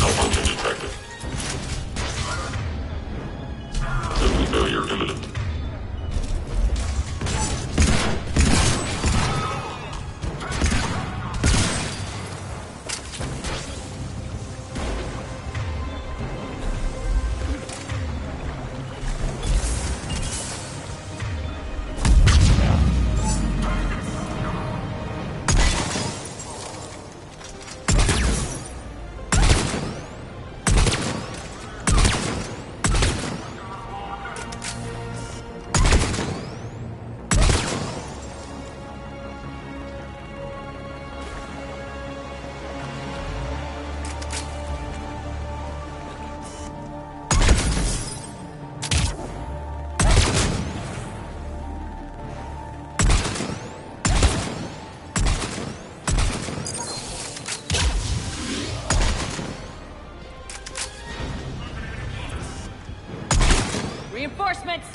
Malfunction detected. System failure imminent. Reinforcements!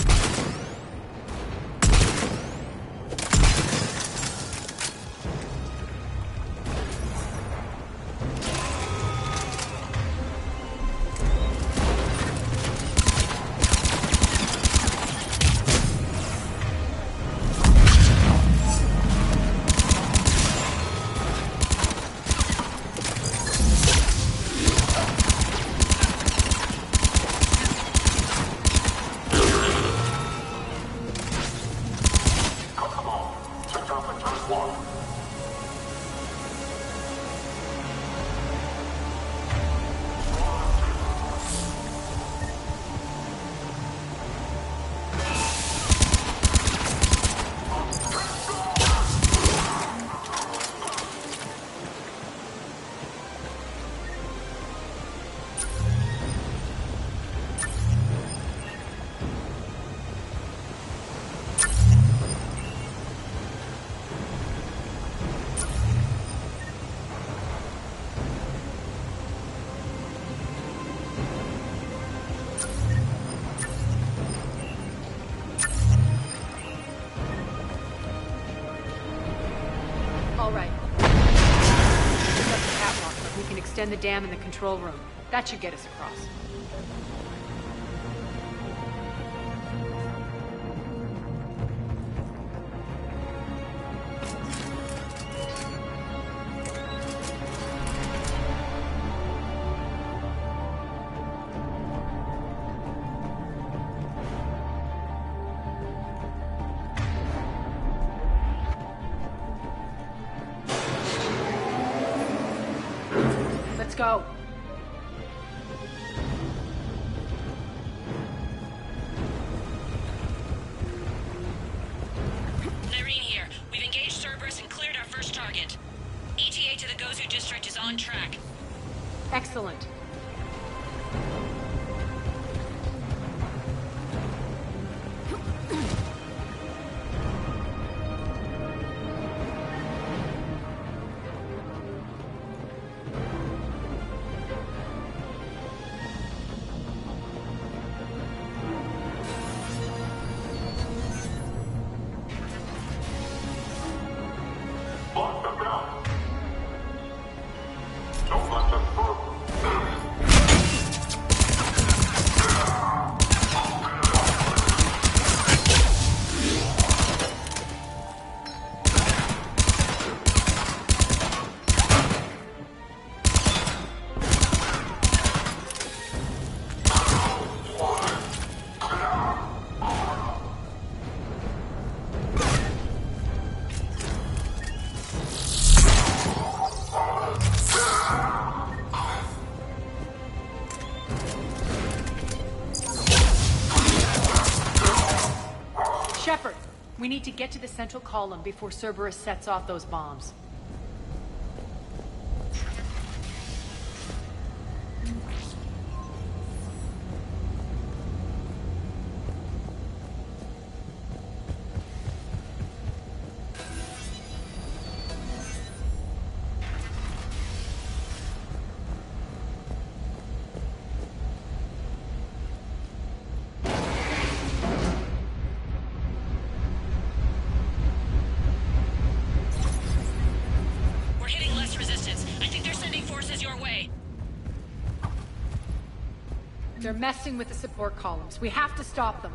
All right. We've got the catwalk, but we can extend the dam in the control room. That should get us across. Let's go. Irene here. We've engaged Cerberus and cleared our first target. ETA to the Gozu district is on track. Excellent. Shepard, we need to get to the central column before Cerberus sets off those bombs. has your way. They're messing with the support columns. We have to stop them.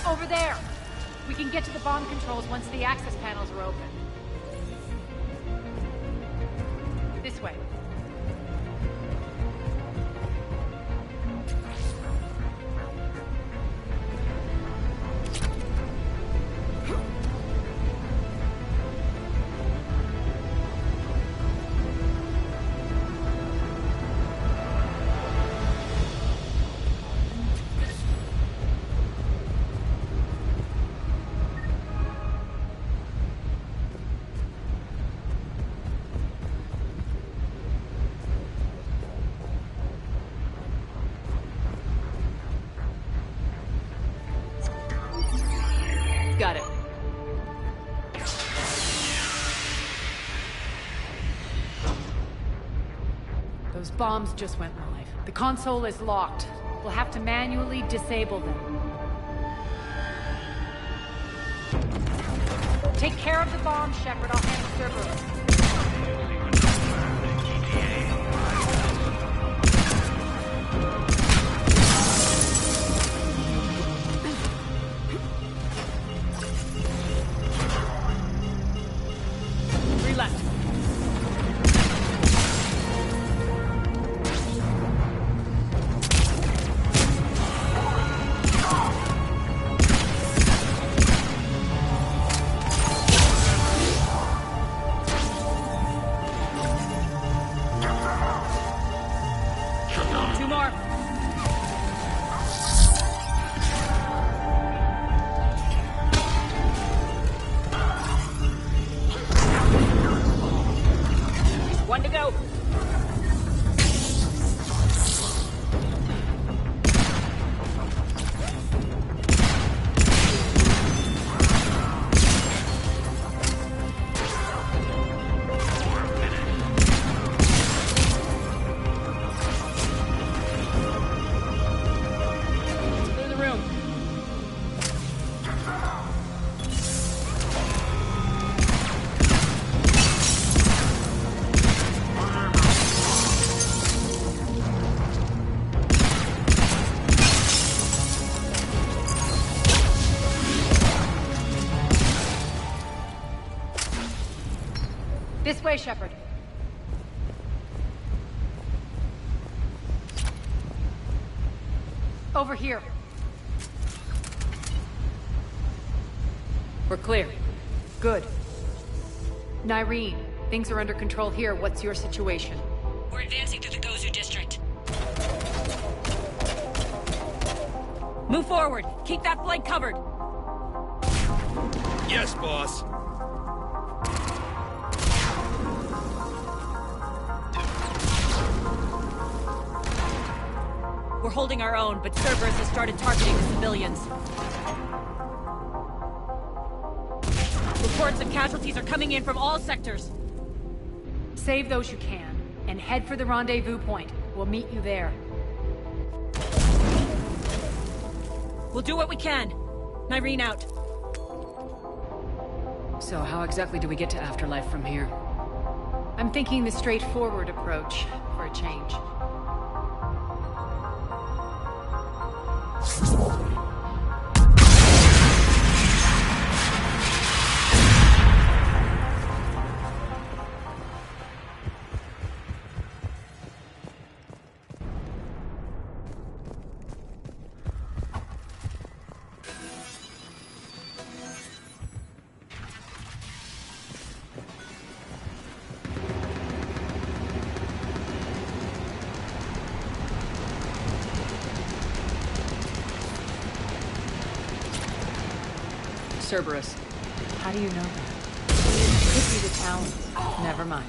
Over there! We can get to the bomb controls once the access panels are open. This way. Got it. Those bombs just went live. The console is locked. We'll have to manually disable them. Take care of the bomb, Shepard. I'll handle Cerberus. One to go. Clear the room. This way, Shepard. Over here. We're clear. Good. Nyreen, things are under control here. What's your situation? We're advancing through the Gozu district. Move forward. Keep that flank covered. Yes, boss. We're holding our own, but Cerberus has started targeting the civilians. Reports of casualties are coming in from all sectors. Save those you can, and head for the rendezvous point. We'll meet you there. We'll do what we can. Nyreen out. So how exactly do we get to Afterlife from here? I'm thinking the straightforward approach for a change. Cerberus. How do you know that? Could be the talent. Never mind.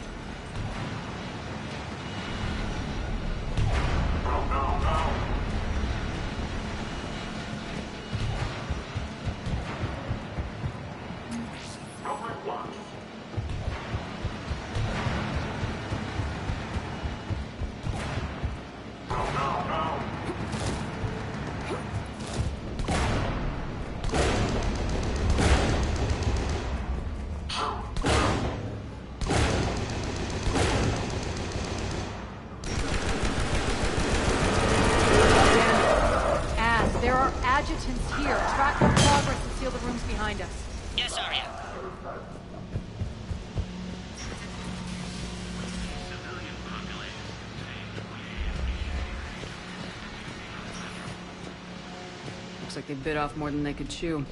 Looks like they bit off more than they could chew.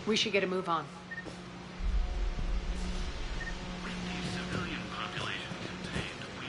We should get a move on. With the civilian population contained, we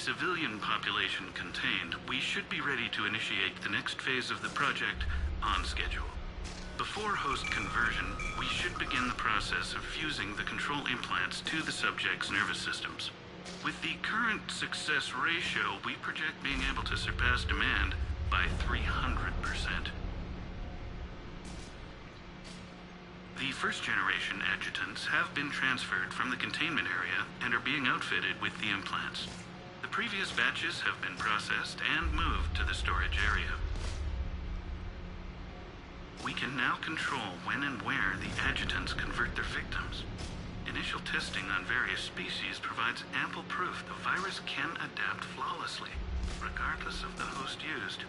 civilian population contained, we should be ready to initiate the next phase of the project on schedule. Before host conversion, we should begin the process of fusing the control implants to the subject's nervous systems. With the current success ratio, we project being able to surpass demand by 300%. The first-generation adjutants have been transferred from the containment area and are being outfitted with the implants. The previous batches have been processed and moved to the storage area. We can now control when and where the adjutants convert their victims. Initial testing on various species provides ample proof the virus can adapt flawlessly, regardless of the host used.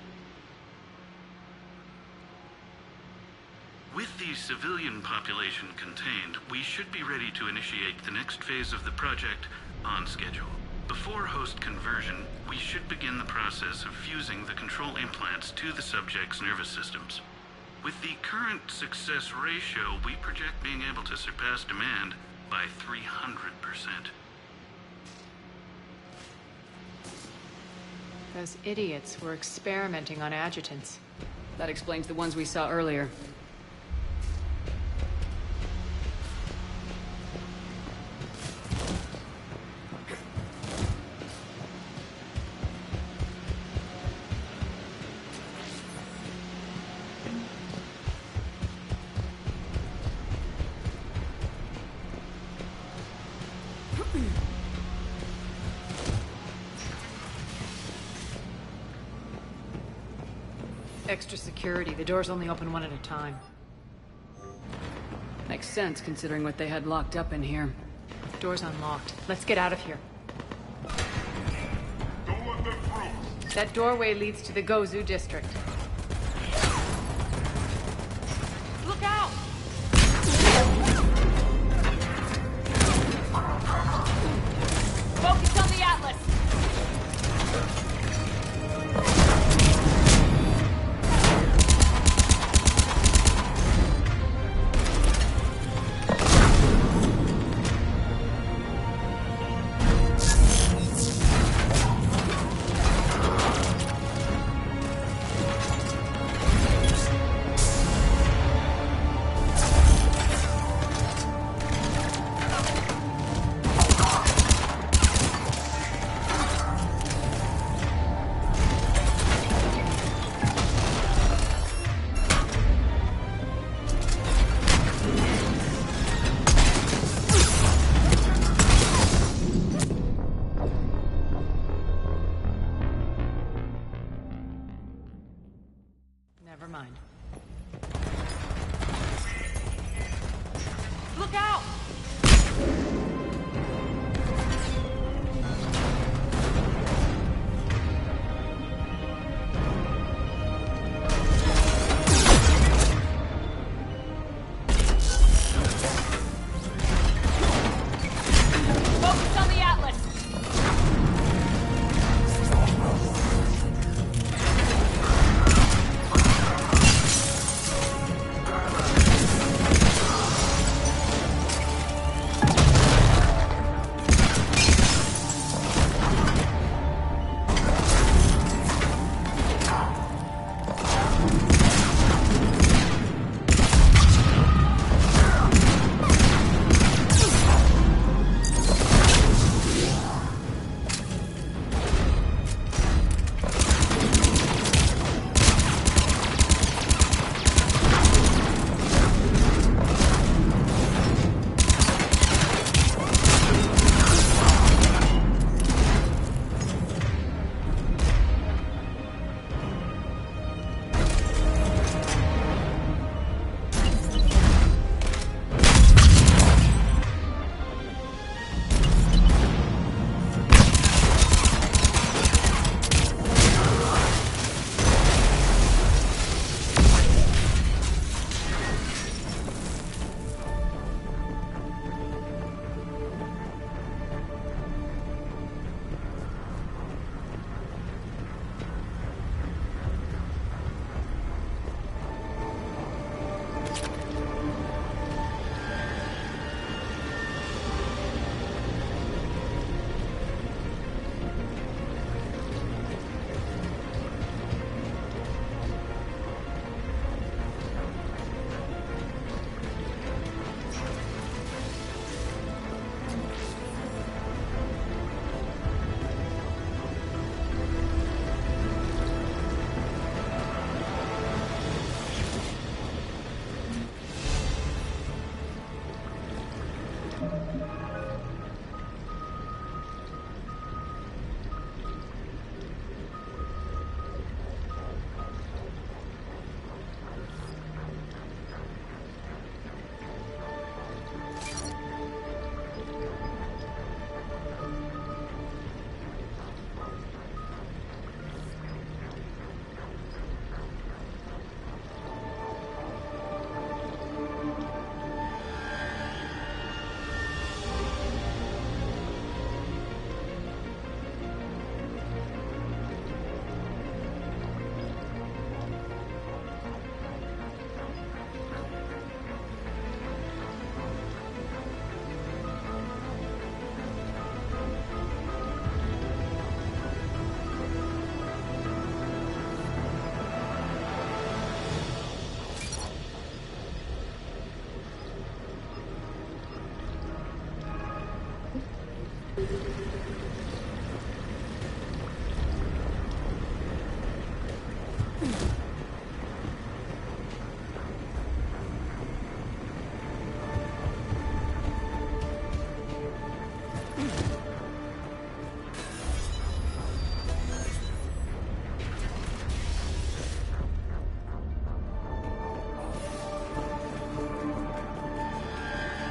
With the civilian population contained, we should be ready to initiate the next phase of the project on schedule. Before host conversion, we should begin the process of fusing the control implants to the subject's nervous systems. With the current success ratio, we project being able to surpass demand by 300%. Those idiots were experimenting on adjutants. That explains the ones we saw earlier. Extra security. The doors only open one at a time. Makes sense considering what they had locked up in here. Door's unlocked. Let's get out of here. Don't let them through. That doorway leads to the Gozu district. Look out! Focus on the Atlas!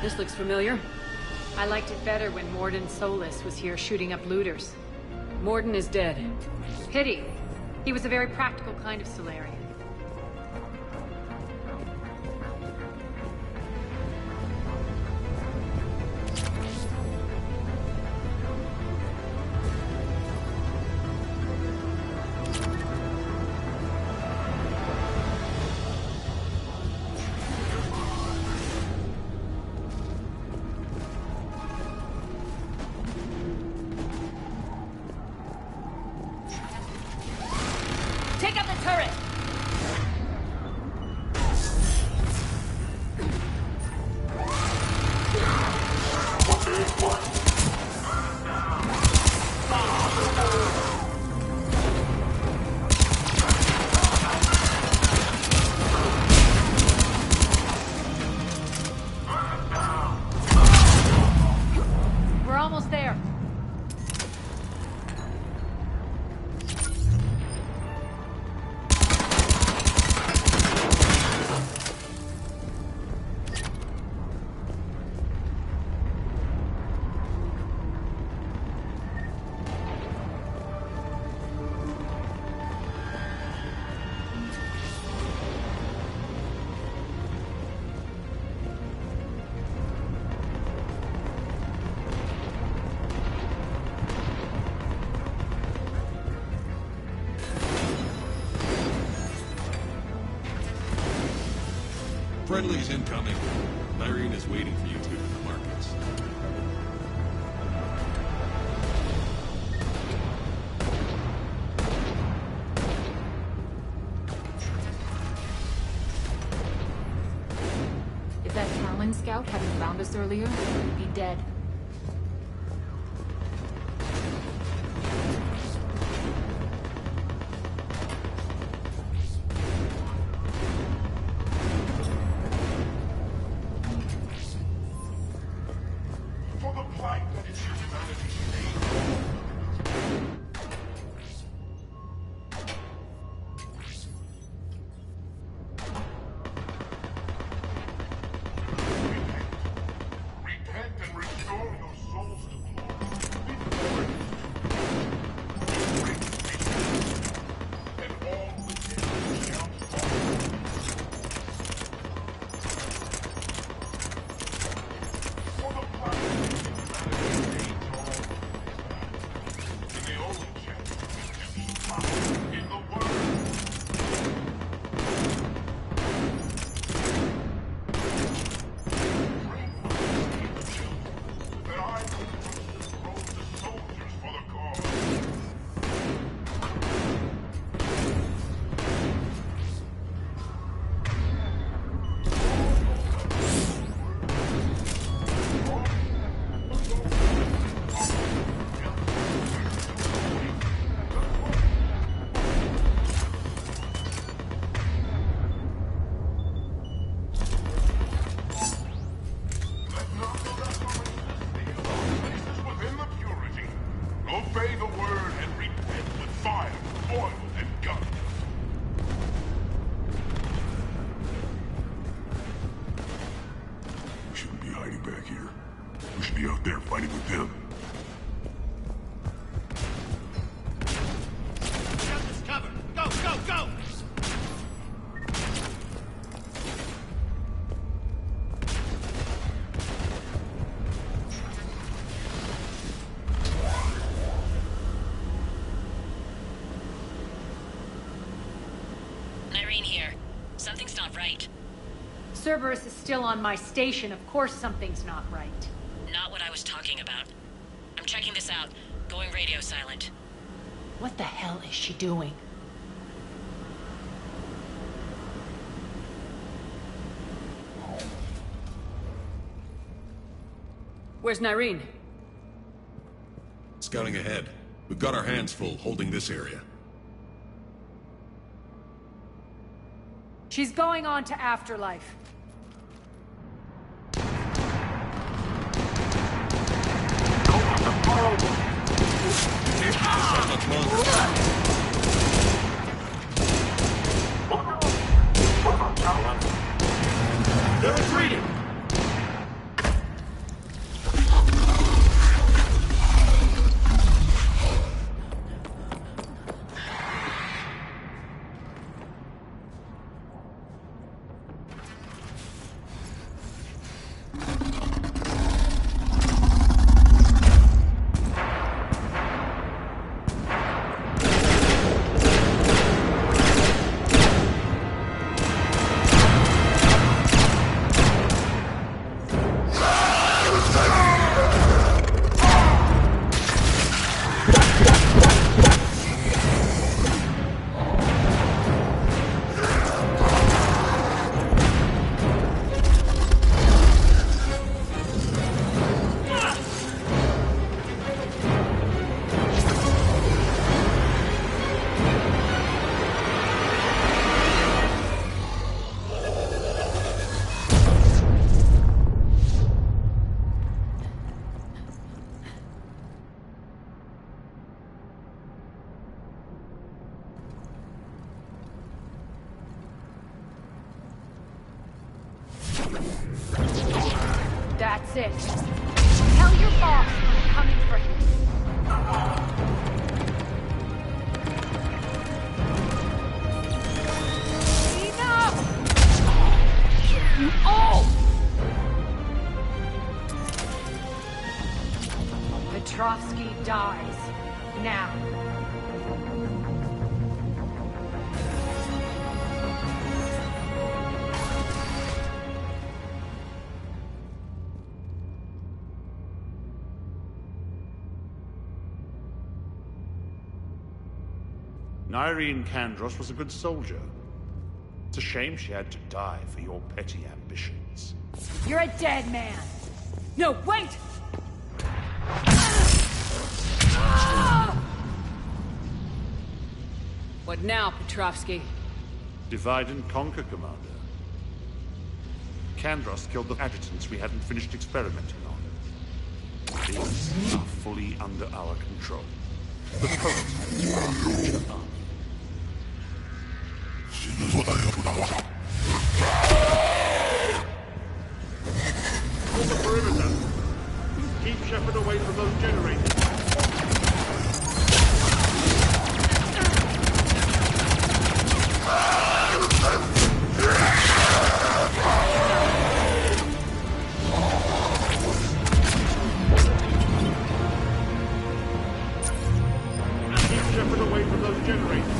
This looks familiar. I liked it better when Morden Solis was here shooting up looters. Morden is dead. Pity. He was a very practical kind of Solarian. Take out the turret! We're almost there. Friendly's incoming. Irene is waiting for you two in the markets. If that Talon scout hadn't found us earlier, we'd be dead. For the plight that is humanity's name. Repent and restore your souls to glory. And all within shall fall. For the plight that is humanity's name in the old chapter, in the word. That I rose the soldiers for the cause. Let not the reformation steal those places within the purity. Obey the word and repent with fire, oil, and guns. We shouldn't be hiding back here. We should be out there fighting with them. Got this covered! Go, go, go! Irene here. Something's not right. Cerberus is still on my station. Of course something's not right. Not what I was talking about. I'm checking this out. Going radio silent. What the hell is she doing? Where's Nyreen? Scouting ahead. We've got our hands full holding this area. She's going on to Afterlife. Not much longer. They're retreating! That's it. Tell your boss I'm coming for him. Enough! Oh! Petrovsky dies. Now. Irene Kandros was a good soldier. It's a shame she had to die for your petty ambitions. You're a dead man! No, wait! What now, Petrovsky? Divide and conquer, Commander. Kandros killed the adjutants we hadn't finished experimenting on. These are fully under our control. The prototypes for our future army. Hold the perimeter. Keep Shepard away from those generators. Keep Shepard away from those generators.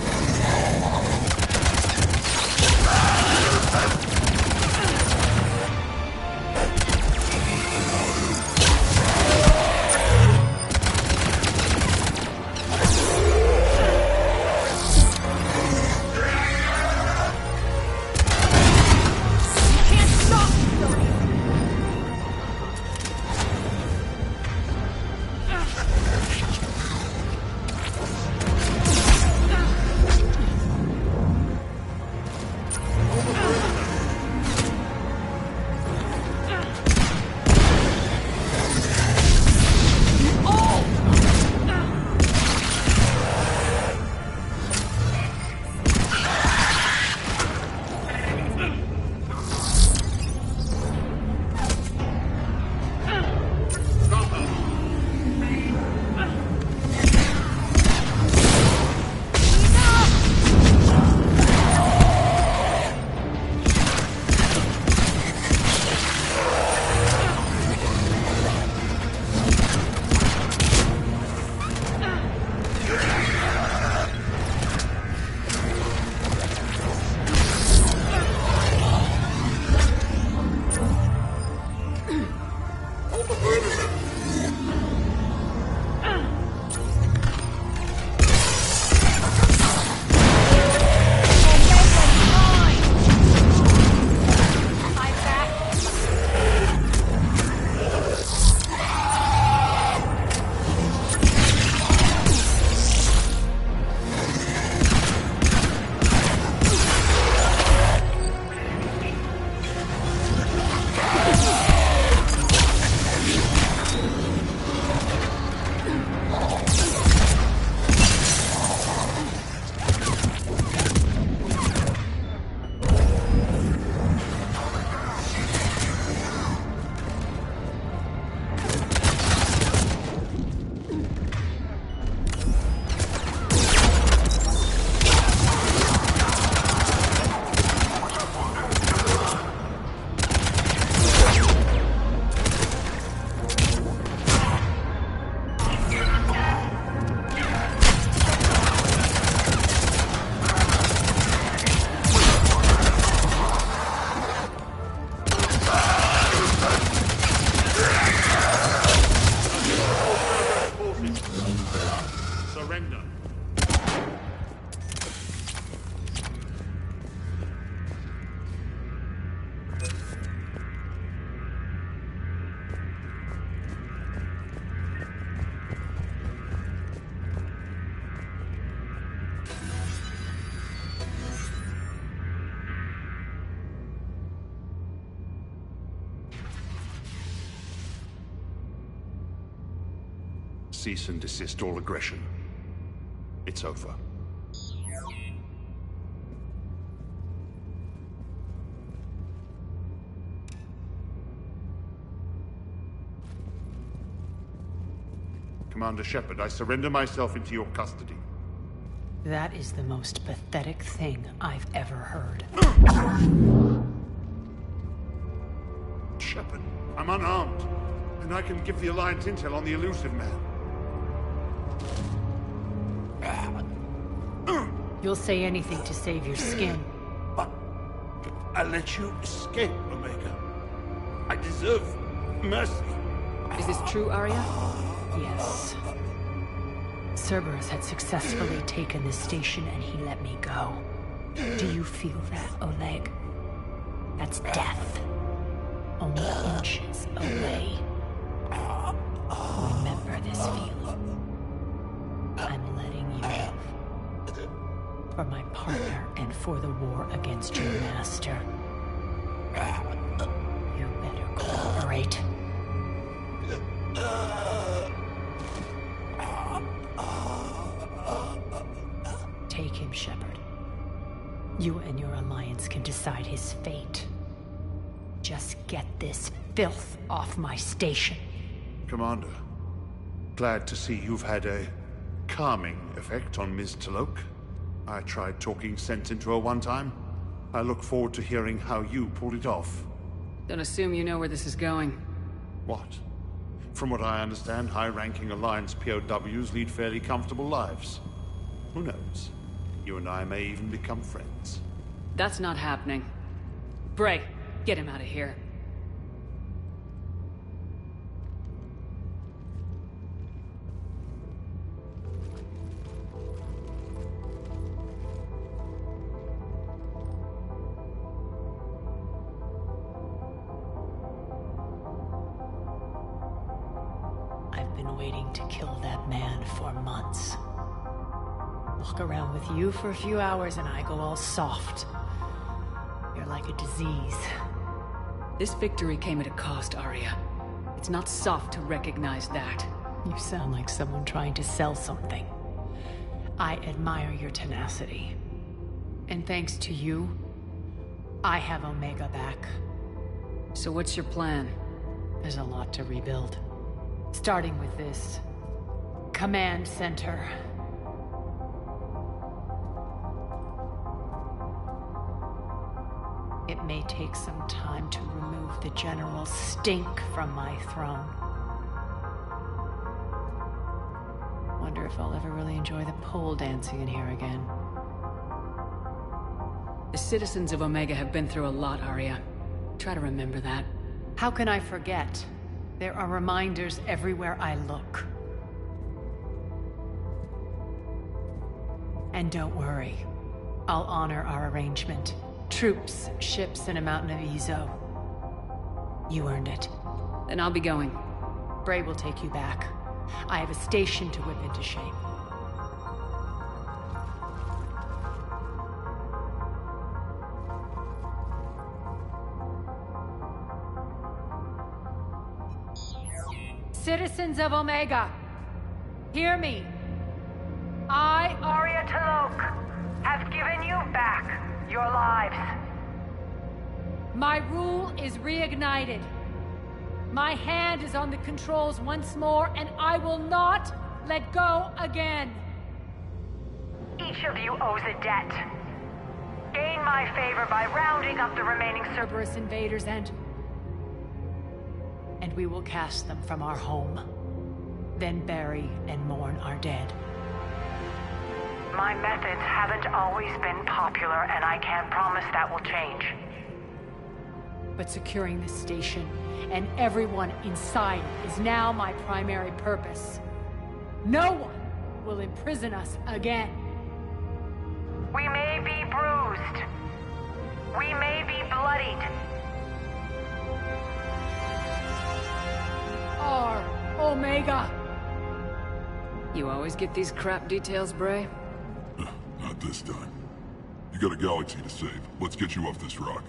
Surrender. Cease and desist all aggression. It's over. Commander Shepard, I surrender myself into your custody. That is the most pathetic thing I've ever heard. Shepard, I'm unarmed, and I can give the Alliance intel on the elusive man. You'll say anything to save your skin. But I let you escape, Omega. I deserve mercy. Is this true, Arya? Yes. Cerberus had successfully taken the station and he let me go. Do you feel that, Oleg? That's death. Only inches away. Remember this feeling. I'm letting you live. For my partner and for the war against your master. You better cooperate. Take him, Shepard. You and your Alliance can decide his fate. Just get this filth off my station. Commander, glad to see you've had a calming effect on Ms. Talok. I tried talking sense into her one time. I look forward to hearing how you pulled it off. Don't assume you know where this is going. What? From what I understand, high-ranking Alliance POWs lead fairly comfortable lives. Who knows? You and I may even become friends. That's not happening. Bray, get him out of here. I've been waiting to kill that man for months. Walk around with you for a few hours and I go all soft. You're like a disease. This victory came at a cost, Arya. It's not soft to recognize that. You sound like someone trying to sell something. I admire your tenacity. And thanks to you, I have Omega back. So what's your plan? There's a lot to rebuild. Starting with this command center. It may take some time to remove the general stink from my throne. Wonder if I'll ever really enjoy the pole dancing in here again. The citizens of Omega have been through a lot, Arya. Try to remember that. How can I forget? There are reminders everywhere I look. And don't worry, I'll honor our arrangement. Troops, ships, and a mountain of Ezo. You earned it. Then I'll be going. Bray will take you back. I have a station to whip into shape. Citizens of Omega, hear me. I, Arya Talok, have given you back your lives. My rule is reignited. My hand is on the controls once more, and I will not let go again. Each of you owes a debt. Gain my favor by rounding up the remaining Cerberus invaders and we will cast them from our home. Then bury and mourn our dead. My methods haven't always been popular, and I can't promise that will change. But securing this station and everyone inside it is now my primary purpose. No one will imprison us again. We may be bruised. We may be bloodied. Our Omega. You always get these crap details, Bray? Not this time. You got a galaxy to save. Let's get you off this rock.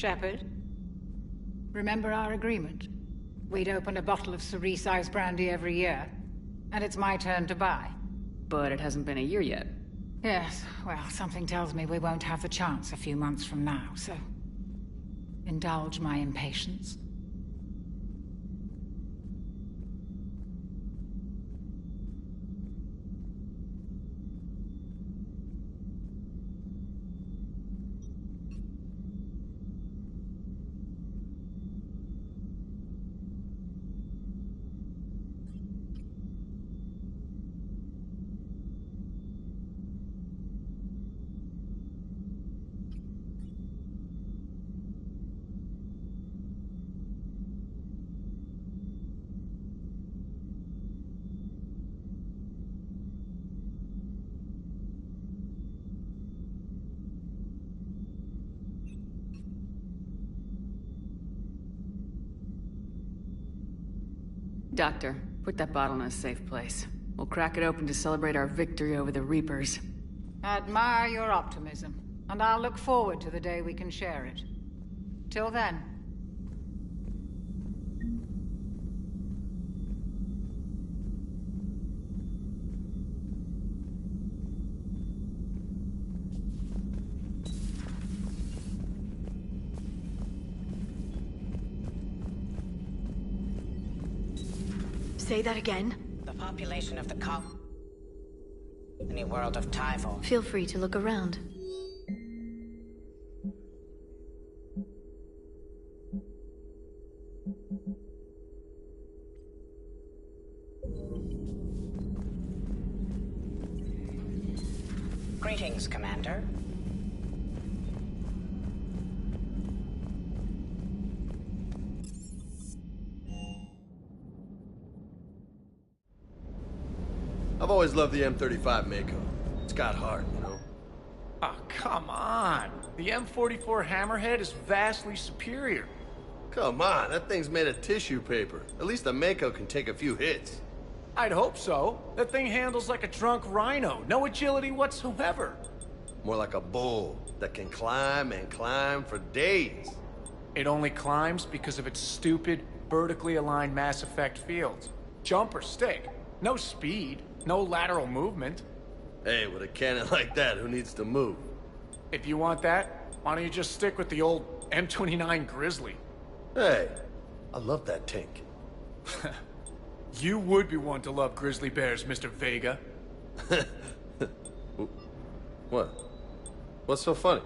Shepard, remember our agreement? We'd open a bottle of cerise ice brandy every year, and it's my turn to buy. But it hasn't been a year yet. Yes, well, something tells me we won't have the chance a few months from now, so... indulge my impatience. Doctor, put that bottle in a safe place. We'll crack it open to celebrate our victory over the Reapers. Admire your optimism, and I'll look forward to the day we can share it. Till then. Say that again. The population of the colony world of Typhon. Feel free to look around. Greetings, Commander. I've always loved the M35 Mako. It's got heart, you know? Oh, come on. The M44 Hammerhead is vastly superior. Come on, that thing's made of tissue paper. At least the Mako can take a few hits. I'd hope so. That thing handles like a drunk rhino. No agility whatsoever. More like a bull that can climb and climb for days. It only climbs because of its stupid, vertically aligned Mass Effect fields. Jump or stick. No speed. No lateral movement. Hey, with a cannon like that, who needs to move? If you want that, why don't you just stick with the old M29 Grizzly? Hey, I love that tank. You would be one to love grizzly bears, Mr. Vega. What? What's so funny?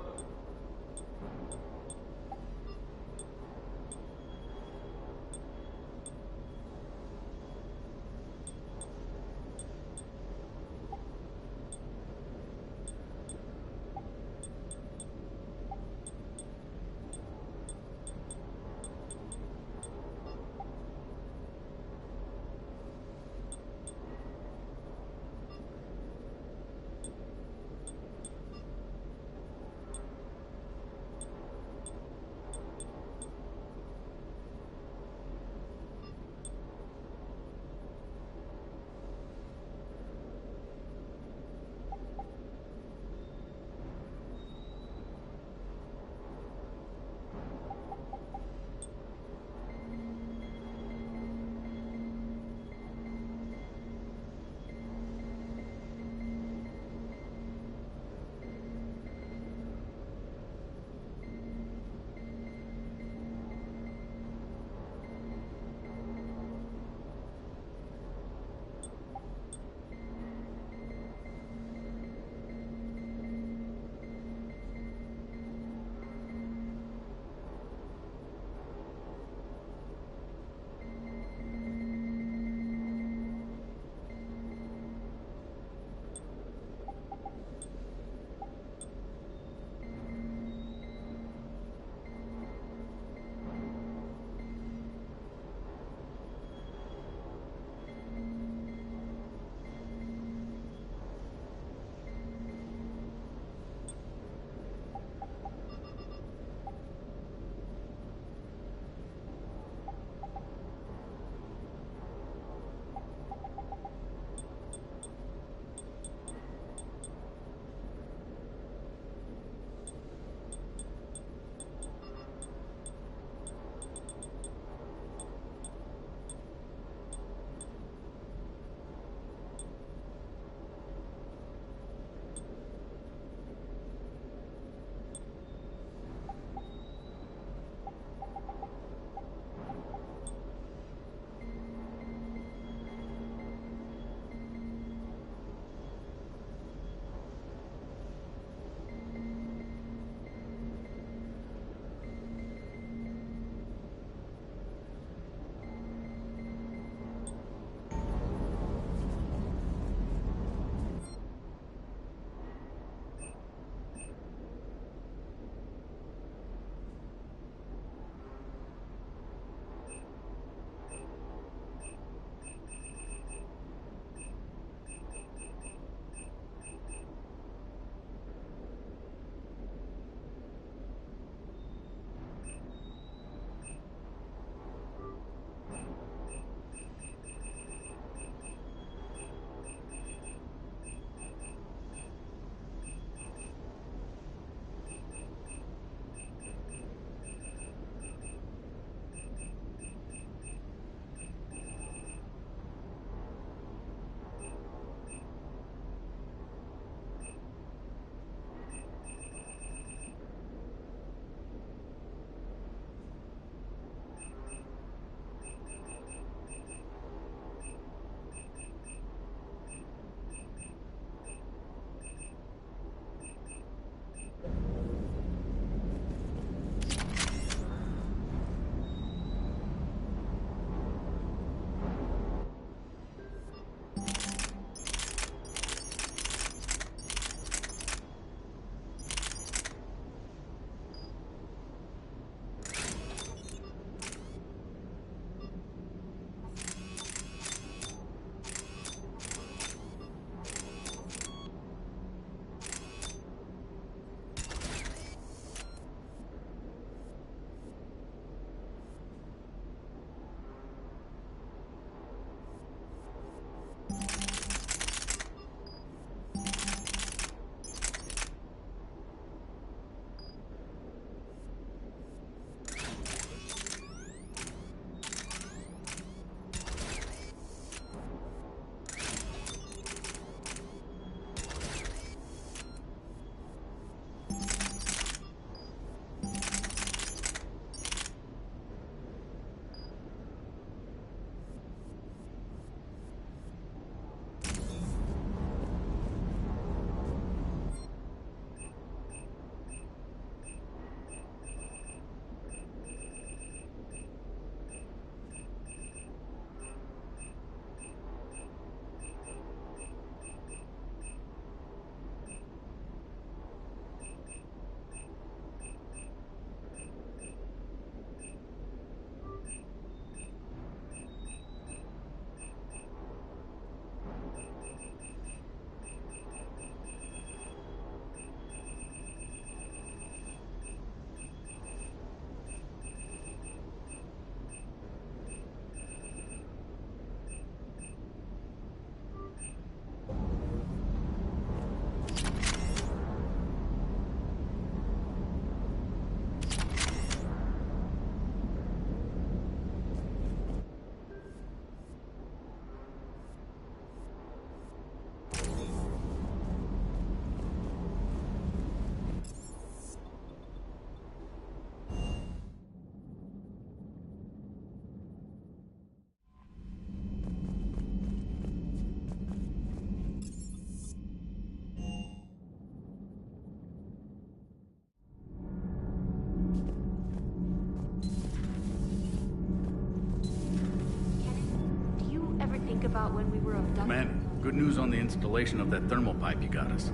about when we were abducted. Commander, good news on the installation of that thermal pipe you got us.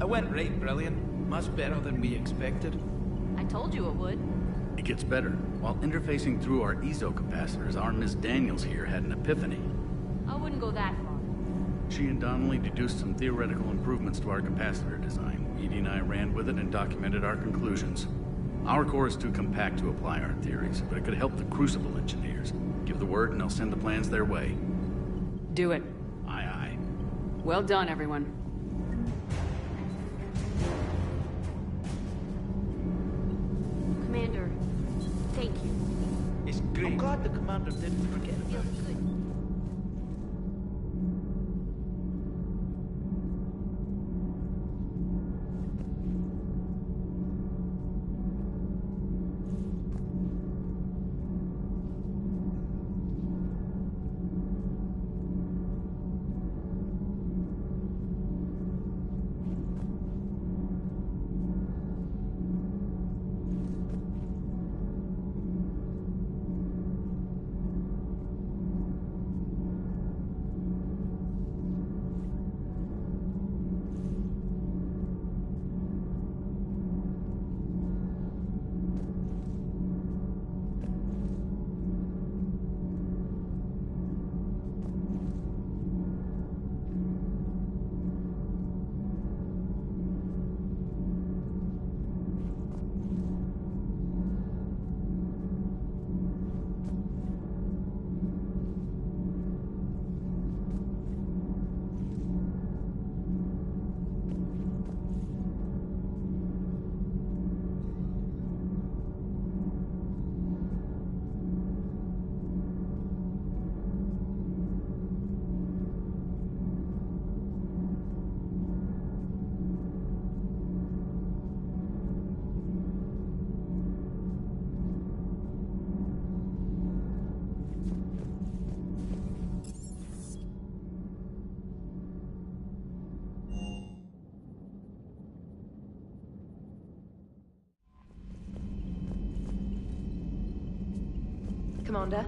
It went right brilliant. Much better than we expected. I told you it would. It gets better. While interfacing through our ESO capacitors, our Miss Daniels here had an epiphany. I wouldn't go that far. She and Donnelly deduced some theoretical improvements to our capacitor design. Edie and I ran with it and documented our conclusions. Our core is too compact to apply our theories, but it could help the Crucible engineers. Give the word and they'll send the plans their way. Do it. Aye, aye. Well done, everyone. Commander, thank you. It's great. I'm glad the commander didn't forget about Feels it. good. Commander?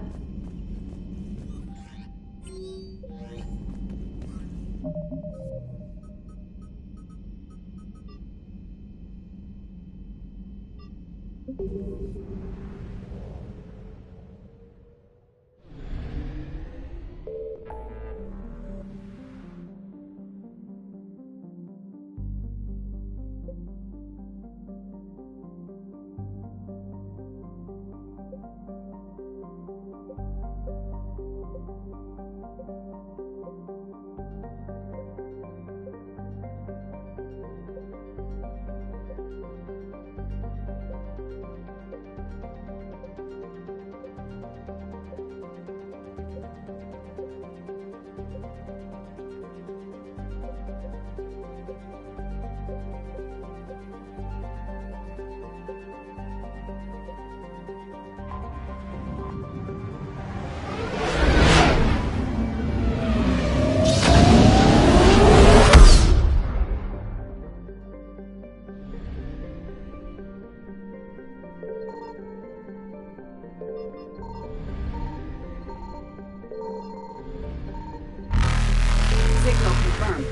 Signal confirmed.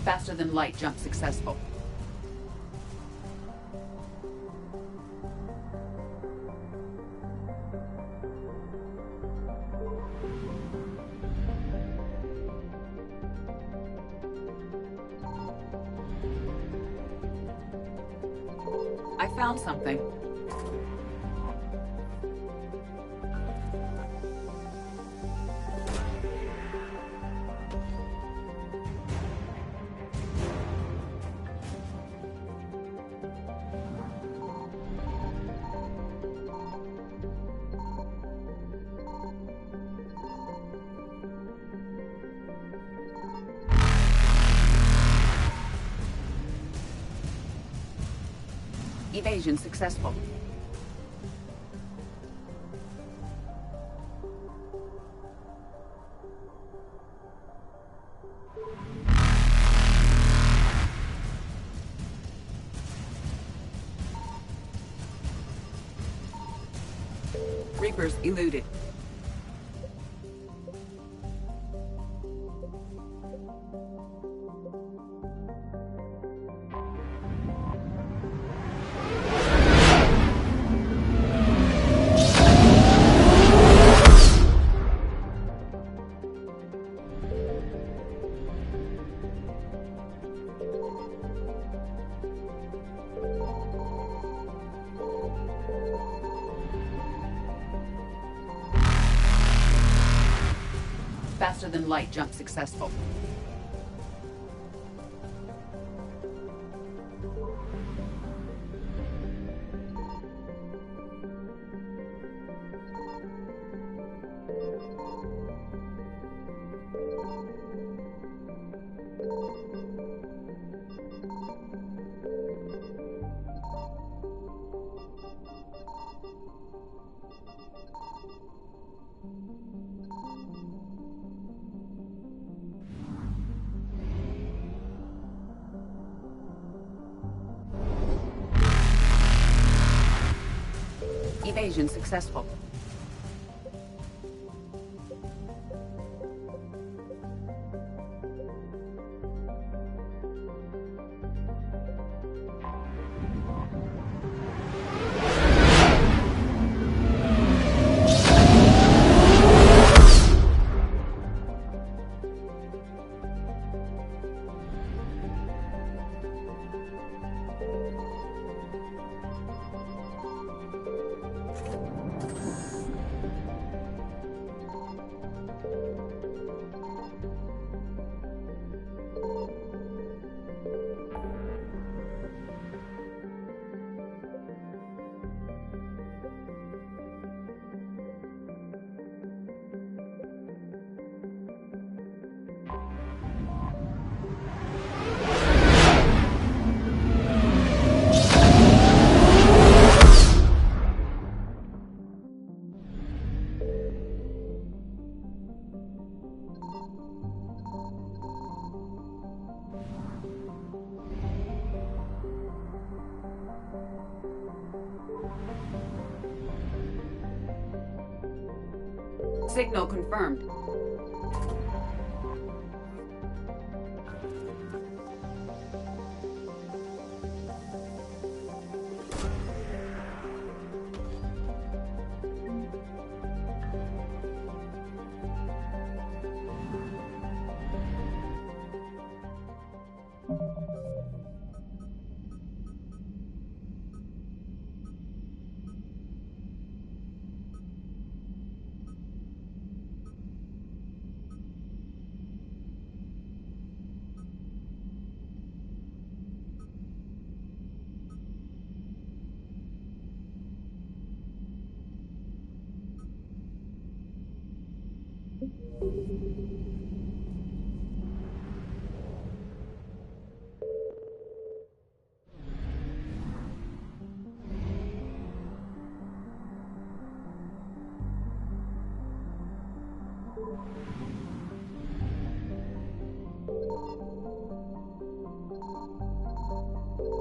Faster than light jump successful. I found something. Evasion successful. Reapers eluded. Faster than light jump successful. Evasion successful. Signal confirmed.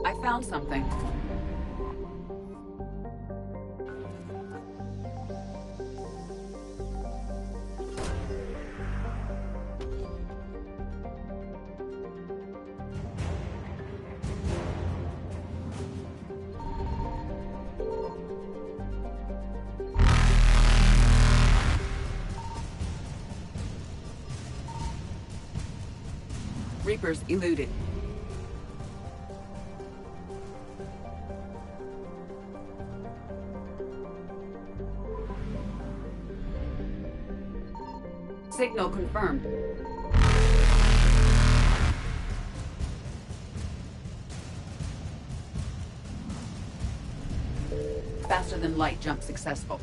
I found something. Reapers eluded. Signal confirmed. Faster than light jump successful.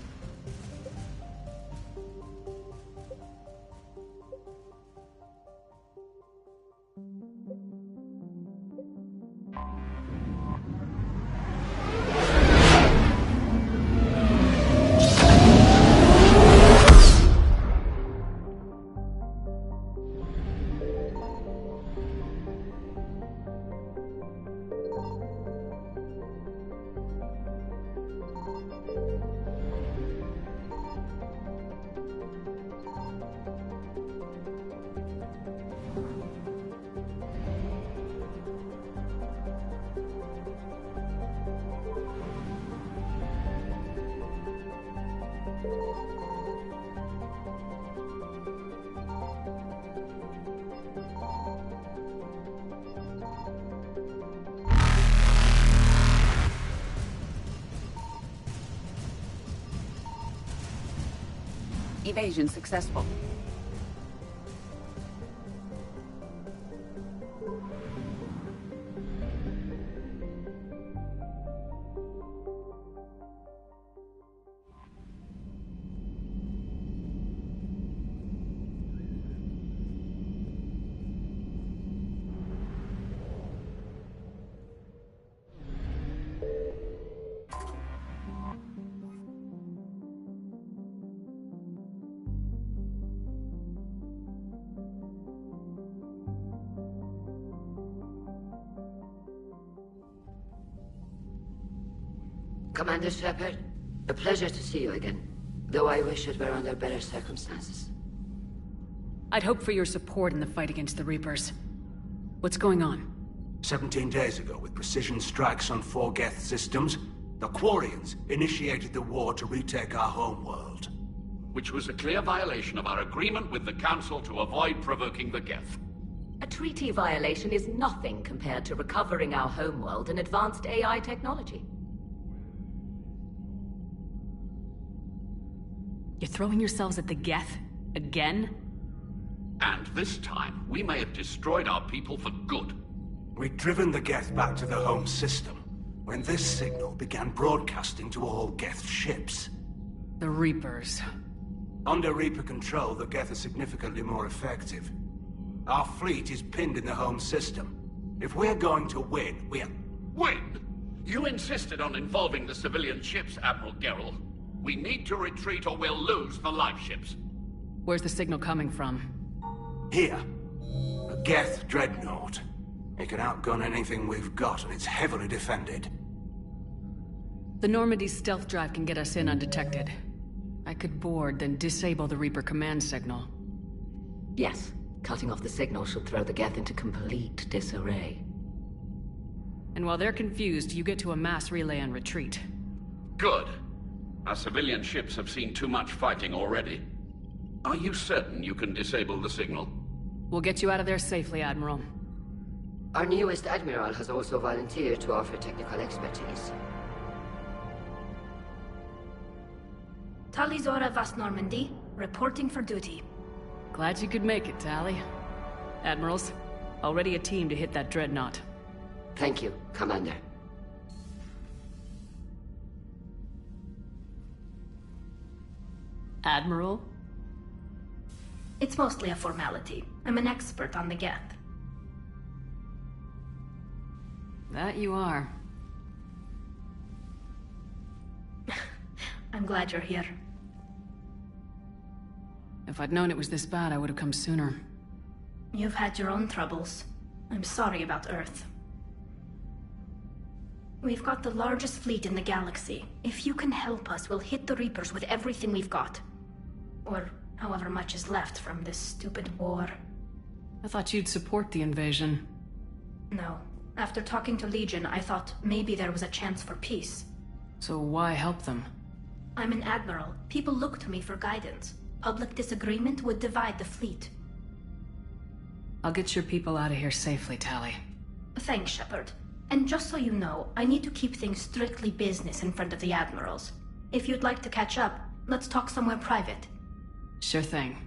Evasion successful. Commander Shepard, a pleasure to see you again, though I wish it were under better circumstances. I'd hoped for your support in the fight against the Reapers. What's going on? 17 days ago, with precision strikes on 4 Geth systems, the Quarians initiated the war to retake our homeworld. Which was a clear violation of our agreement with the Council to avoid provoking the Geth. A treaty violation is nothing compared to recovering our homeworld and advanced AI technology. You're throwing yourselves at the Geth? Again? And this time, we may have destroyed our people for good. We'd driven the Geth back to the home system, when this signal began broadcasting to all Geth ships. The Reapers. Under Reaper control, the Geth are significantly more effective. Our fleet is pinned in the home system. If we're going to win, Win? You insisted on involving the civilian ships, Admiral Gerrel. We need to retreat or we'll lose the live ships. Where's the signal coming from? Here. A Geth dreadnought. It can outgun anything we've got, and it's heavily defended. The Normandy's stealth drive can get us in undetected. I could board, then disable the Reaper command signal. Yes, cutting off the signal should throw the Geth into complete disarray. And while they're confused, you get to a mass relay and retreat. Good. Our civilian ships have seen too much fighting already. Are you certain you can disable the signal? We'll get you out of there safely, Admiral. Our newest Admiral has also volunteered to offer technical expertise. Tali Zora Vast Normandy, reporting for duty. Glad you could make it, Tali. Admirals, already a team to hit that dreadnought. Thank you, Commander. Admiral? It's mostly a formality. I'm an expert on the Geth. That you are. I'm glad you're here. If I'd known it was this bad, I would have come sooner. You've had your own troubles. I'm sorry about Earth. We've got the largest fleet in the galaxy. If you can help us, we'll hit the Reapers with everything we've got. Or however much is left from this stupid war. I thought you'd support the invasion. No. After talking to Legion, I thought maybe there was a chance for peace. So why help them? I'm an admiral. People look to me for guidance. Public disagreement would divide the fleet. I'll get your people out of here safely, Tali. Thanks, Shepard. And just so you know, I need to keep things strictly business in front of the admirals. If you'd like to catch up, let's talk somewhere private. Sure thing.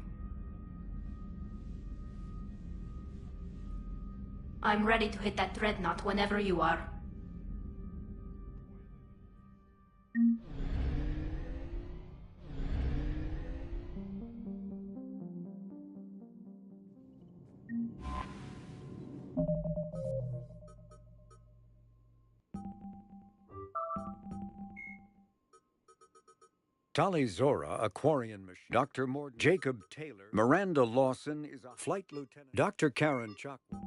I'm ready to hit that dreadnought whenever you are. Tali Zora, a Quarian machine. Dr. Morton, Jacob Taylor, Miranda Lawson is a flight lieutenant. Dr. Karen Chakwa.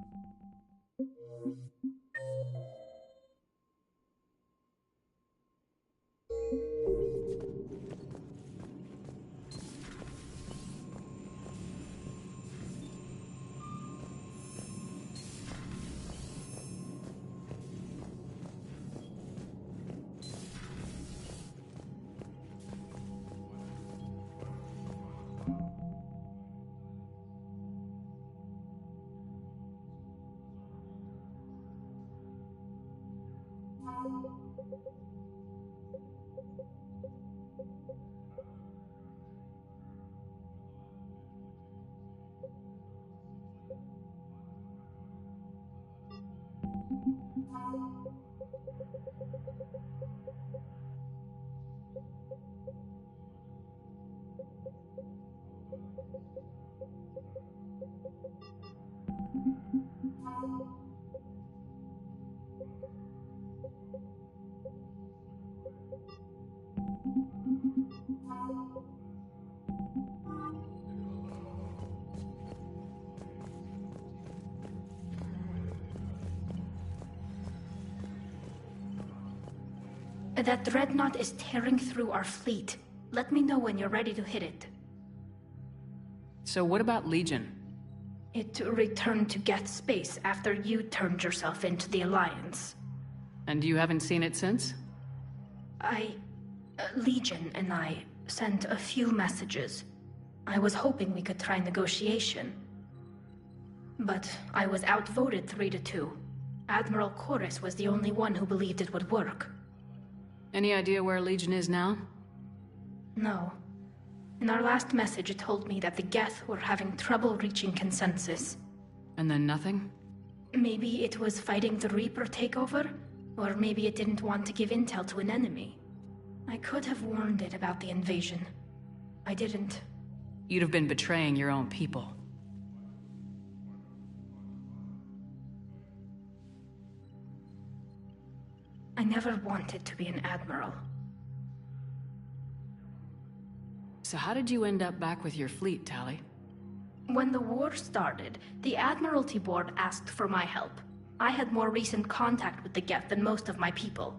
That dreadnought is tearing through our fleet. Let me know when you're ready to hit it. So what about Legion? It returned to Geth space after you turned yourself into the Alliance. And you haven't seen it since? Legion and I sent a few messages. I was hoping we could try negotiation. But I was outvoted 3-2. Admiral Chorus was the only one who believed it would work. Any idea where Legion is now? No. In our last message, it told me that the Geth were having trouble reaching consensus. And then nothing? Maybe it was fighting the Reaper takeover, or maybe it didn't want to give intel to an enemy. I could have warned it about the invasion. I didn't. You'd have been betraying your own people. I never wanted to be an admiral. So how did you end up back with your fleet, Tali? When the war started, the Admiralty Board asked for my help. I had more recent contact with the Geth than most of my people.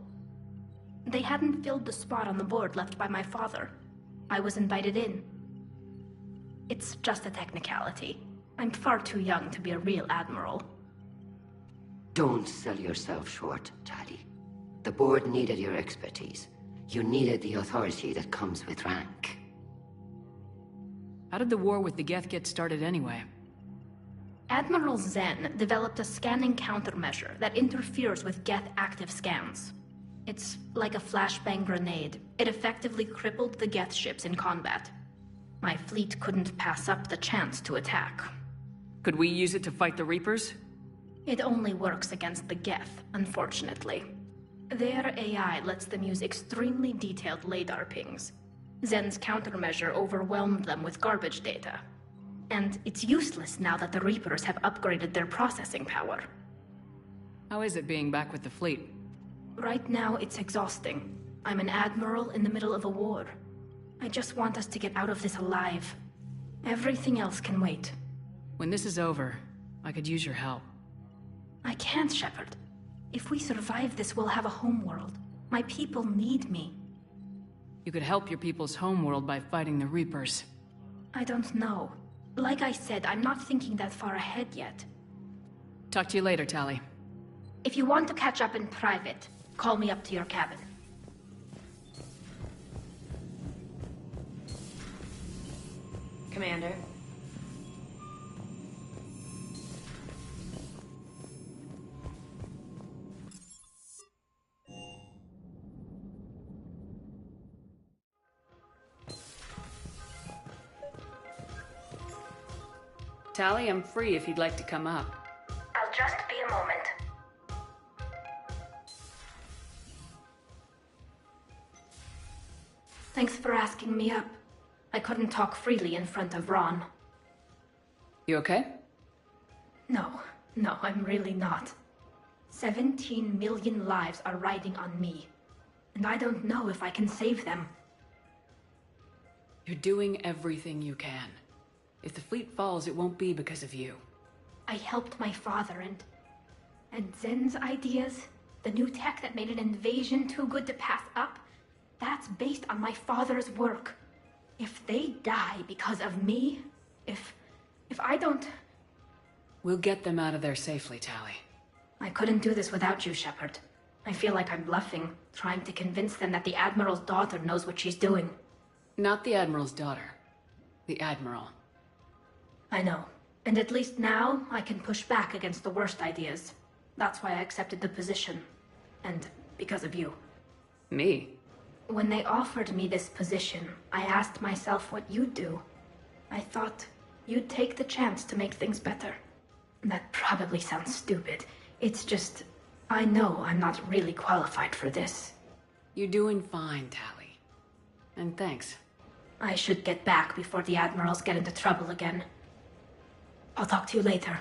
They hadn't filled the spot on the board left by my father. I was invited in. It's just a technicality. I'm far too young to be a real admiral. Don't sell yourself short, Tali. The board needed your expertise. You needed the authority that comes with rank. How did the war with the Geth get started anyway? Admiral Zen developed a scanning countermeasure that interferes with Geth active scans. It's like a flashbang grenade. It effectively crippled the Geth ships in combat. My fleet couldn't pass up the chance to attack. Could we use it to fight the Reapers? It only works against the Geth, unfortunately. Their AI lets them use extremely detailed LADAR pings. Zen's countermeasure overwhelmed them with garbage data. And it's useless now that the Reapers have upgraded their processing power. How is it being back with the fleet? Right now, it's exhausting. I'm an admiral in the middle of a war. I just want us to get out of this alive. Everything else can wait. When this is over, I could use your help. I can't, Shepard. If we survive this, we'll have a homeworld. My people need me. You could help your people's homeworld by fighting the Reapers. I don't know. Like I said, I'm not thinking that far ahead yet. Talk to you later, Tali. If you want to catch up in private, call me up to your cabin. Commander. Tali, I'm free if you'd like to come up. I'll just be a moment. Thanks for asking me up. I couldn't talk freely in front of Ron. You okay? No, I'm really not. 17 million lives are riding on me. And I don't know if I can save them. You're doing everything you can. If the fleet falls, it won't be because of you. I helped my father and Zen's ideas, the new tech that made an invasion too good to pass up, that's based on my father's work. If they die because of me, if I don't... We'll get them out of there safely, Tali. I couldn't do this without you, Shepard. I feel like I'm bluffing, trying to convince them that the Admiral's daughter knows what she's doing. Not the Admiral's daughter. The Admiral. I know. And at least now, I can push back against the worst ideas. That's why I accepted the position. And because of you. Me? When they offered me this position, I asked myself what you'd do. I thought you'd take the chance to make things better. That probably sounds stupid. It's just, I know I'm not really qualified for this. You're doing fine, Tally. And thanks. I should get back before the Admirals get into trouble again. I'll talk to you later.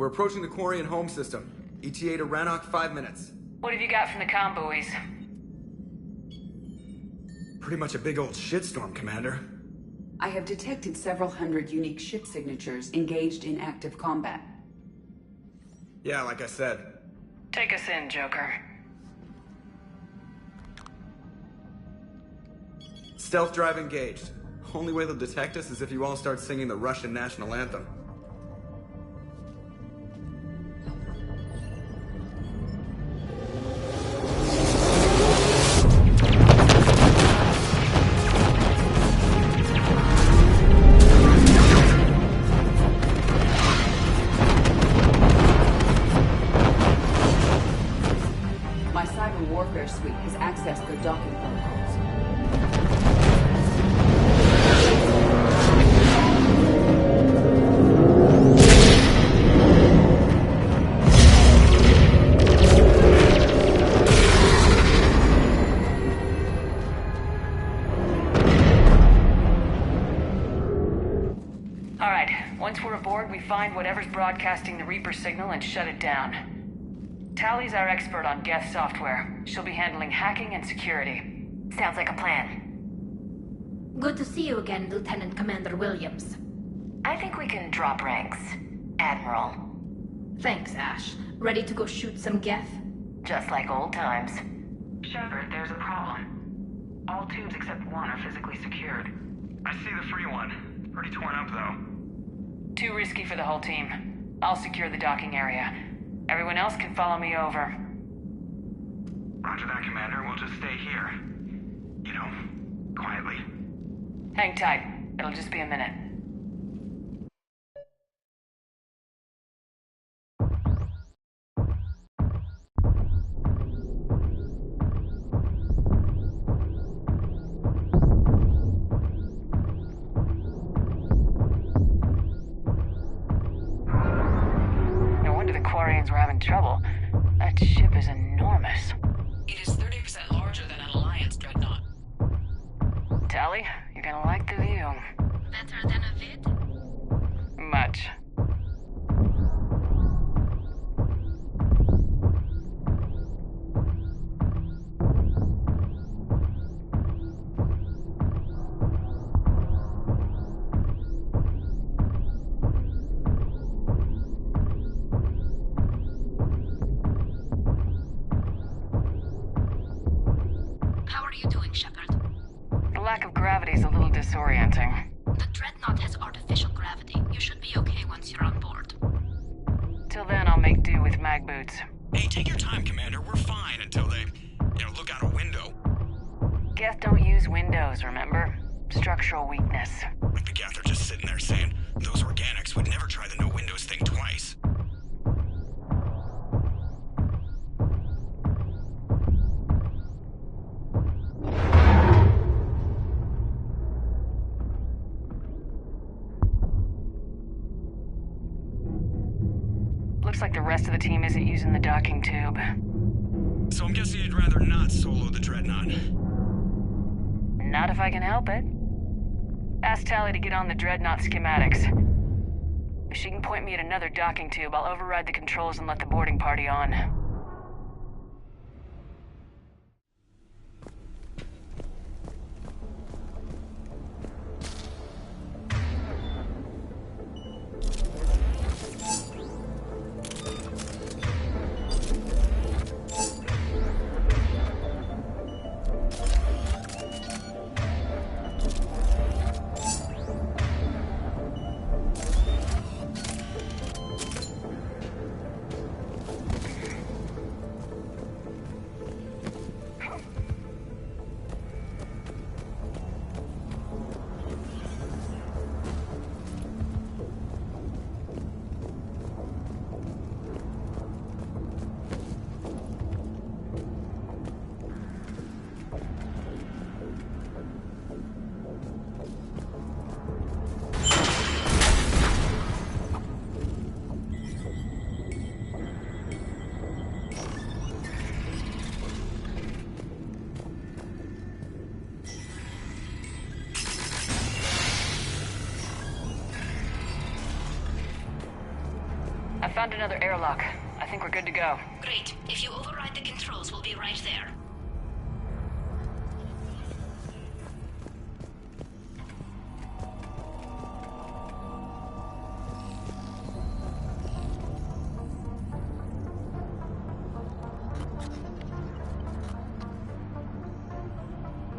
We're approaching the Quarian home system. ETA to Rannoch, 5 minutes. What have you got from the comm buoys? Pretty much a big old shitstorm, Commander. I have detected several hundred unique ship signatures engaged in active combat. Yeah, like I said. Take us in, Joker. Stealth drive engaged. Only way they'll detect us is if you all start singing the Russian national anthem. My cyber warfare suite has accessed their docking protocols. Alright, once we're aboard, we find whatever's broadcasting the Reaper signal and shut it down. Tally's our expert on Geth software. She'll be handling hacking and security. Sounds like a plan. Good to see you again, Lieutenant Commander Williams. I think we can drop ranks, Admiral. Thanks, Ash. Ready to go shoot some Geth? Just like old times. Shepard, there's a problem. All tubes except one are physically secured. I see the free one. Pretty torn up, though. Too risky for the whole team. I'll secure the docking area. Everyone else can follow me over. Roger that, Commander. We'll just stay here. You know, quietly. Hang tight. It'll just be a minute. No wonder the Quarians were having trouble. That ship is enormous. It is 30% larger than an Alliance dreadnought. Tally, you're gonna like the view. Better than a vid? Much. How are you doing, Shepard? The lack of gravity is a little disorienting. The Dreadnought has artificial gravity. You should be okay once you're on board. Till then, I'll make do with mag boots. Hey, take your time, Commander. We're fine until they, look out a window. Geth don't use windows, remember? Structural weakness. Like the Geth are just sitting there saying, those organics would never try the no windows thing twice. Looks like the rest of the team isn't using the docking tube. So I'm guessing you'd rather not solo the Dreadnought. Not if I can help it. Ask Tally to get on the Dreadnought schematics. If she can point me at another docking tube, I'll override the controls and let the boarding party on. Found another airlock. I think we're good to go. Great. If you override the controls, we'll be right there.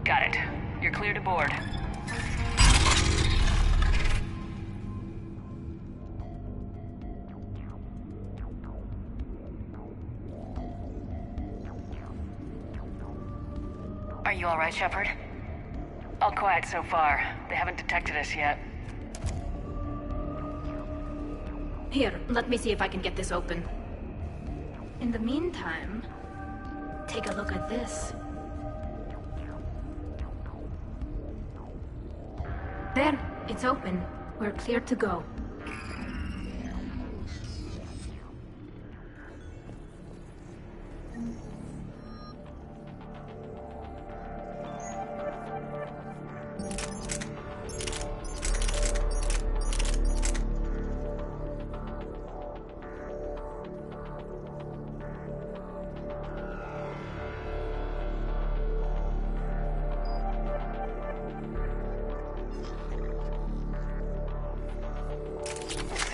Got it. You're clear to board. Are you all right, Shepard? All quiet so far. They haven't detected us yet. Here, let me see if I can get this open. In the meantime, take a look at this. There, it's open. We're clear to go.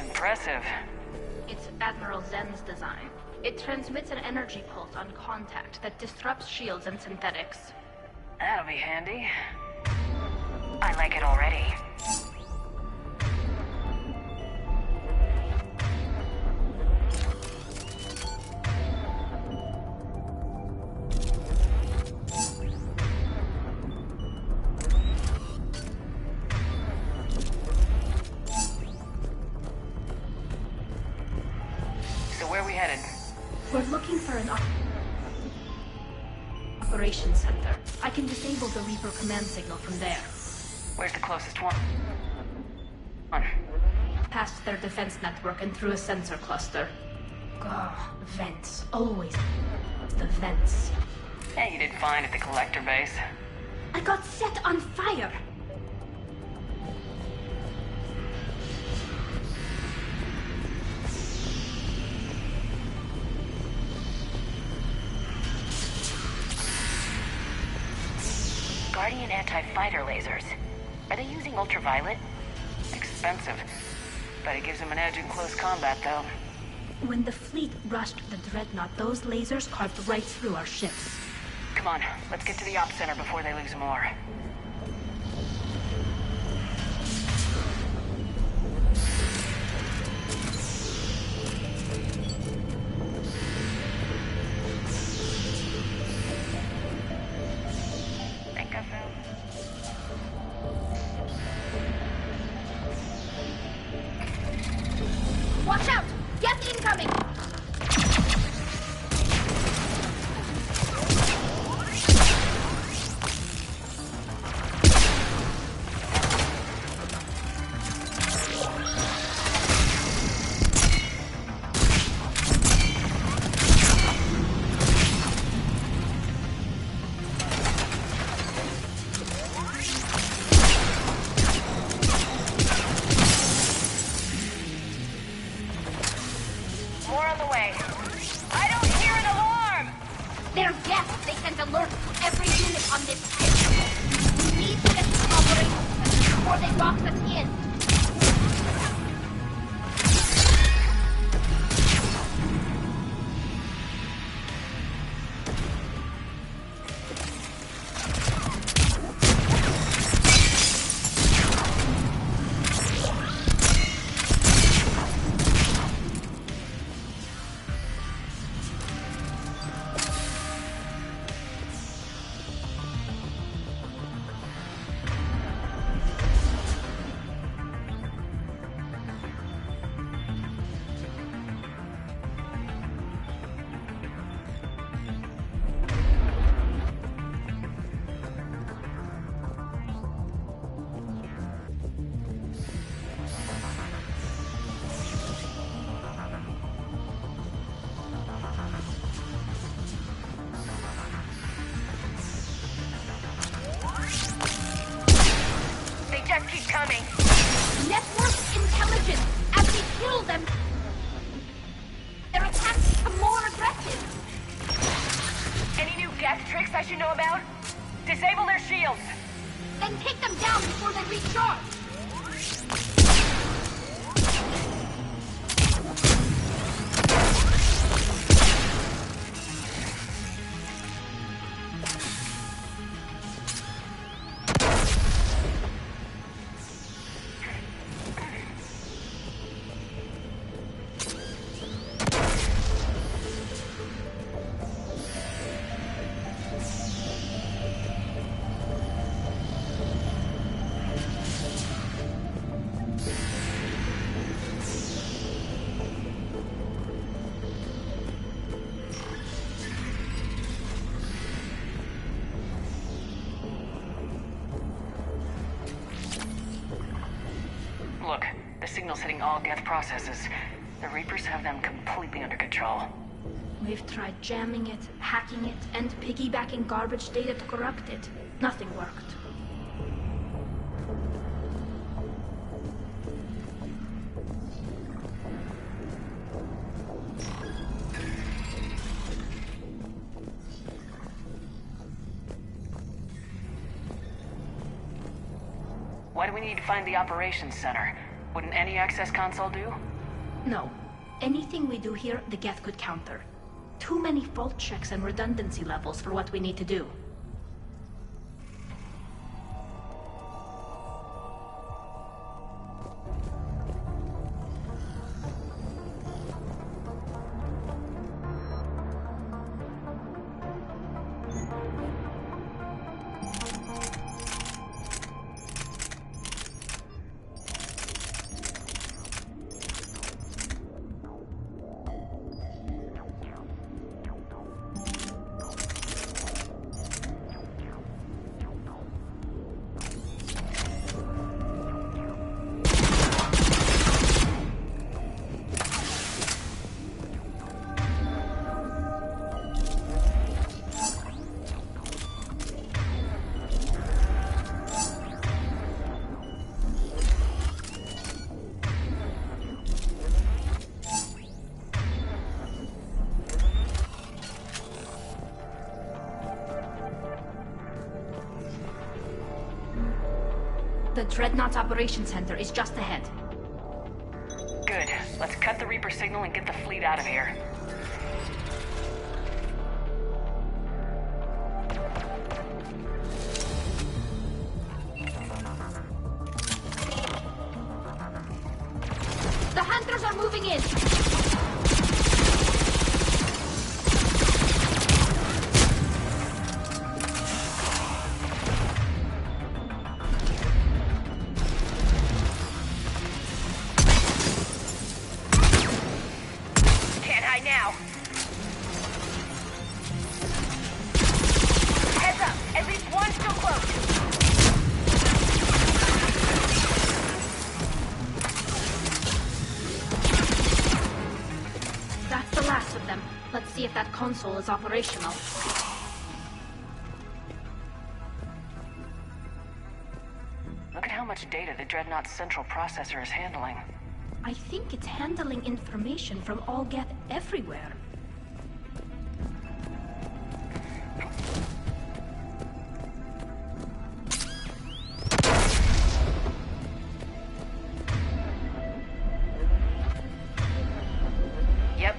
Impressive. It's Admiral Zen's design. It transmits an energy pulse on contact that disrupts shields and synthetics. That'll be handy. I like it already. Where are we headed? We're looking for an operations center. I can disable the Reaper command signal from there. Where's the closest one? Past their defense network and through a sensor cluster. Oh, vents. Always the vents. Hey, you did fine at the collector base. I got set on fire! Guardian anti-fighter lasers. Are they using ultraviolet? Expensive. But it gives them an edge in close combat, though. When the fleet rushed the Dreadnought, those lasers carved right through our ships. Come on, let's get to the op center before they lose more. Watch out! Get incoming! More on the way. I don't hear an alarm! They're deaf! They sent alerts to every unit on this ship! We need to get to operations before they box us in! Keep coming. Network intelligence! As we kill them, I should know about? Disable their shields! Then take them down before they recharge! Look, the signal's hitting all Geth processes. The Reapers have them completely under control. We've tried jamming it, hacking it, and piggybacking garbage data to corrupt it. Nothing worked. Why do we need to find the operations center? Wouldn't any access console do? No. Anything we do here, the Geth could counter. Too many fault checks and redundancy levels for what we need to do. The Dreadnought's Operations Center is just ahead. Good. Let's cut the Reaper signal and get the fleet out of here. The Hunters are moving in! Now. Heads up! At least one still close! That's the last of them. Let's see if that console is operational. Look at how much data the Dreadnought's central processor is handling. I think it's handling information from all Geth everywhere. Yep.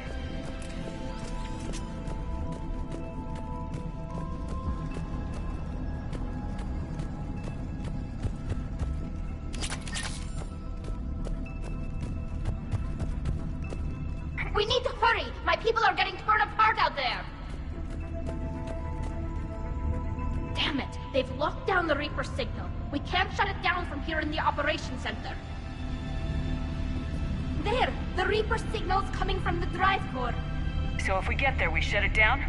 We need to hurry! My people are getting torn apart out there! Damn it! They've locked down the Reaper signal. We can't shut it down from here in the Operations Center. There! The Reaper signal's coming from the drive core. So if we get there, we shut it down?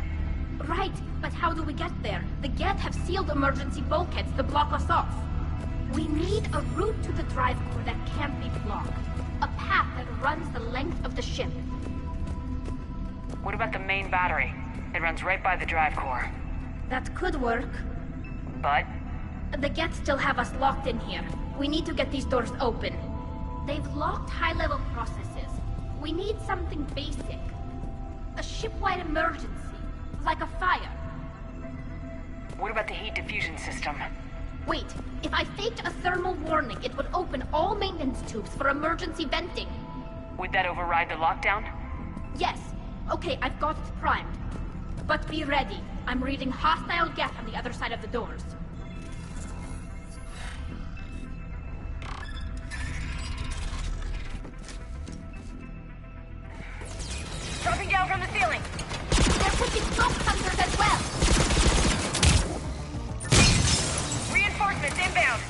Right, but how do we get there? The Geth have sealed emergency bulkheads to block us off. We need a route to the drive core that can't be blocked. A path that runs the length of the ship. What about the main battery? It runs right by the drive core. That could work. But? The Geth still have us locked in here. We need to get these doors open. They've locked high-level processes. We need something basic. A ship-wide emergency. Like a fire. What about the heat diffusion system? Wait, if I faked a thermal warning, it would open all maintenance tubes for emergency venting. Would that override the lockdown? Yes. Okay, I've got it primed. But be ready. I'm reading hostile geth on the other side of the doors. Dropping down from the ceiling! They're putting smoke hunters as well! Reinforcements inbound!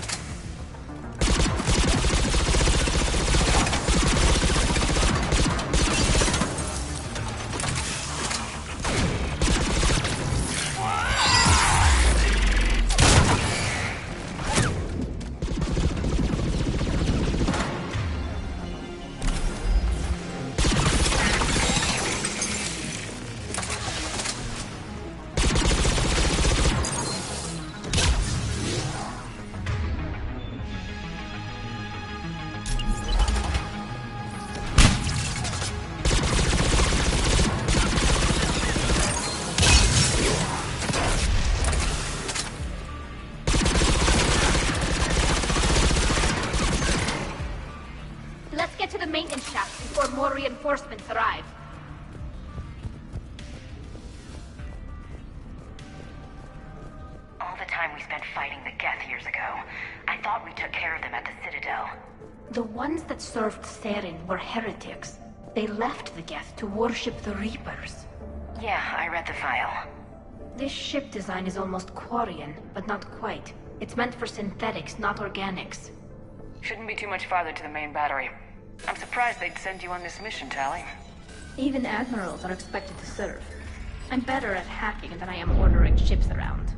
Reinforcements arrive. All the time we spent fighting the Geth years ago, I thought we took care of them at the Citadel. The ones that served Saren were heretics. They left the Geth to worship the Reapers. Yeah, I read the file. This ship design is almost Quarian, but not quite. It's meant for synthetics, not organics. Shouldn't be too much farther to the main battery. I'm surprised they'd send you on this mission, Tali. Even admirals are expected to serve. I'm better at hacking than I am ordering ships around.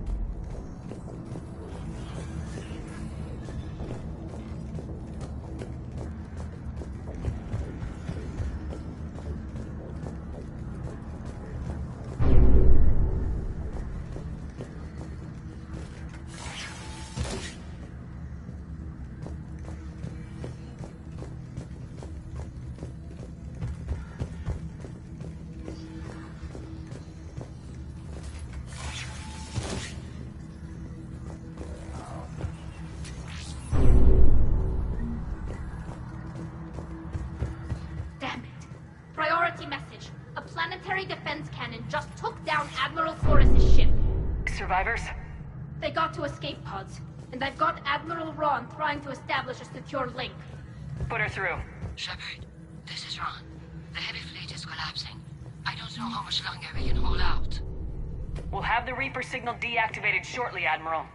Survivors? They got to escape pods, and I've got Admiral Ron trying to establish a secure link. Put her through. Shepard, this is Ron. The heavy fleet is collapsing. I don't know how much longer we can hold out. We'll have the Reaper signal deactivated shortly, Admiral.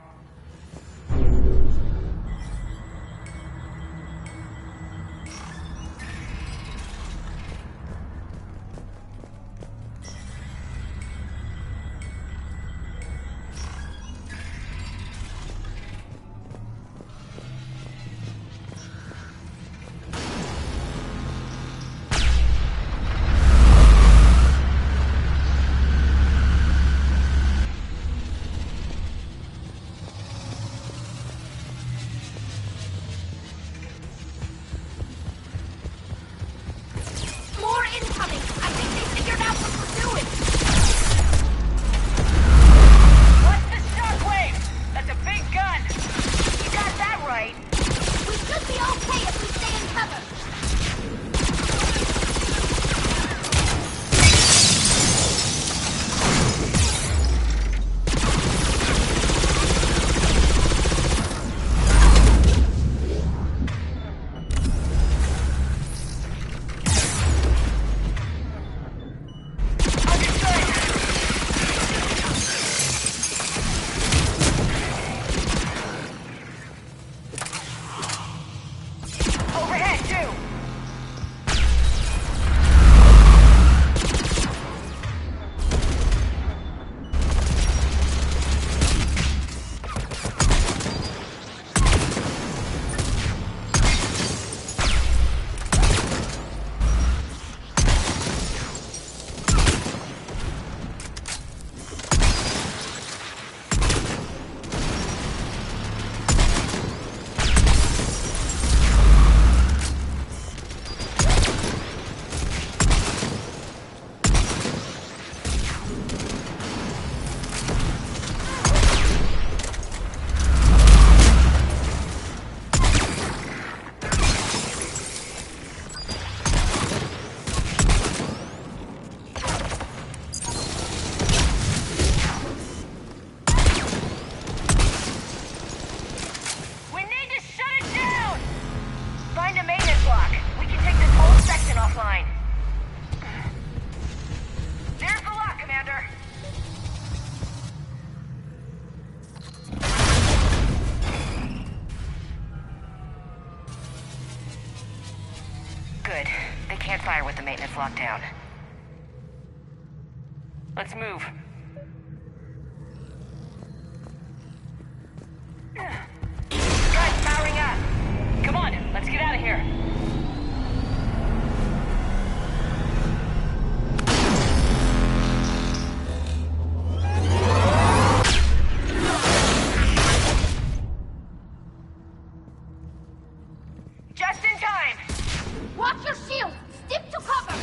maintenance lockdown. Let's move. Guys, powering up. Come on, let's get out of here. Just in time. Watch your shield! Stick to cover!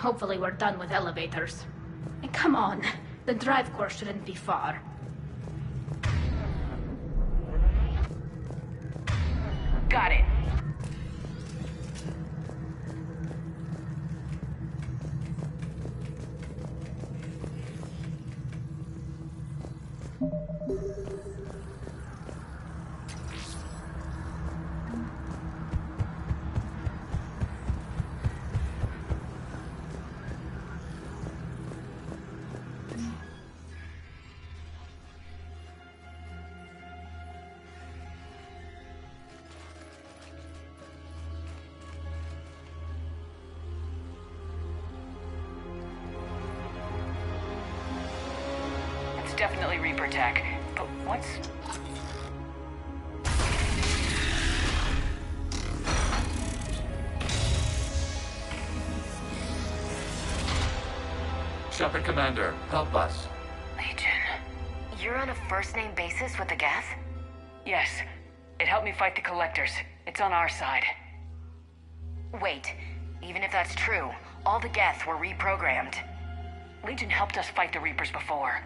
Hopefully we're done with elevators. And come on, the drive course shouldn't be far. Got it. Definitely Reaper tech, but what's... Shepard Commander, help us. Legion. You're on a first-name basis with the Geth? Yes. It helped me fight the Collectors. It's on our side. Wait. Even if that's true, all the Geth were reprogrammed. Legion helped us fight the Reapers before.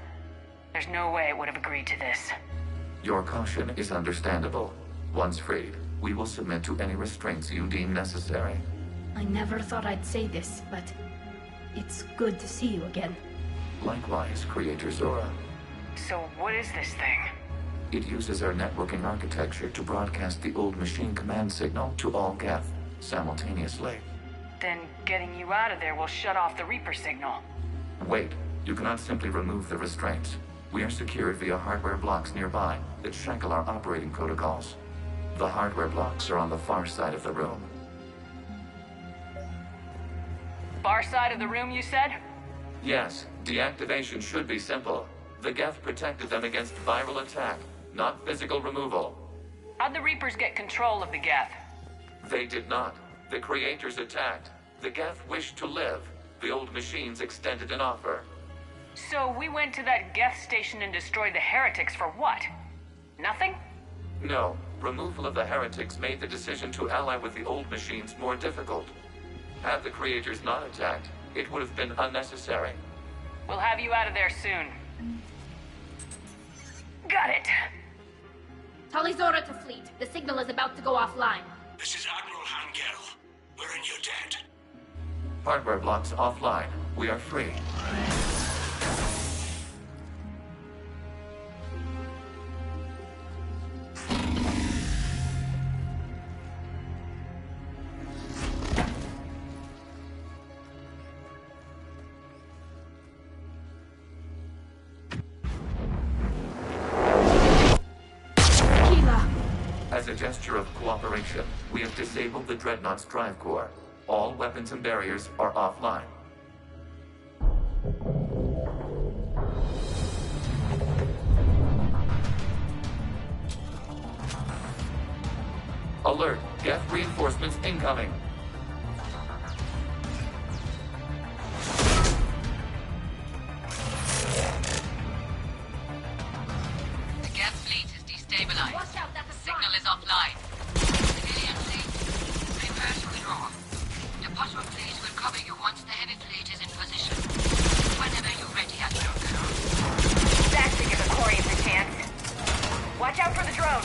There's no way it would have agreed to this. Your caution is understandable. Once freed, we will submit to any restraints you deem necessary. I never thought I'd say this, but it's good to see you again. Likewise, Creator Zora. So what is this thing? It uses our networking architecture to broadcast the old machine command signal to all Geth simultaneously. Then getting you out of there will shut off the Reaper signal. Wait, you cannot simply remove the restraints. We are secured via hardware blocks nearby that shackle our operating protocols. The hardware blocks are on the far side of the room. Far side of the room, you said? Yes, deactivation should be simple. The Geth protected them against viral attack, not physical removal. How'd the Reapers get control of the Geth? They did not. The Creators attacked. The Geth wished to live. The old machines extended an offer. So we went to that Geth station and destroyed the heretics for what? Nothing? No. Removal of the heretics made the decision to ally with the old machines more difficult. Had the Creators not attacked, it would have been unnecessary. We'll have you out of there soon. Got it. Tali Zora to fleet. The signal is about to go offline. This is Admiral Hangel. We're in your debt. Hardware blocks offline. We are free. As a gesture of cooperation, we have disabled the Dreadnought's drive core. All weapons and barriers are offline. Alert! Geth reinforcements incoming! The Geth fleet is destabilized. Watch out, that's a Signal is offline. Civilian fleet, prepare to withdraw. The bottom fleet will cover you once the heavy fleet is in position. Whenever you're ready, Admiral Girl. That's to give Aquarians a chance. Watch out for the drone.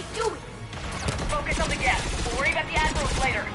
Okay, do it! Focus on the gas. We'll worry about the admirals later.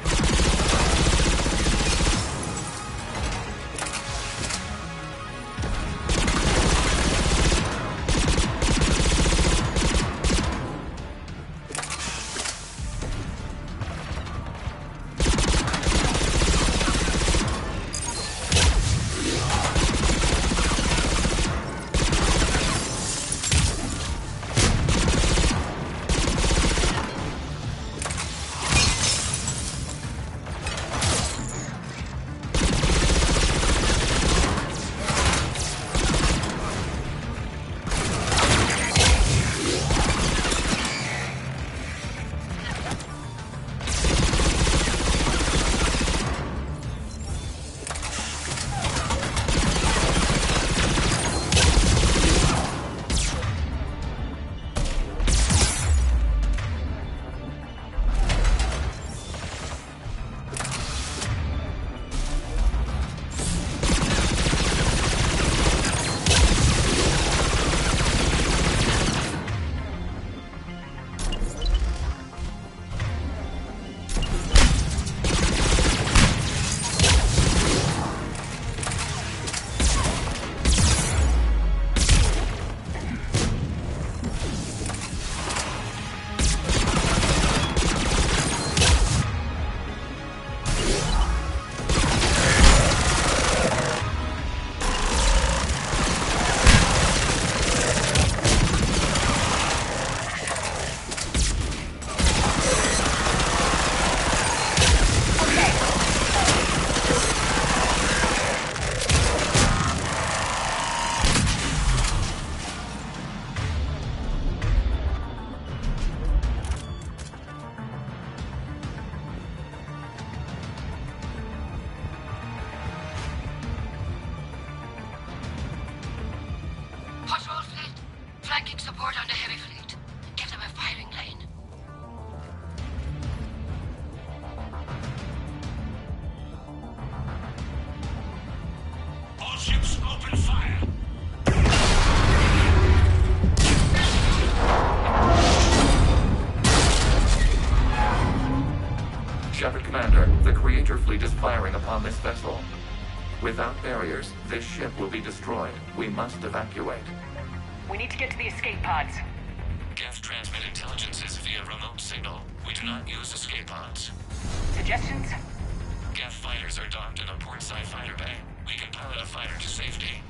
Patrol fleet, flanking support on the heavy fleet. Give them a firing lane. All ships open fire. Shepard Commander, the Creator fleet is firing upon this vessel. Without barriers, this ship will be destroyed. We must evacuate. We need to get to the escape pods. Geth transmit intelligences via remote signal. We do not use escape pods. Suggestions? Geth fighters are docked in a portside fighter bay. We can pilot a fighter to safety.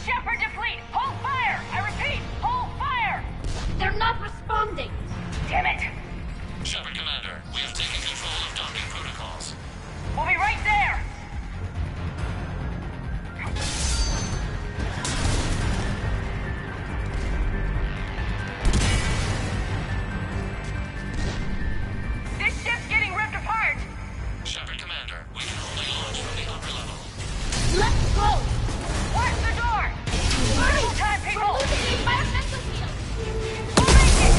Shepard to fleet! Hold fire! I repeat, hold fire! They're not responding! Damn it! Shepard Commander, we have taken control of docking protocols. We'll be right there! This ship's getting ripped apart! Shepard Commander, we can only launch from the upper level. Let's go! Watch the door! Full time, people! We're losing the environmental field! We'll make it!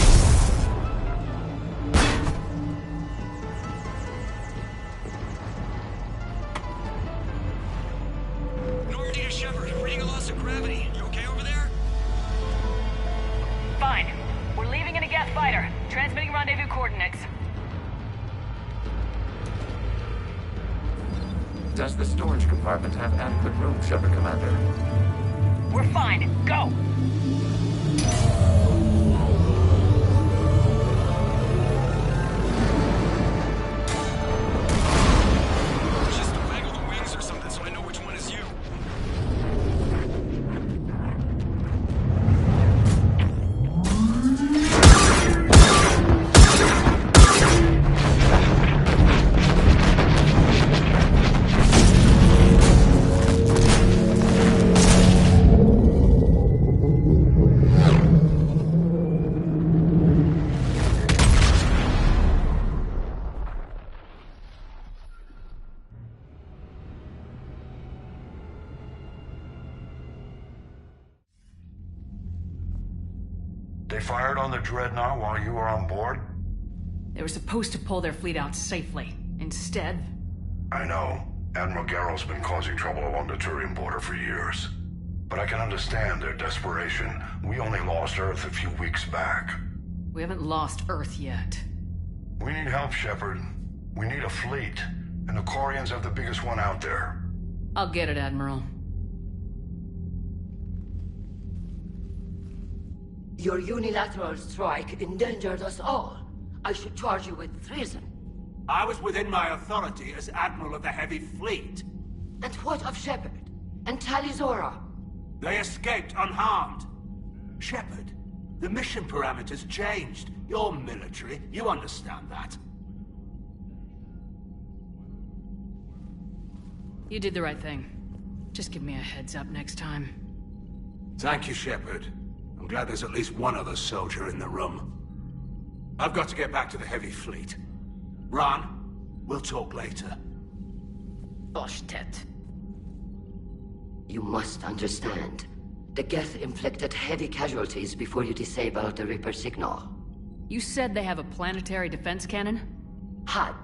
Normandy to Shepard, reading a loss of gravity. You okay over there? Fine. We're leaving in a Geth fighter. Transmitting rendezvous coordinates. Does the storage compartment have adequate room, Shepard Commander? We're fine. Go! Just waggle the wings or something so I know which one is you. They fired on the Dreadnought while you were on board? They were supposed to pull their fleet out safely. Instead... I know. Admiral Garrow's been causing trouble along the Turian border for years. But I can understand their desperation. We only lost Earth a few weeks back. We haven't lost Earth yet. We need help, Shepard. We need a fleet. And the Quarians have the biggest one out there. I'll get it, Admiral. Your unilateral strike endangered us all. I should charge you with treason. I was within my authority as Admiral of the Heavy Fleet. And what of Shepard? And Talizora? They escaped unharmed. Shepard, the mission parameters changed. You're military, you understand that. You did the right thing. Just give me a heads up next time. Thank you, Shepard. I'm glad there's at least one other soldier in the room. I've got to get back to the Heavy Fleet. Ron, we'll talk later. Oshtet. You must understand. The Geth inflicted heavy casualties before you disabled the Reaper signal. You said they have a planetary defense cannon? Had.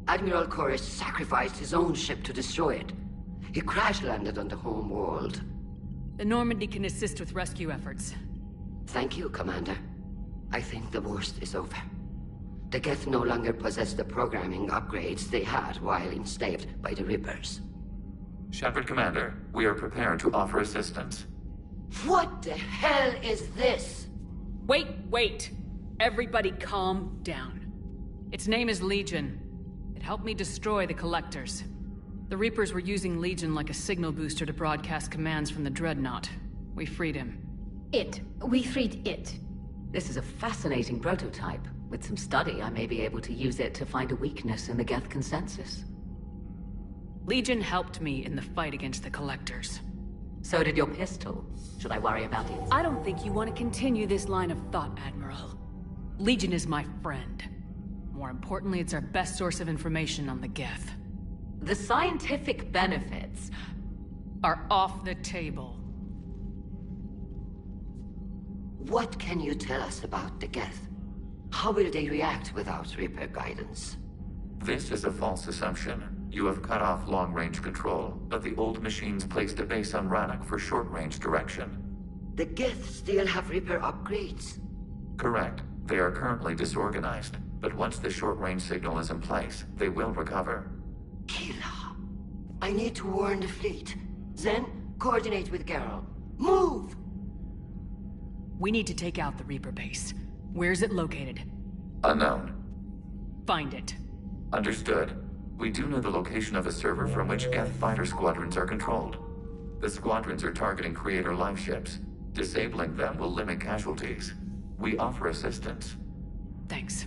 Admiral Koris sacrificed his own ship to destroy it. He crash-landed on the home world. The Normandy can assist with rescue efforts. Thank you, Commander. I think the worst is over. The Geth no longer possess the programming upgrades they had while enslaved by the Reapers. Shepard, Commander, we are prepared to offer assistance. What the hell is this? Wait! Everybody calm down. Its name is Legion. It helped me destroy the Collectors. The Reapers were using Legion like a signal booster to broadcast commands from the Dreadnought. We freed him. We freed it. This is a fascinating prototype. With some study, I may be able to use it to find a weakness in the Geth consensus. Legion helped me in the fight against the Collectors. So did your pistol. Should I worry about it? I don't think you want to continue this line of thought, Admiral. Legion is my friend. More importantly, it's our best source of information on the Geth. The scientific benefits are off the table. What can you tell us about the Geth? How will they react without Reaper guidance? This is a false assumption. You have cut off long-range control, but the old machines placed a base on Rannoch for short-range direction. The Geth still have Reaper upgrades? Correct. They are currently disorganized, but once the short-range signal is in place, they will recover. Kila, I need to warn the fleet. Then, coordinate with Garrow. Move! We need to take out the Reaper base. Where's it located? Unknown. Find it. Understood. We do know the location of a server from which Geth fighter squadrons are controlled. The squadrons are targeting Creator life ships. Disabling them will limit casualties. We offer assistance. Thanks.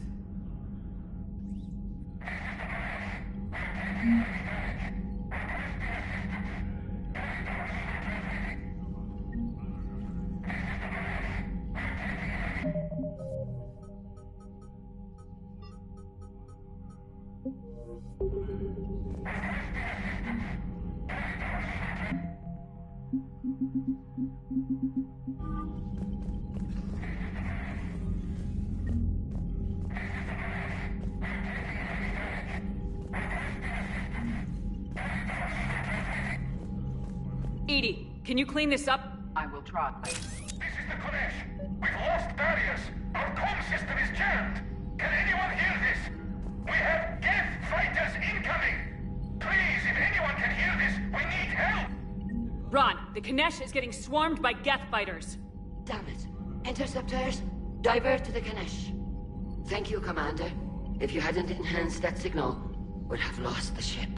Edie, can you clean this up? I will try. This is the Kodesh. We've lost barriers. Our comm system is jammed. Can anyone hear this? We have Geth fighters incoming. Please, if anyone can hear this, we need help. Ron, the Kanesh is getting swarmed by Geth fighters. Damn it. Interceptors, divert to the Ganesh. Thank you, Commander. If you hadn't enhanced that signal, we'd have lost the ship.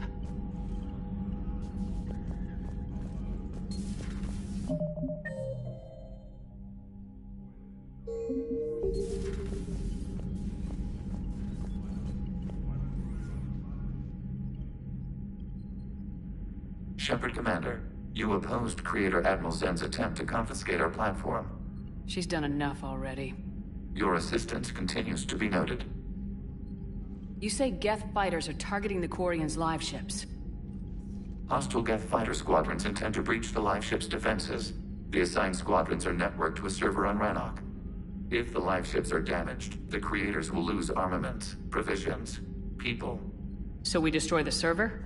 Shepard, Commander, you opposed Creator Admiral Zen's attempt to confiscate our platform. She's done enough already. Your assistance continues to be noted. You say Geth fighters are targeting the Quarians' live ships. Hostile Geth fighter squadrons intend to breach the live ship's defenses. The assigned squadrons are networked to a server on Rannoch. If the live ships are damaged, the creators will lose armaments, provisions, people. So we destroy the server?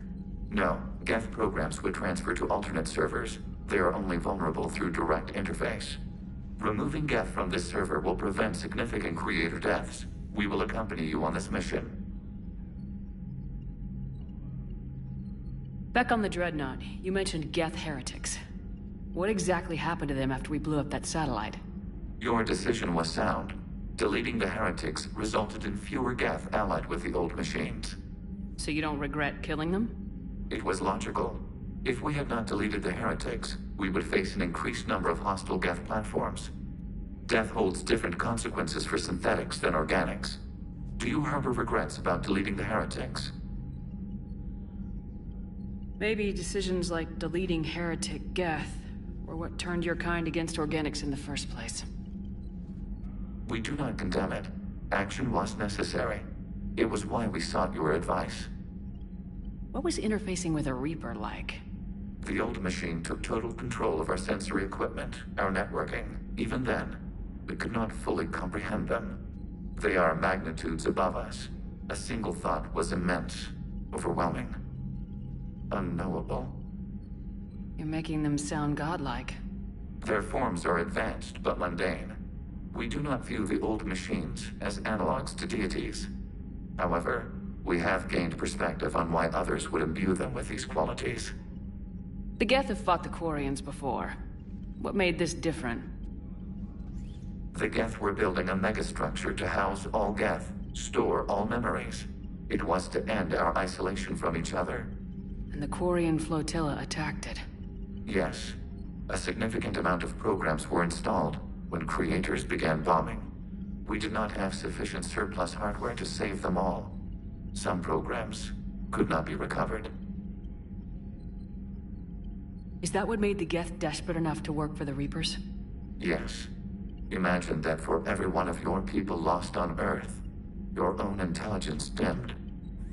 No, Geth programs would transfer to alternate servers. They are only vulnerable through direct interface. Removing Geth from this server will prevent significant creator deaths. We will accompany you on this mission. Back on the Dreadnought, you mentioned Geth heretics. What exactly happened to them after we blew up that satellite? Your decision was sound. Deleting the heretics resulted in fewer Geth allied with the old machines. So you don't regret killing them? It was logical. If we had not deleted the heretics, we would face an increased number of hostile Geth platforms. Death holds different consequences for synthetics than organics. Do you harbor regrets about deleting the heretics? Maybe decisions like deleting heretic Geth were what turned your kind against organics in the first place. We do not condemn it. Action was necessary. It was why we sought your advice. What was interfacing with a Reaper like? The old machine took total control of our sensory equipment, our networking. Even then, we could not fully comprehend them. They are magnitudes above us. A single thought was immense, overwhelming, unknowable. You're making them sound godlike. Their forms are advanced but mundane. We do not view the old machines as analogs to deities. However, we have gained perspective on why others would imbue them with these qualities. The Geth have fought the Quarians before. What made this different? The Geth were building a megastructure to house all Geth, store all memories. It was to end our isolation from each other. And the Quarian flotilla attacked it. Yes. A significant amount of programs were installed when creators began bombing. We did not have sufficient surplus hardware to save them all. Some programs could not be recovered. Is that what made the Geth desperate enough to work for the Reapers? Yes. Imagine that for every one of your people lost on Earth, your own intelligence dimmed.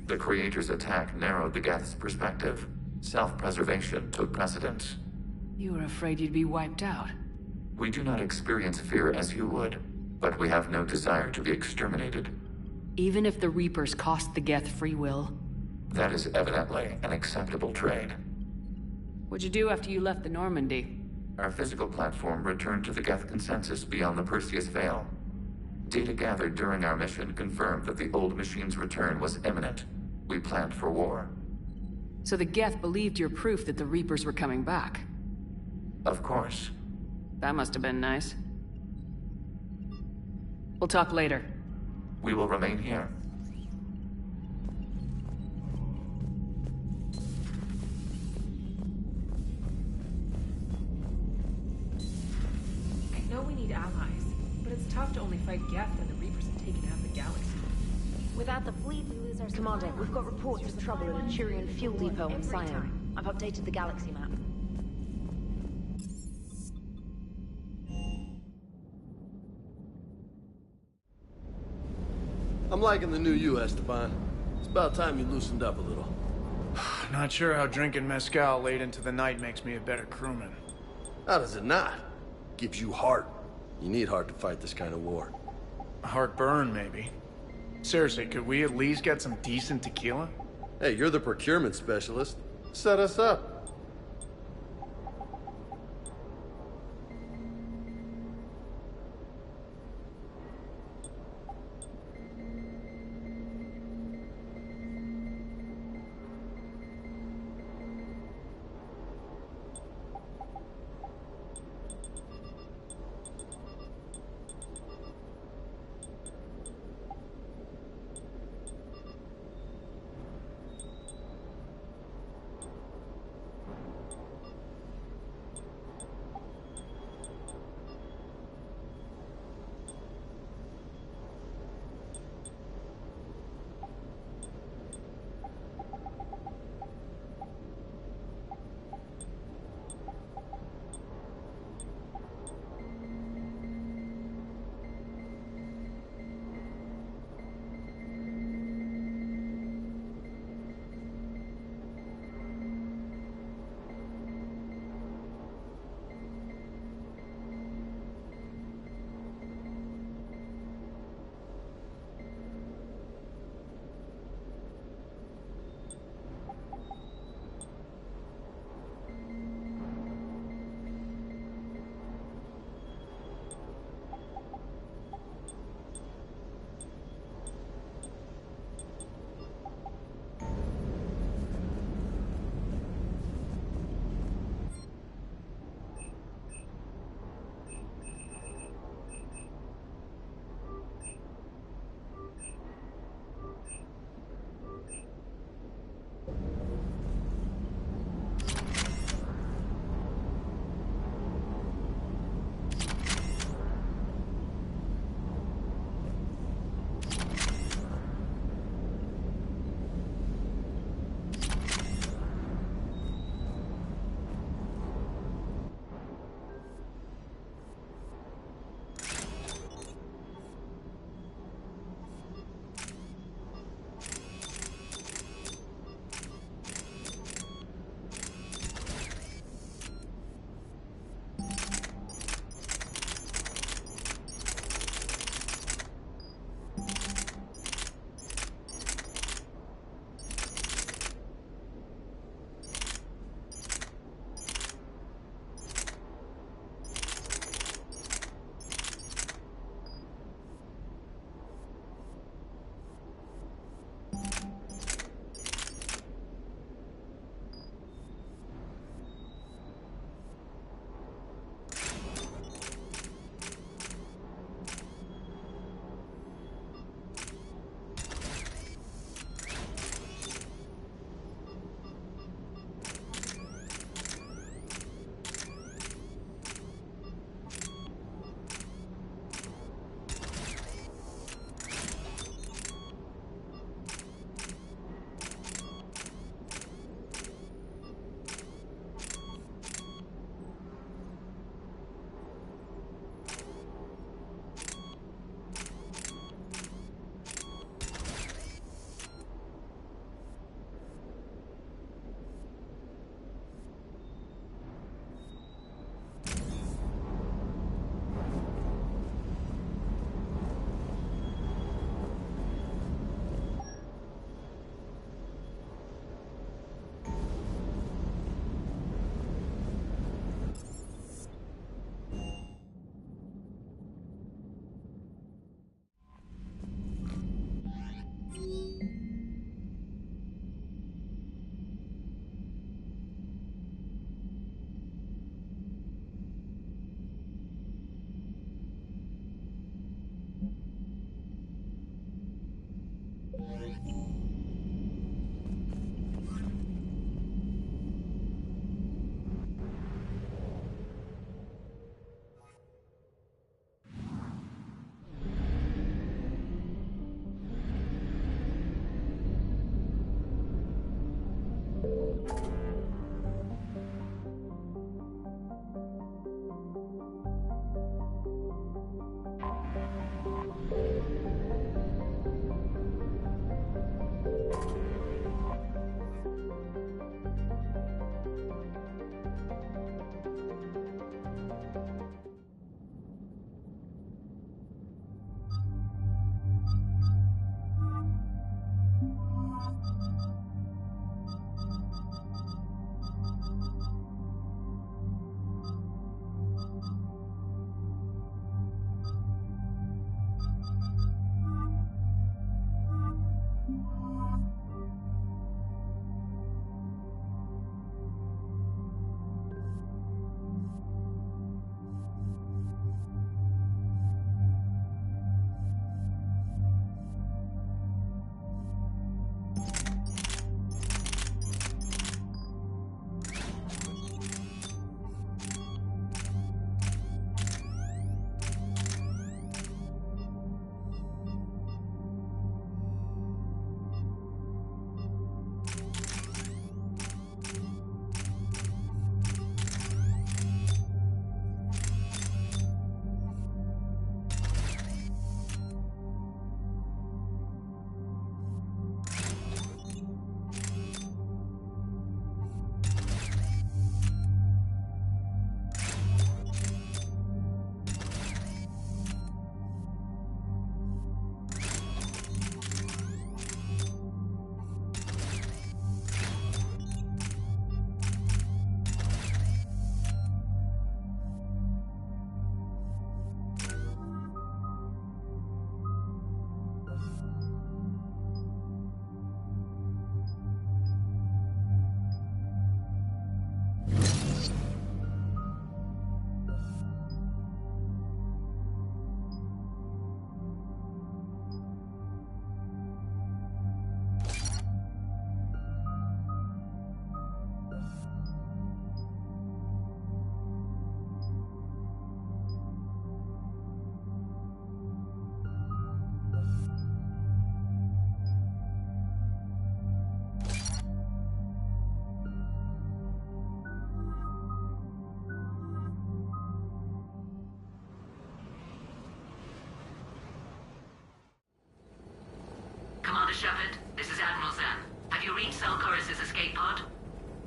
The Creator's attack narrowed the Geth's perspective. Self-preservation took precedence. You were afraid you'd be wiped out. We do not experience fear as you would, but we have no desire to be exterminated. Even if the Reapers cost the Geth free will? That is evidently an acceptable trade. What'd you do after you left the Normandy? Our physical platform returned to the Geth consensus beyond the Perseus Veil. Data gathered during our mission confirmed that the old machine's return was imminent. We planned for war. So the Geth believed your proof that the Reapers were coming back? Of course. That must have been nice. We'll talk later. We will remain here. I know we need allies, but it's tough to only fight Geth when the Reapers have taken half the galaxy. Without the fleet, we lose our... Commander, we've got reports of trouble at a Turian fuel depot in Sion. I've updated the galaxy map. I'm liking the new you, Esteban. It's about time you loosened up a little. Not sure how drinking mezcal late into the night makes me a better crewman. How does it not? Gives you heart. You need heart to fight this kind of war. Heartburn, maybe. Seriously, could we at least get some decent tequila? Hey, you're the procurement specialist. Set us up.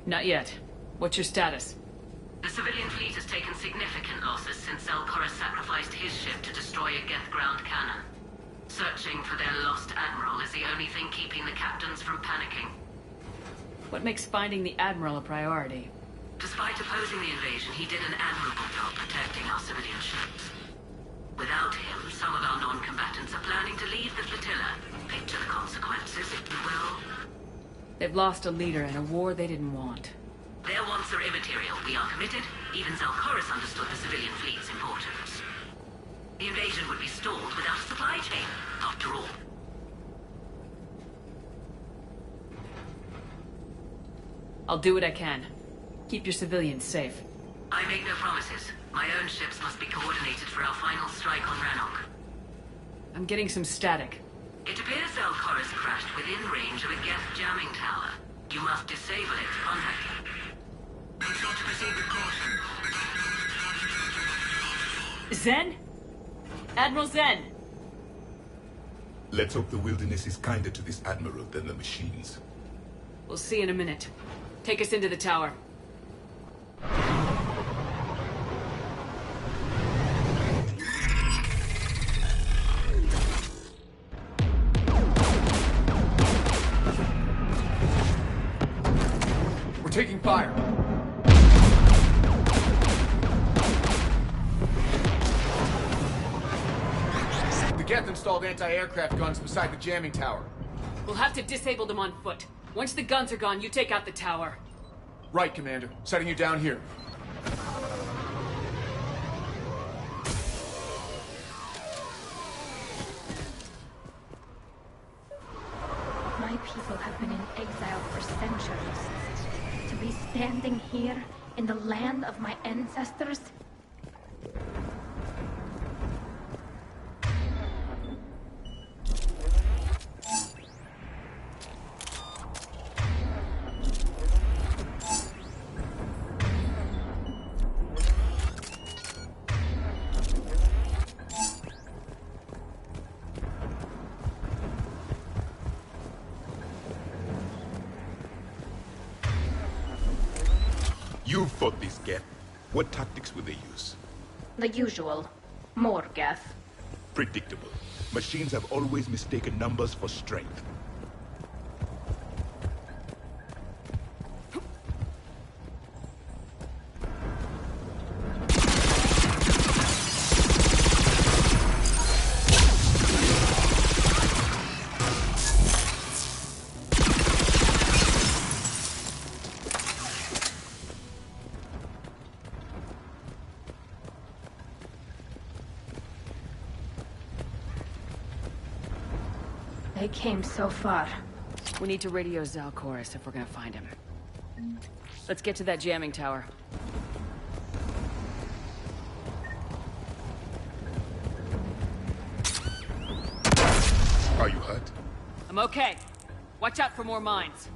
Not yet. What's your status? The civilian fleet has taken significant losses since Zelkorus sacrificed his ship to destroy a Geth ground cannon. Searching for their lost admiral is the only thing keeping the captains from panicking. What makes finding the Admiral a priority? Despite opposing the invasion, he did an admirable job protecting our civilian ships. Without him, some of our non-combatants are planning to leave the flotilla. Picture the consequences, if you will. They've lost a leader in a war they didn't want. Their wants are immaterial. We are committed. Even Zelkorus understood the civilian fleet's importance. The invasion would be stalled without a supply chain, after all. I'll do what I can. Keep your civilians safe. I make no promises. My own ships must be coordinated for our final strike on Rannoch. I'm getting some static. It appears Zelkorus crashed within range of a Geth jamming tower. You must disable it to contact him. Be sure to proceed with caution. Zen? Admiral Zen! Let's hope the wilderness is kinder to this Admiral than the machines. We'll see in a minute. Take us into the tower. We're taking fire. The Geth installed anti-aircraft guns beside the jamming tower. We'll have to disable them on foot. Once the guns are gone, you take out the tower. Right, Commander. Setting you down here. My people have been in exile for centuries. To be standing here in the land of my ancestors? You fought this Geth. What tactics will they use? The usual. More Geth. Predictable. Machines have always mistaken numbers for strength. They came so far. We need to radio Zelkorus if we're gonna find him. Let's get to that jamming tower. Are you hurt? I'm okay. Watch out for more mines.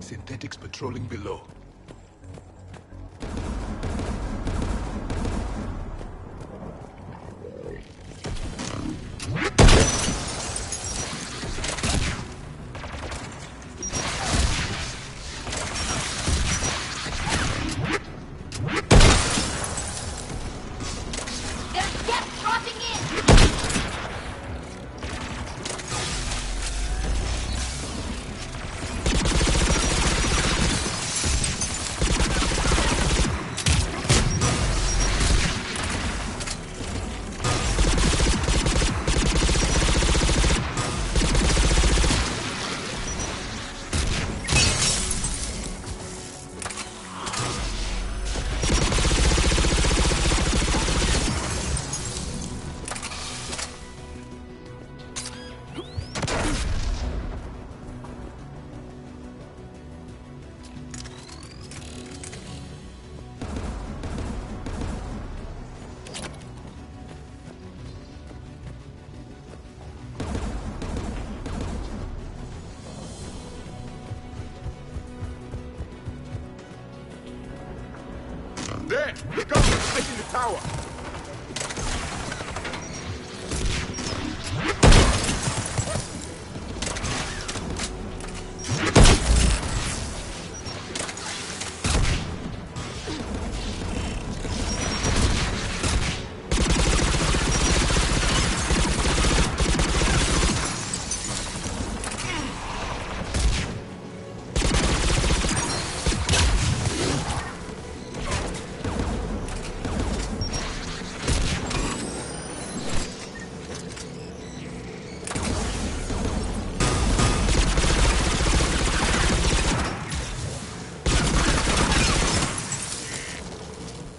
Synthetics patrolling below. There! The gunman's taking the tower!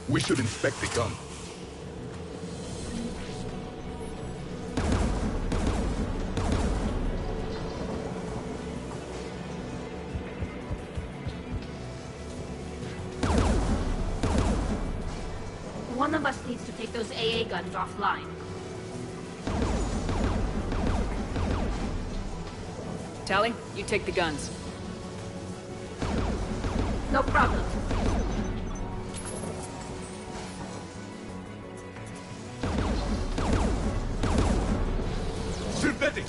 We should inspect the gun. One of us needs to take those AA guns offline. Tally, you take the guns. No problem. Synthetic!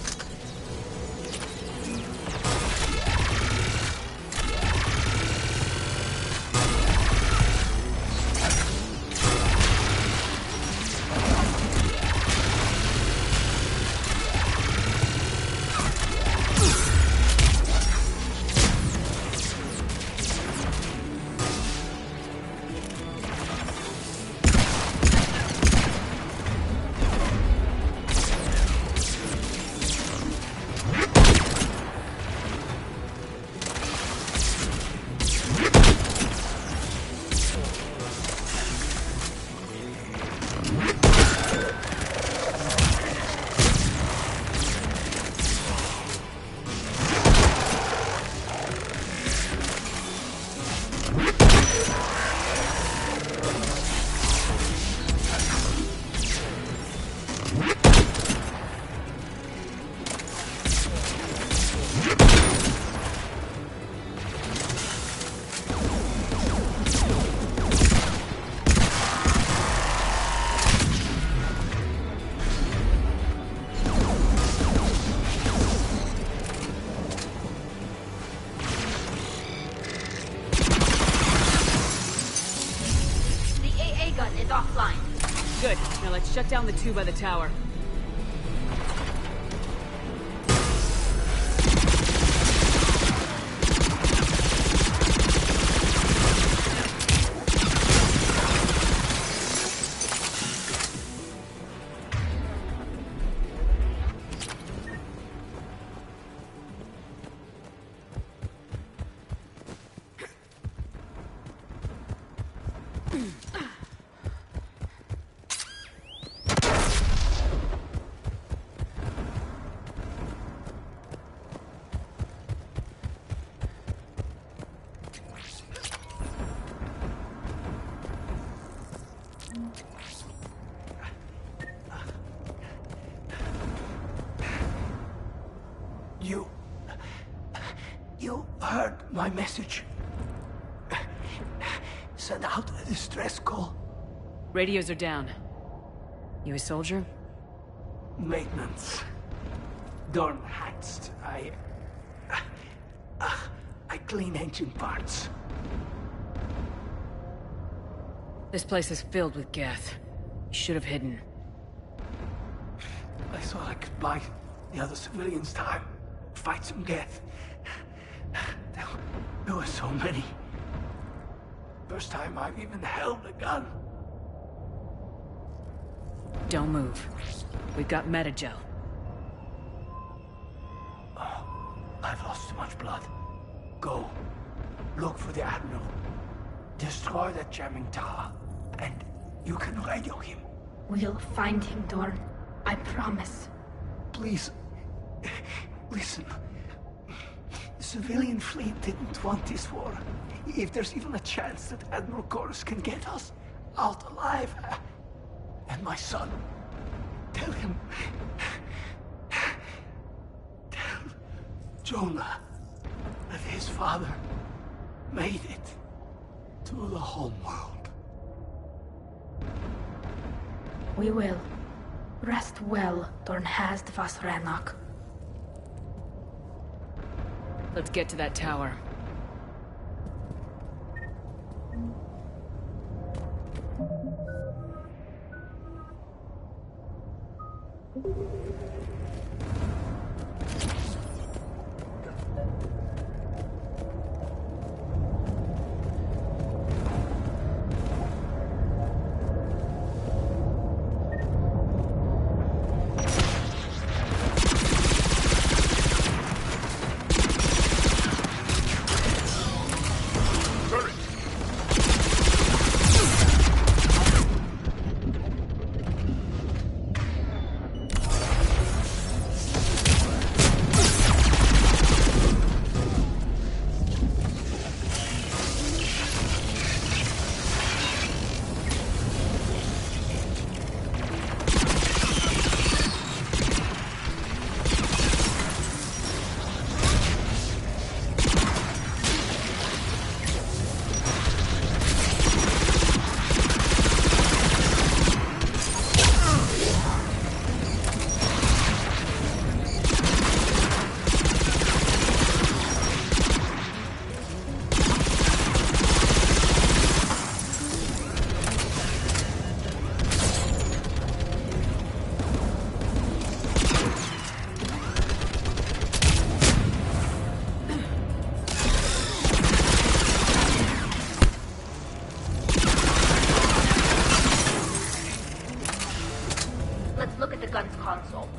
Good. Now let's shut down the two by the tower. You heard my message. Send out a distress call. Radios are down. You a soldier? Maintenance. Dorn Hatst. I clean engine parts. This place is filled with Geth. You should have hidden. I thought I could buy the other civilians time. Fight some Geth. There were so many. First time I've even held a gun. Don't move. We've got Metagel. Oh, I've lost too much blood. Go. Look for the Admiral. Destroy that jamming tower. And you can radio him. We'll find him, Dorn. I promise. Please. Listen. The civilian fleet didn't want this war. If there's even a chance that Admiral Chorus can get us out alive. And my son. Tell him. Tell Jonah that his father made it to the home world. We will. Rest well, Dornhazd Vasranok. Let's get to that tower.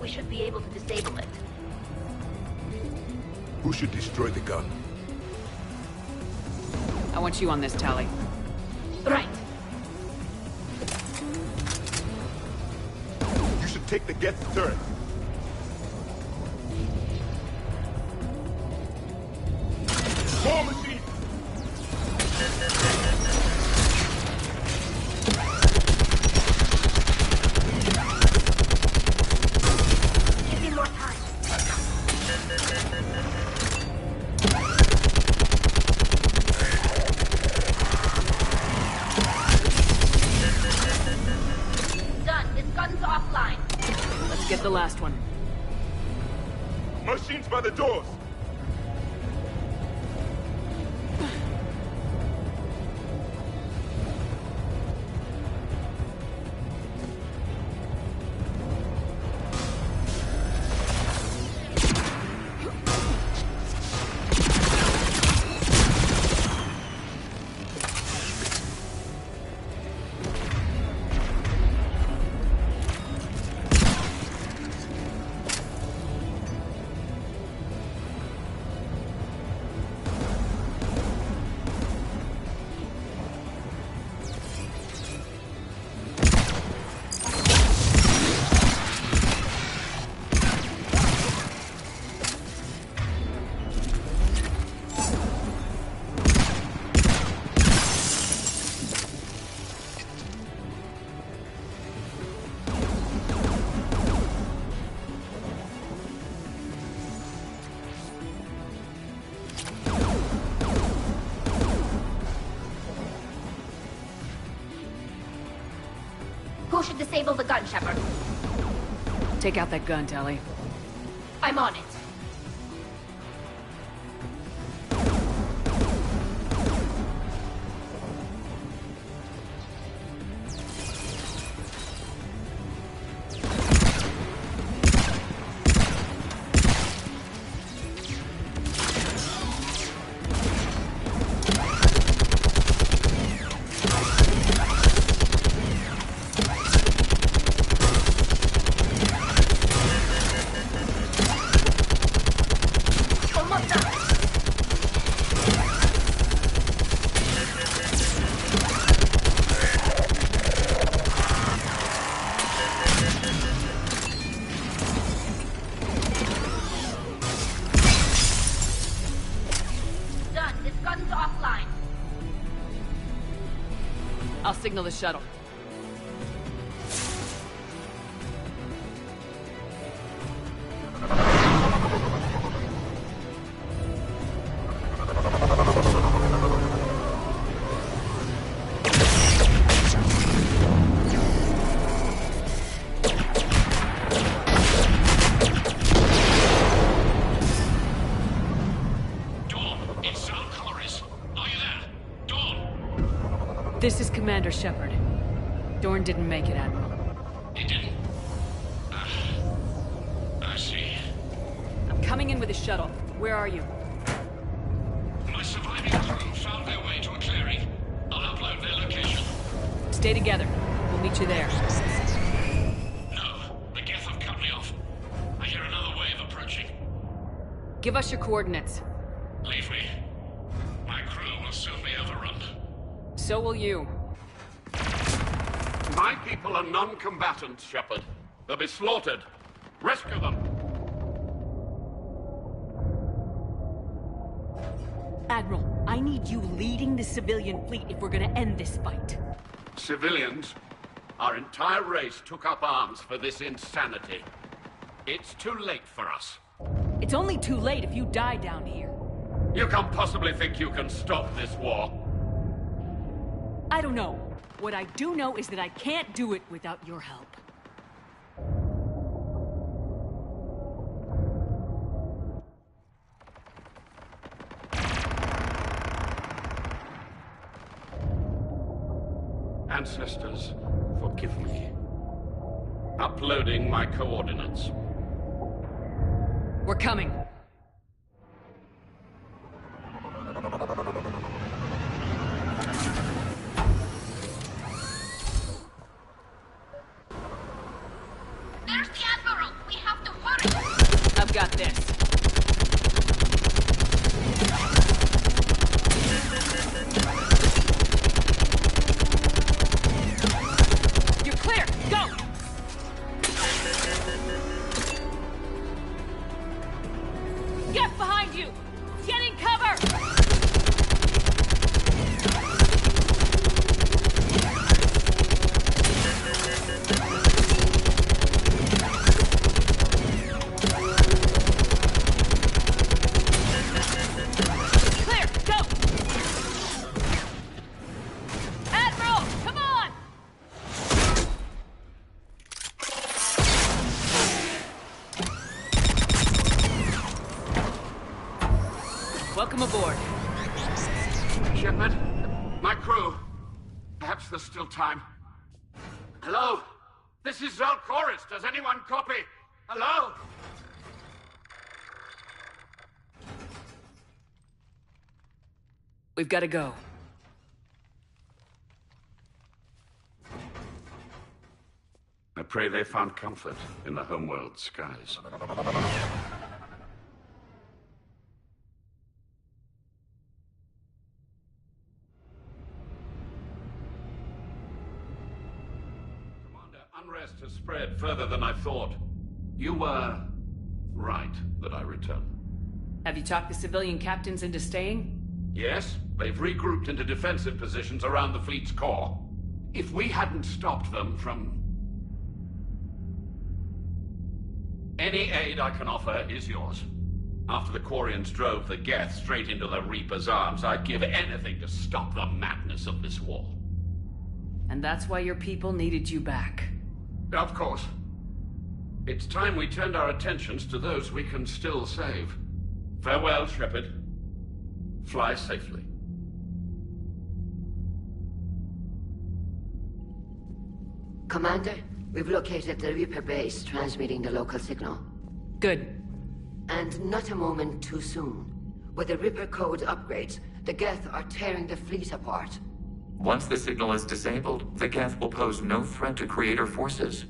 We should be able to disable it. Who should destroy the gun? I want you on this, Tali. Right. You should take the Geth turret. War machine! Give me more time. Done. This gun's offline. Let's get the last one. Machines by the doors! Who should disable the gun, Shepard? Take out that gun, Tali. I'm on it. Done. This gun's offline. I'll signal the shuttle. This is Commander Shepard. Dorn didn't make it, Admiral. He didn't? I see. I'm coming in with a shuttle. Where are you? My surviving crew found their way to a clearing. I'll upload their location. Stay together. We'll meet you there. No, the Geth have cut me off. I hear another wave approaching. Give us your coordinates. Leave me. My crew will soon be overrun. So will you. My people are non-combatants, Shepard. They'll be slaughtered. Rescue them. Admiral, I need you leading the civilian fleet if we're gonna end this fight. Civilians, our entire race took up arms for this insanity. It's too late for us. It's only too late if you die down here. You can't possibly think you can stop this war. I don't know. What I do know is that I can't do it without your help. Ancestors, forgive me. Uploading my coordinates. We're coming. There's the Admiral! We have to hurry! I've got this. You're clear! Go! Get behind you! Get in cover! Clear! Go! Admiral! Come on! Welcome aboard. Shepard, my crew. Perhaps there's still time. Hello? This is Zalcoris. Does anyone copy? Hello? We've got to go. I pray they found comfort in the homeworld skies. Commander, unrest has spread further than I thought. You were right that I return. Have you talked the civilian captains into staying? Yes, they've regrouped into defensive positions around the fleet's core. If we hadn't stopped them from... Any aid I can offer is yours. After the Quarians drove the Geth straight into the Reaper's arms, I'd give anything to stop the madness of this war. And that's why your people needed you back. Of course. It's time we turned our attentions to those we can still save. Farewell, Shepard. Fly safely. Commander, we've located the Reaper base transmitting the local signal. Good. And not a moment too soon. With the Reaper code upgrades, the Geth are tearing the fleet apart. Once the signal is disabled, the Geth will pose no threat to Creator forces.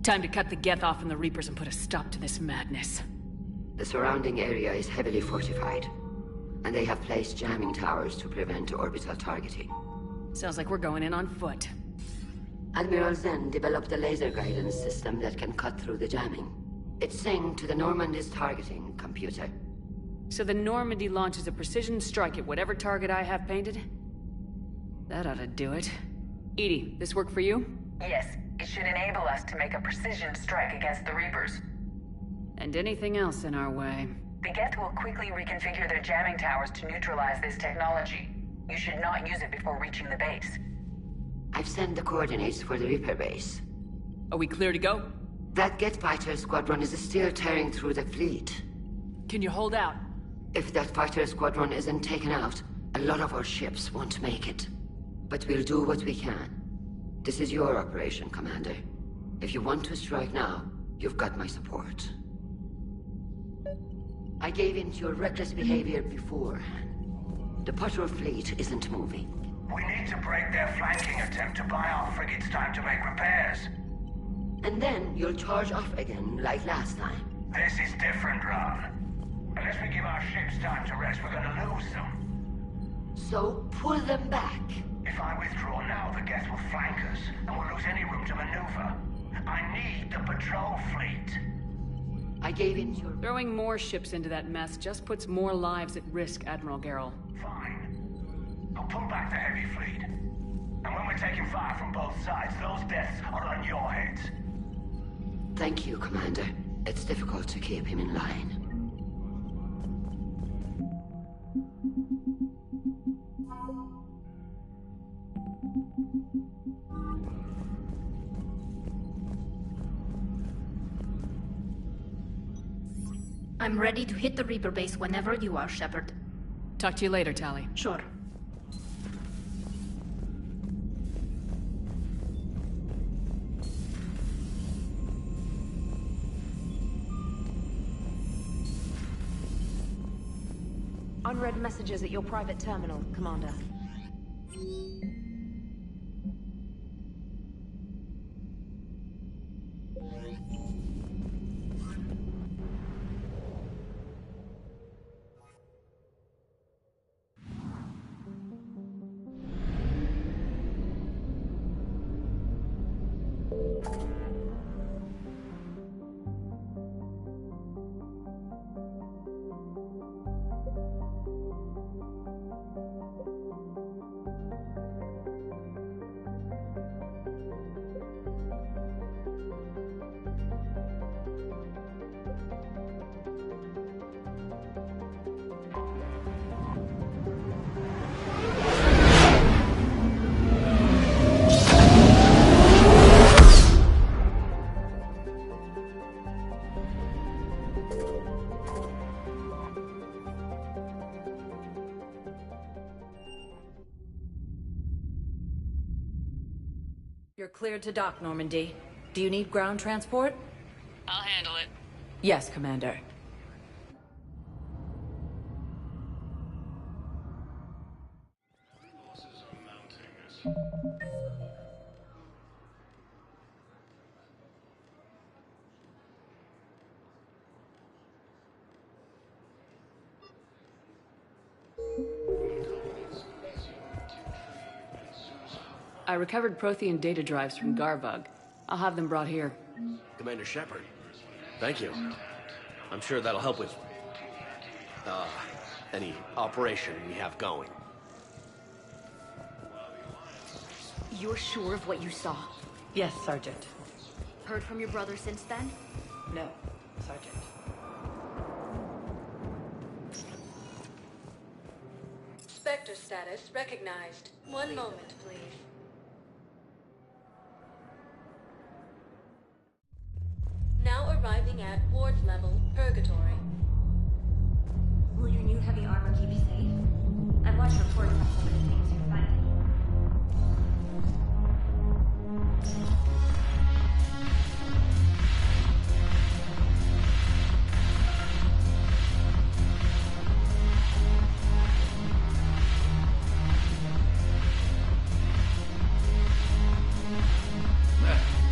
Time to cut the Geth off from the Reapers and put a stop to this madness. The surrounding area is heavily fortified, and they have placed jamming towers to prevent orbital targeting. Sounds like we're going in on foot. Admiral Zen developed a laser guidance system that can cut through the jamming. It's synced to the Normandy's targeting computer. So the Normandy launches a precision strike at whatever target I have painted? That ought to do it. Edie, this work for you? Yes, it should enable us to make a precision strike against the Reapers. And anything else in our way. The Geth will quickly reconfigure their jamming towers to neutralize this technology. You should not use it before reaching the base. I've sent the coordinates for the Reaper base. Are we clear to go? That Geth fighter squadron is still tearing through the fleet. Can you hold out? If that fighter squadron isn't taken out, a lot of our ships won't make it. But we'll do what we can. This is your operation, Commander. If you want to strike now, you've got my support. I gave in to your reckless behavior beforehand. The patrol fleet isn't moving. We need to break their flanking attempt to buy our frigates time to make repairs. And then you'll charge off again, like last time. This is different, Ron. Unless we give our ships time to rest, we're gonna lose them. So pull them back. If I withdraw now, the Geth will flank us, and we'll lose any room to maneuver. I need the patrol fleet. I gave in to your... Throwing more ships into that mess just puts more lives at risk, Admiral Garrel. Fine. I'll pull back the heavy fleet. And when we're taking fire from both sides, those deaths are on your heads. Thank you, Commander. It's difficult to keep him in line. I'm ready to hit the Reaper base whenever you are, Shepard. Talk to you later, Tali. Sure. Unread messages at your private terminal, Commander. You're cleared to dock, Normandy. Do you need ground transport? I'll handle it. Yes, Commander. I recovered Prothean data drives from Garvug. I'll have them brought here. Commander Shepard, thank you. I'm sure that'll help with, any operation we have going. You're sure of what you saw? Yes, Sergeant. Heard from your brother since then? No, Sergeant. Spectre status recognized. One moment, please. Now arriving at ward level purgatory. Will your new heavy armor keep you safe? I've watched reports on some of the things you're finding.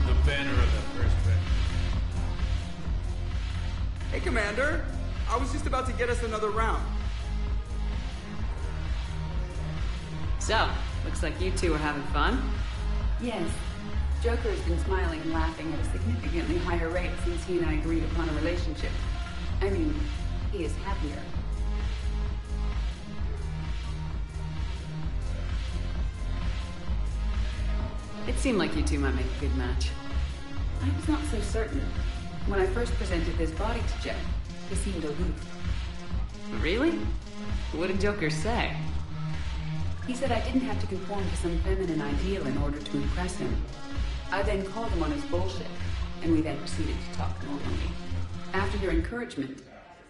The banner of the first red. Hey, Commander! I was just about to get us another round. So, looks like you two are having fun. Yes. Joker has been smiling and laughing at a significantly higher rate since he and I agreed upon a relationship. I mean, he is happier. It seemed like you two might make a good match. I was not so certain. When I first presented this body to Jeff, he seemed aloof. Really? What did Joker say? He said I didn't have to conform to some feminine ideal in order to impress him. I then called him on his bullshit, and we then proceeded to talk normally. After your encouragement,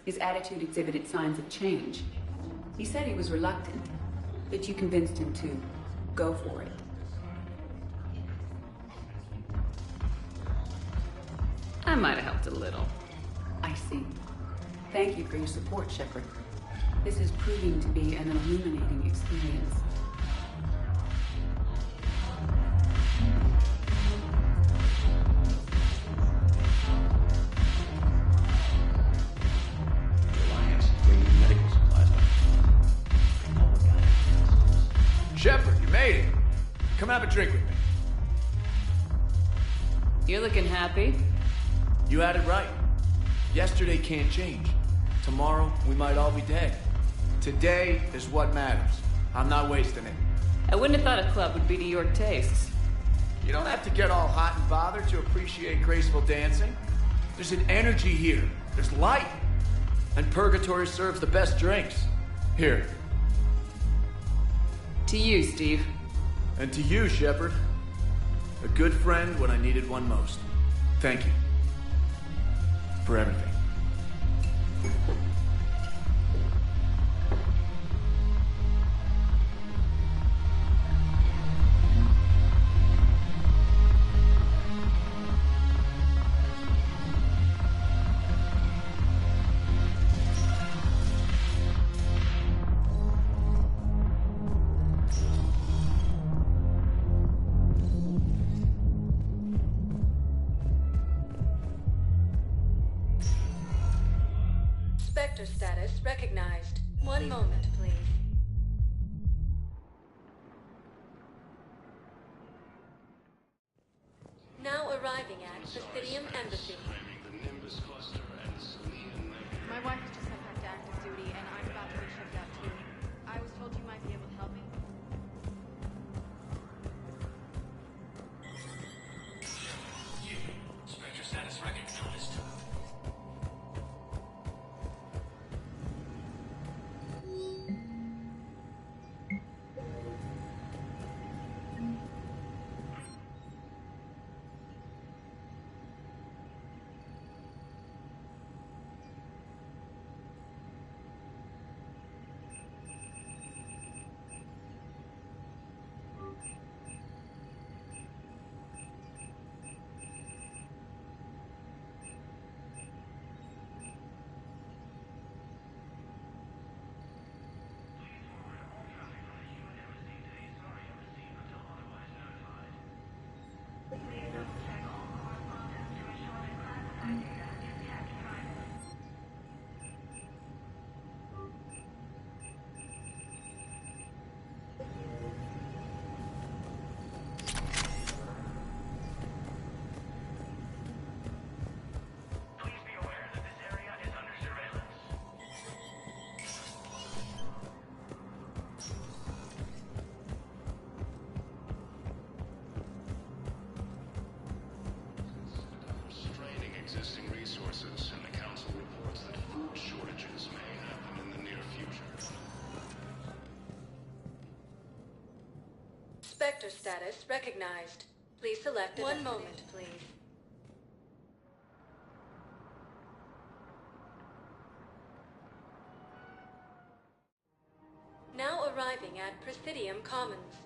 His attitude exhibited signs of change. He said he was reluctant, but you convinced him to go for it. I might have helped a little. I see. Thank you for your support, Shepard. This is proving to be an illuminating experience. Shepard, you made it. Come have a drink with me. You're looking happy. You had it right. Yesterday can't change. Tomorrow, we might all be dead. Today is what matters. I'm not wasting it. I wouldn't have thought a club would be to your tastes. You don't have to get all hot and bothered to appreciate graceful dancing. There's an energy here. There's light. And Purgatory serves the best drinks. Here. To you, Steve. And to you, Shepard. A good friend when I needed one most. Thank you. For everything. Spectre status recognized. One moment, please. Now arriving at Presidium Embassy. My wife has just come back to active duty, and I'm about to be shipped out too. I was told you might be able to help me. Spectre status recognized. Existing resources, and the Council reports that food shortages may happen in the near future. Spectre status recognized. Please select one moment, please. Now arriving at Presidium Commons.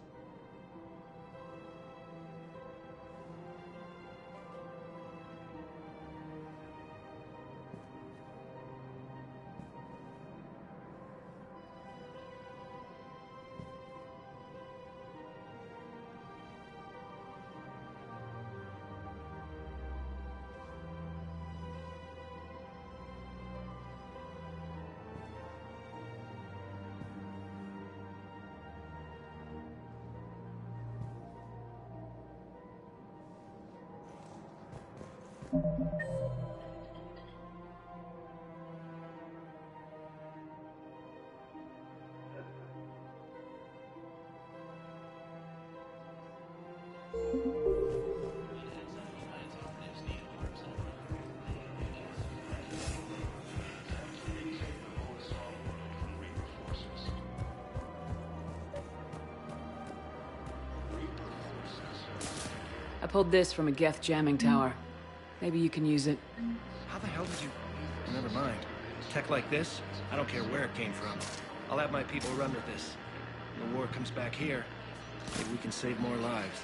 I pulled this from a Geth jamming tower. Maybe you can use it. How the hell did you... Never mind. Tech like this, I don't care where it came from. I'll have my people run with this. When the war comes back here, maybe we can save more lives.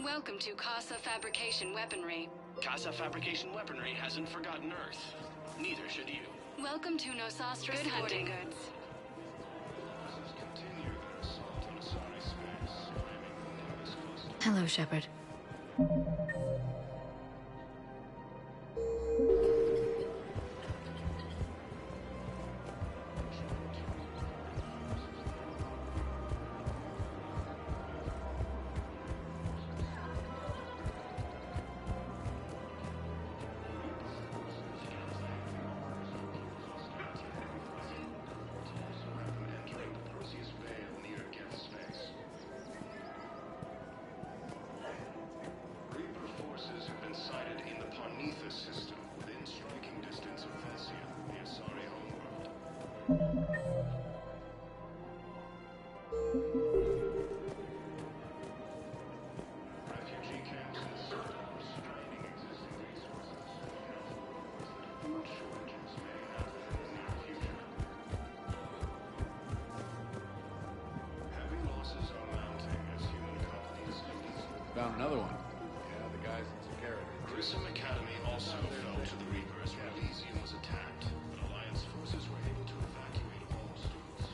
Welcome to Casa Fabrication Weaponry. Casa Fabrication Weaponry hasn't forgotten Earth. Neither should you. Welcome to Nosastra Sporting Goods. Hello, Shepard. Found another one. Yeah, the guys in security. Grissom Academy also fell to the Reapers when Elysium was attacked, but Alliance forces were able to evacuate all students.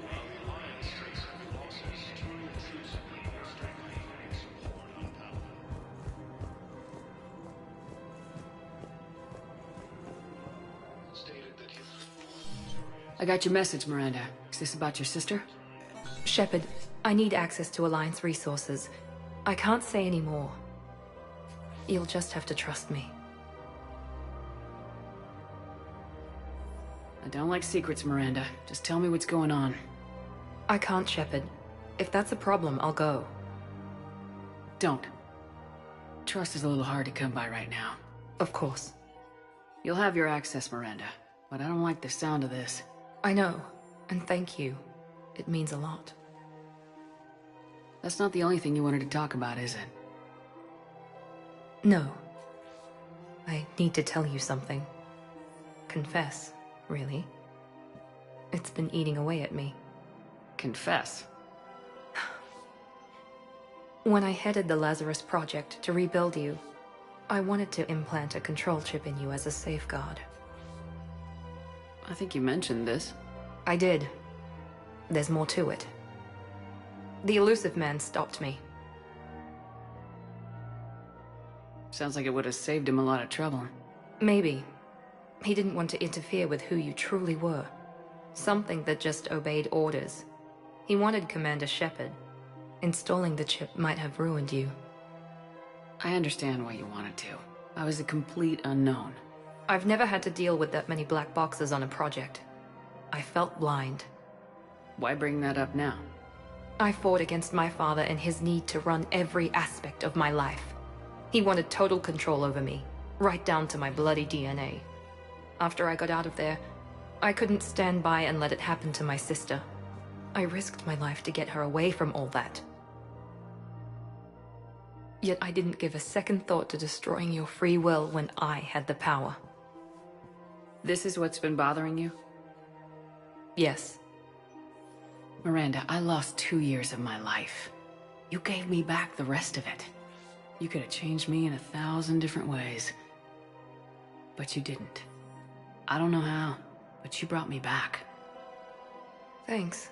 While the Alliance takes heavy losses, Turian troops have been bolstered by Union support on Paladin. Stated that his I got your message, Miranda. Is this about your sister? Shepard, I need access to Alliance resources. I can't say any more. You'll just have to trust me. I don't like secrets, Miranda. Just tell me what's going on. I can't, Shepard. If that's a problem, I'll go. Don't. Trust is a little hard to come by right now. Of course. You'll have your access, Miranda. But I don't like the sound of this. I know. And thank you. It means a lot. That's not the only thing you wanted to talk about, is it? No. I need to tell you something. Confess, really. It's been eating away at me. Confess? When I headed the Lazarus Project to rebuild you, I wanted to implant a control chip in you as a safeguard. I think you mentioned this. I did. There's more to it. The elusive man stopped me. Sounds like it would have saved him a lot of trouble. Maybe. He didn't want to interfere with who you truly were. Something that just obeyed orders. He wanted Commander Shepard. Installing the chip might have ruined you. I understand why you wanted to. I was a complete unknown. I've never had to deal with that many black boxes on a project. I felt blind. Why bring that up now? I fought against my father and his need to run every aspect of my life. He wanted total control over me, right down to my bloody DNA. After I got out of there, I couldn't stand by and let it happen to my sister. I risked my life to get her away from all that. Yet I didn't give a second thought to destroying your free will when I had the power. This is what's been bothering you? Yes. Miranda, I lost 2 years of my life. You gave me back the rest of it. You could have changed me in 1,000 different ways. But you didn't. I don't know how, but you brought me back. Thanks.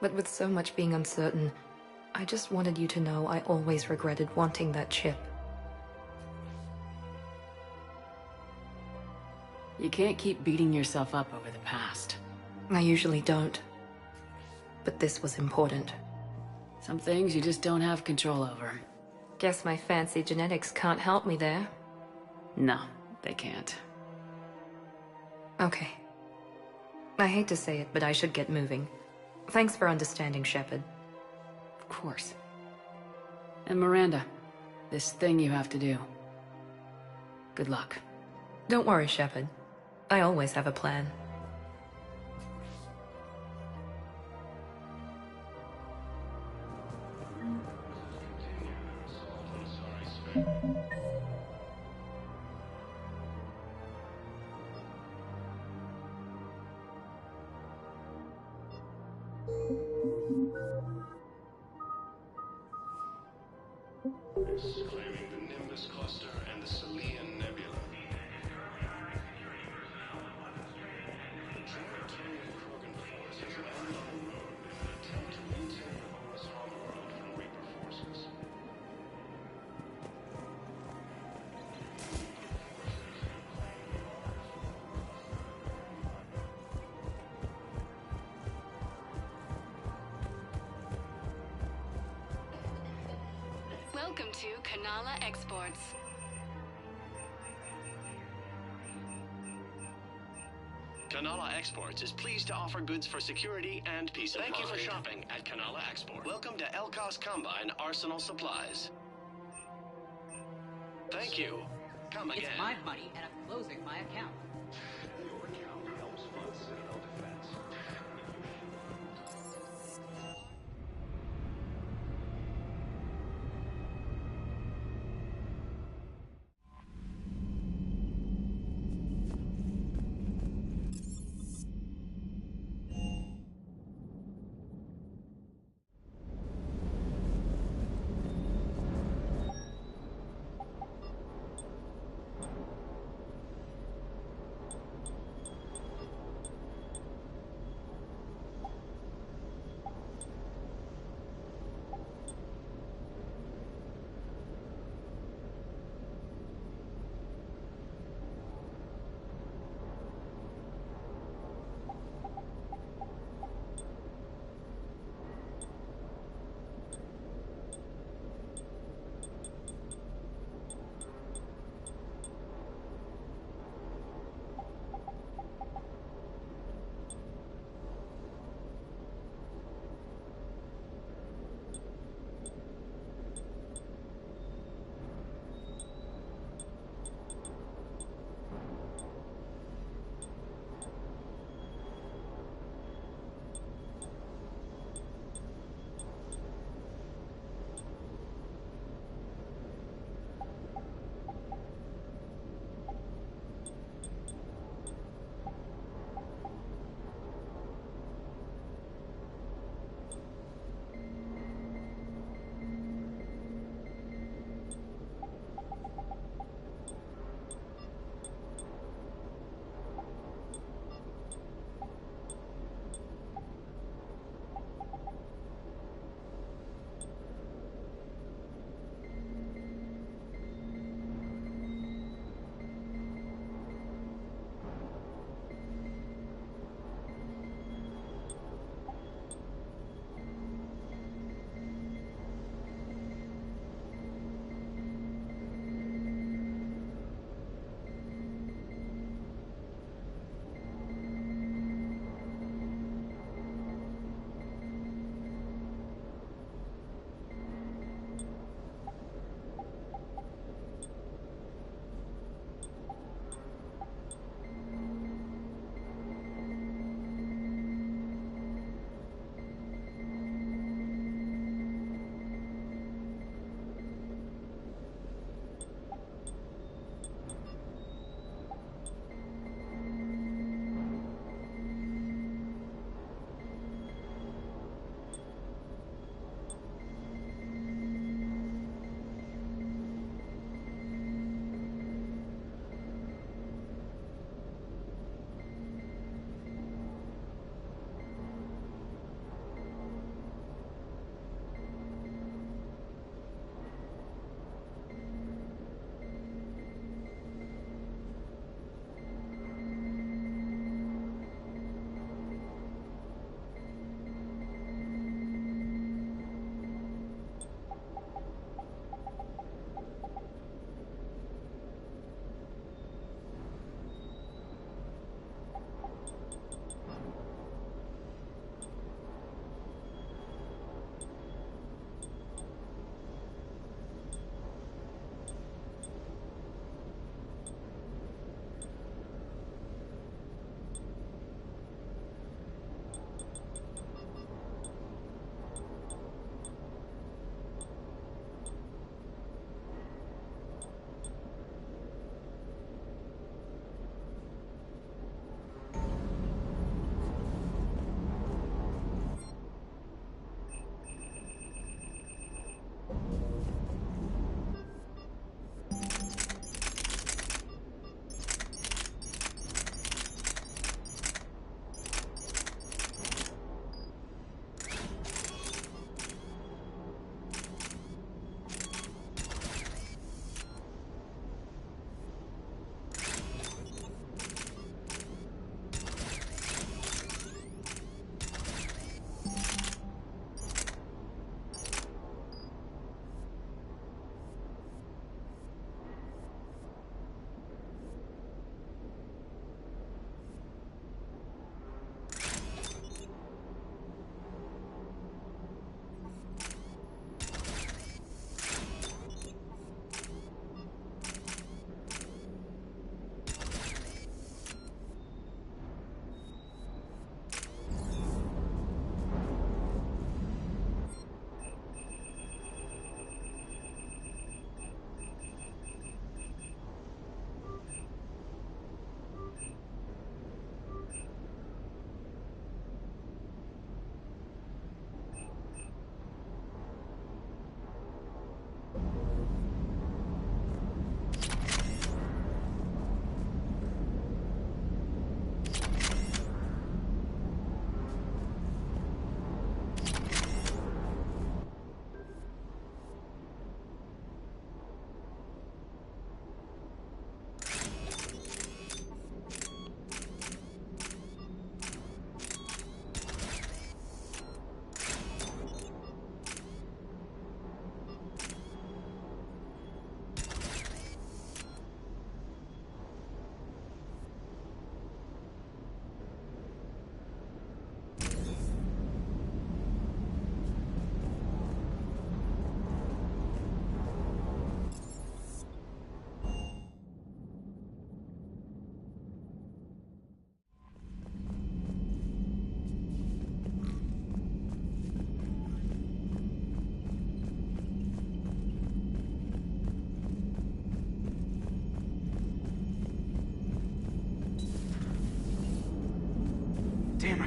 But with so much being uncertain, I just wanted you to know I always regretted wanting that chip. You can't keep beating yourself up over the past. I usually don't. But this was important. Some things you just don't have control over. Guess my fancy genetics can't help me there. No, they can't. Okay. I hate to say it, but I should get moving. Thanks for understanding, Shepard. Of course. And Miranda, this thing you have to do. Good luck. Don't worry, Shepard. I always have a plan. Claiming the Nimbus cluster and the Salian Nebula. The Trinitarian Krogan forces land on the road in an attempt to retake Horus Homeworld from Reaper forces. Welcome to Kanala Exports. Kanala Exports is pleased to offer goods for security and peace of mind. Thank you for shopping at Kanala Export. Welcome to Elkos Combine Arsenal Supplies. Thank you. Come again. It's my money, and I'm closing my account. Your account helps fund Citadel defense.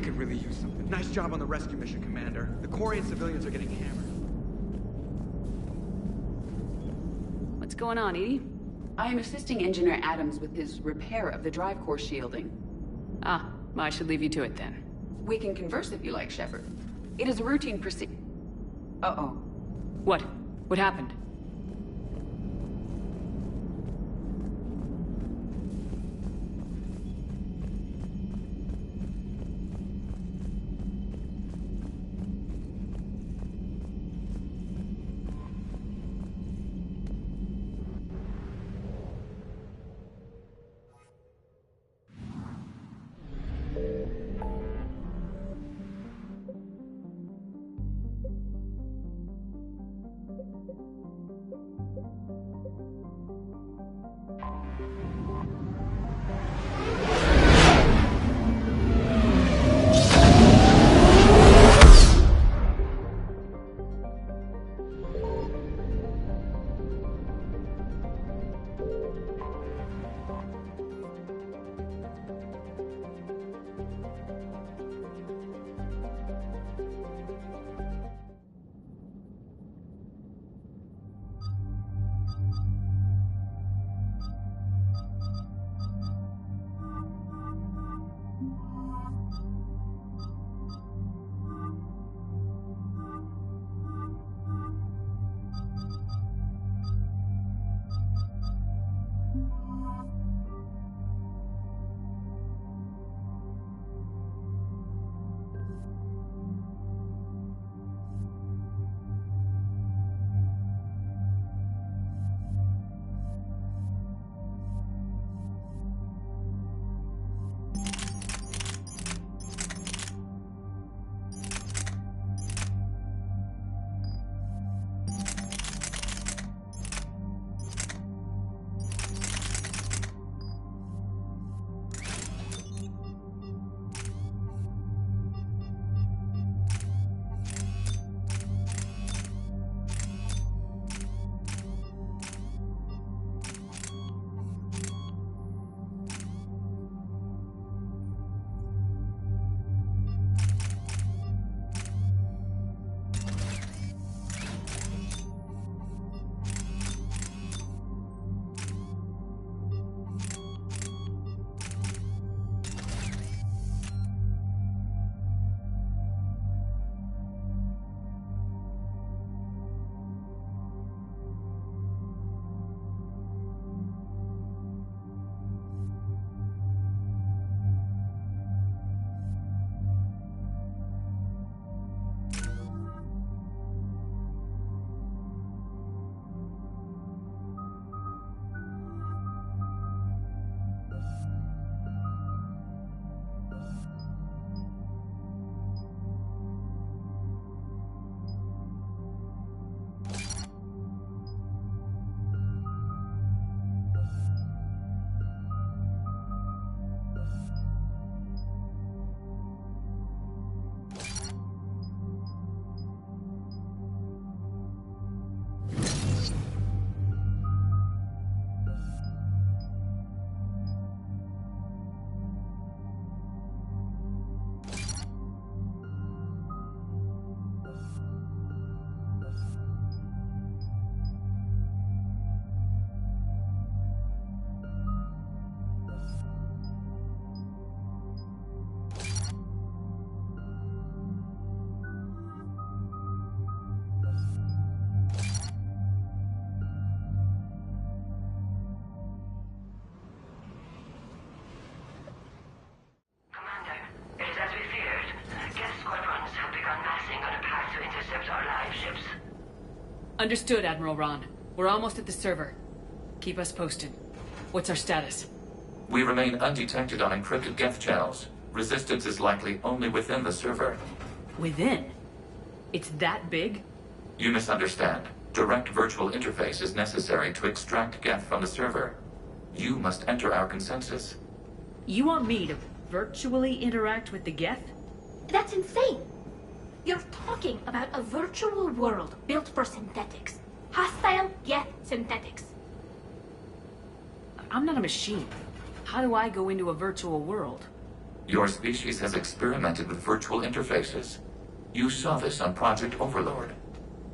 could really use something. Nice job on the rescue mission, Commander. The Quarian civilians are getting hammered. What's going on, Edie? I am assisting Engineer Adams with his repair of the drive core shielding. Ah, I should leave you to it then. We can converse if you like, Shepard. It is a routine Uh-oh. What? What happened? Understood, Admiral Ron. We're almost at the server. Keep us posted. What's our status? We remain undetected on encrypted Geth channels. Resistance is likely only within the server. Within? It's that big? You misunderstand. Direct virtual interface is necessary to extract Geth from the server. You must enter our consensus. You want me to virtually interact with the Geth? That's insane! You're talking about a virtual world built for synthetics. Hostile, yet synthetics. I'm not a machine. How do I go into a virtual world? Your species has experimented with virtual interfaces. You saw this on Project Overlord.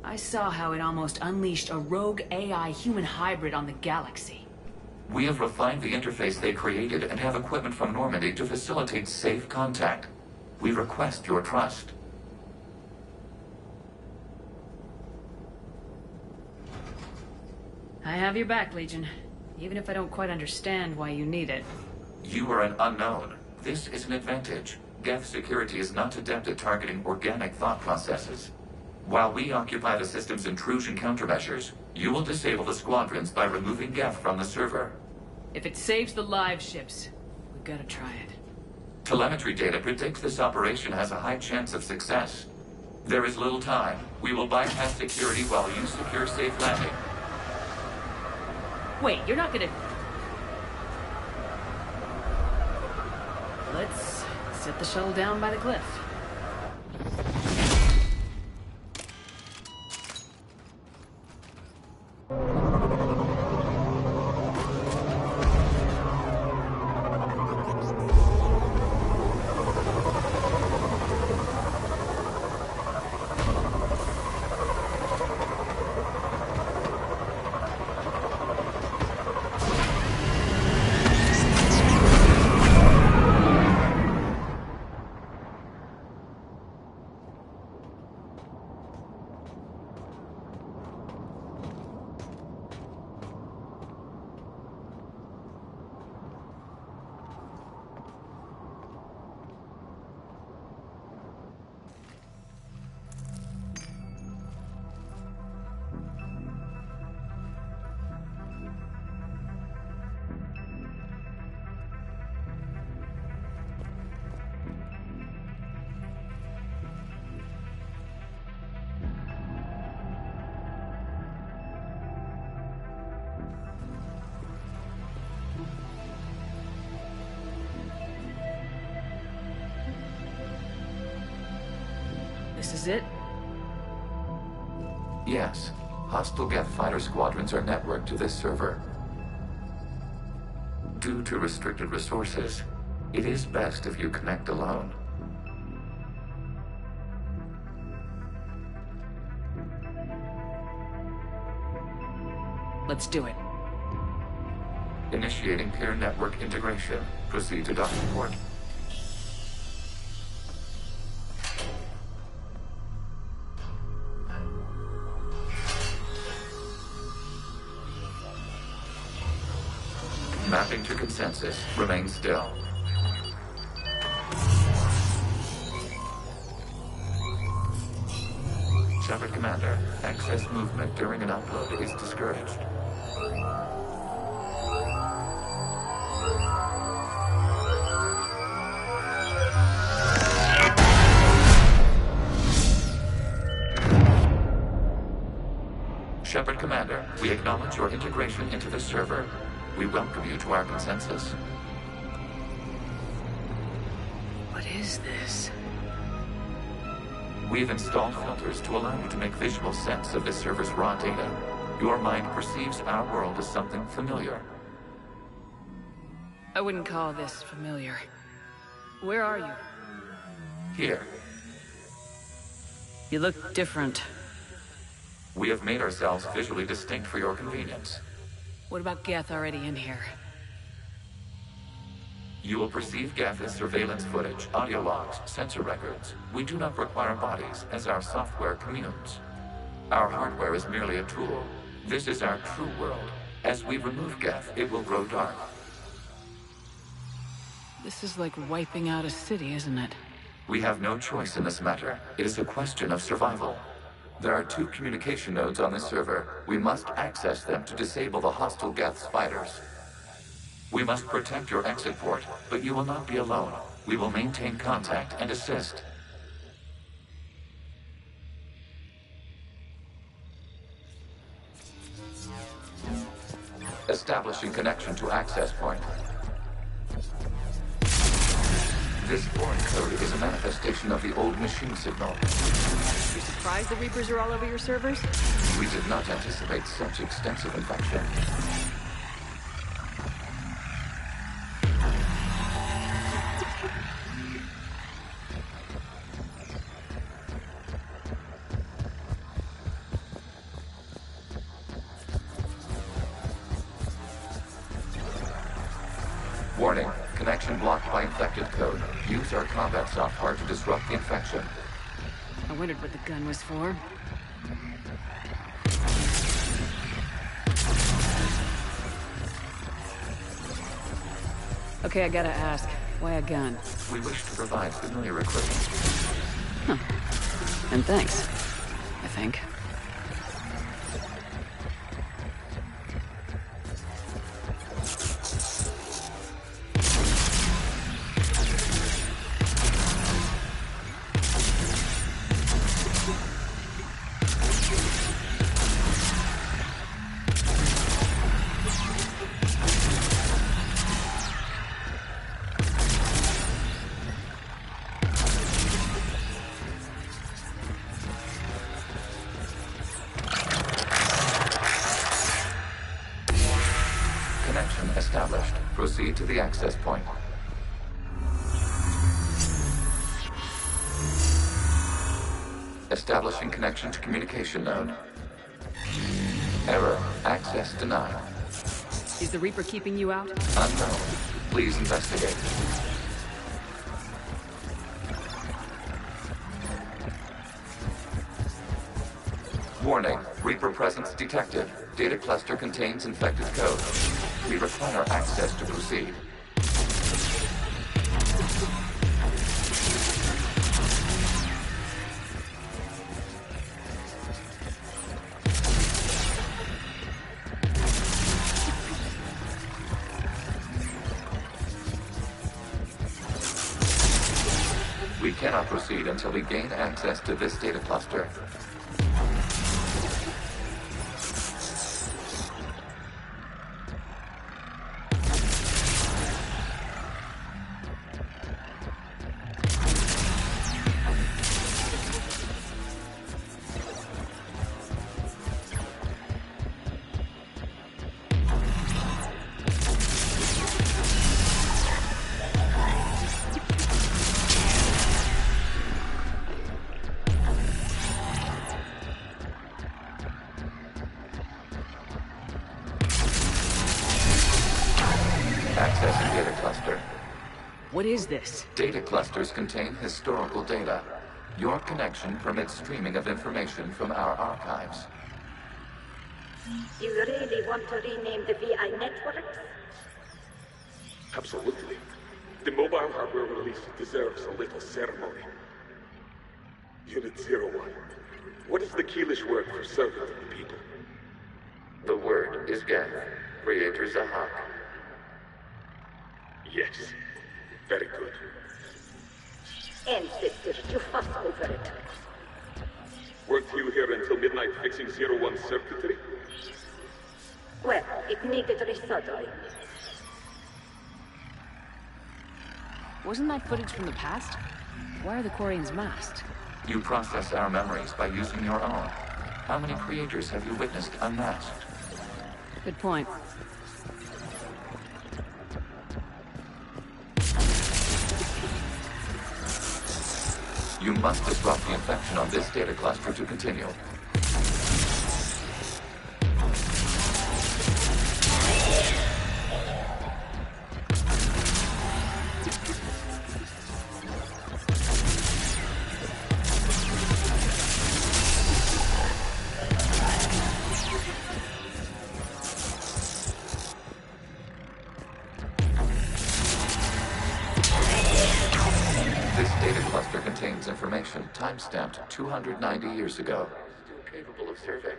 I saw how it almost unleashed a rogue AI human hybrid on the galaxy. We have refined the interface they created and have equipment from Normandy to facilitate safe contact. We request your trust. I have your back, Legion. Even if I don't quite understand why you need it. You are an unknown. This is an advantage. Geth security is not adept at targeting organic thought processes. While we occupy the system's intrusion countermeasures, you will disable the squadrons by removing Geth from the server. If it saves the live ships, we gotta try it. Telemetry data predicts this operation has a high chance of success. There is little time. We will bypass security while you secure safe landing. Wait, you're not gonna... Let's set the shuttle down by the cliff. This is it? Yes. Hostile Geth fighter squadrons are networked to this server. Due to restricted resources, it is best if you connect alone. Let's do it. Initiating peer network integration. Proceed to docking port. Mapping to consensus. Remain still. Shepard Commander, excess movement during an upload is discouraged. Shepard Commander, we acknowledge your integration into the server. We welcome you to our consensus. What is this? We've installed filters to allow you to make visual sense of this server's raw data. Your mind perceives our world as something familiar. I wouldn't call this familiar. Where are you? Here. You look different. We have made ourselves visually distinct for your convenience. What about Geth already in here? You will perceive Geth as surveillance footage, audio logs, sensor records. We do not require bodies, as our software communes. Our hardware is merely a tool. This is our true world. As we remove Geth, it will grow dark. This is like wiping out a city, isn't it? We have no choice in this matter. It is a question of survival. There are 2 communication nodes on this server. We must access them to disable the hostile Geth's fighters. We must protect your exit port, but you will not be alone. We will maintain contact and assist. Establishing connection to access point. This foreign code is a manifestation of the old machine signal. You surprised the Reapers are all over your servers? We did not anticipate such extensive infection. Warning, connection blocked by infected code. Use our combat software to disrupt the infection. I wondered what the gun was for. Okay, I gotta ask, why a gun? We wish to provide familiar equipment. Huh. And thanks, I think. Connection established. Proceed to the access point. Establishing connection to communication node. Error. Access denied. Is the Reaper keeping you out? Unknown. Please investigate. Warning. Reaper presence detected. Data cluster contains infected code. We require access to proceed. We cannot proceed until we gain access to this data cluster. Accessing data cluster. What is this? Data clusters contain historical data. Your connection permits streaming of information from our archives. You really want to rename the VI networks? Absolutely. The mobile hardware release deserves a little ceremony. Unit 01. What is the Keelish word for servant of the people? The word is Geth. Creator Zahak. Yes. Very good. Ancestors, you fuss over it. Weren't you here until midnight fixing 01 circuitry? Well, it needed resoldering. Wasn't that footage from the past? Why are the Quarians masked? You process our memories by using your own. How many creators have you witnessed unmasked? Good point. You must disrupt the infection on this data cluster to continue. This data cluster contains information time-stamped 290 years ago. Still capable of serving.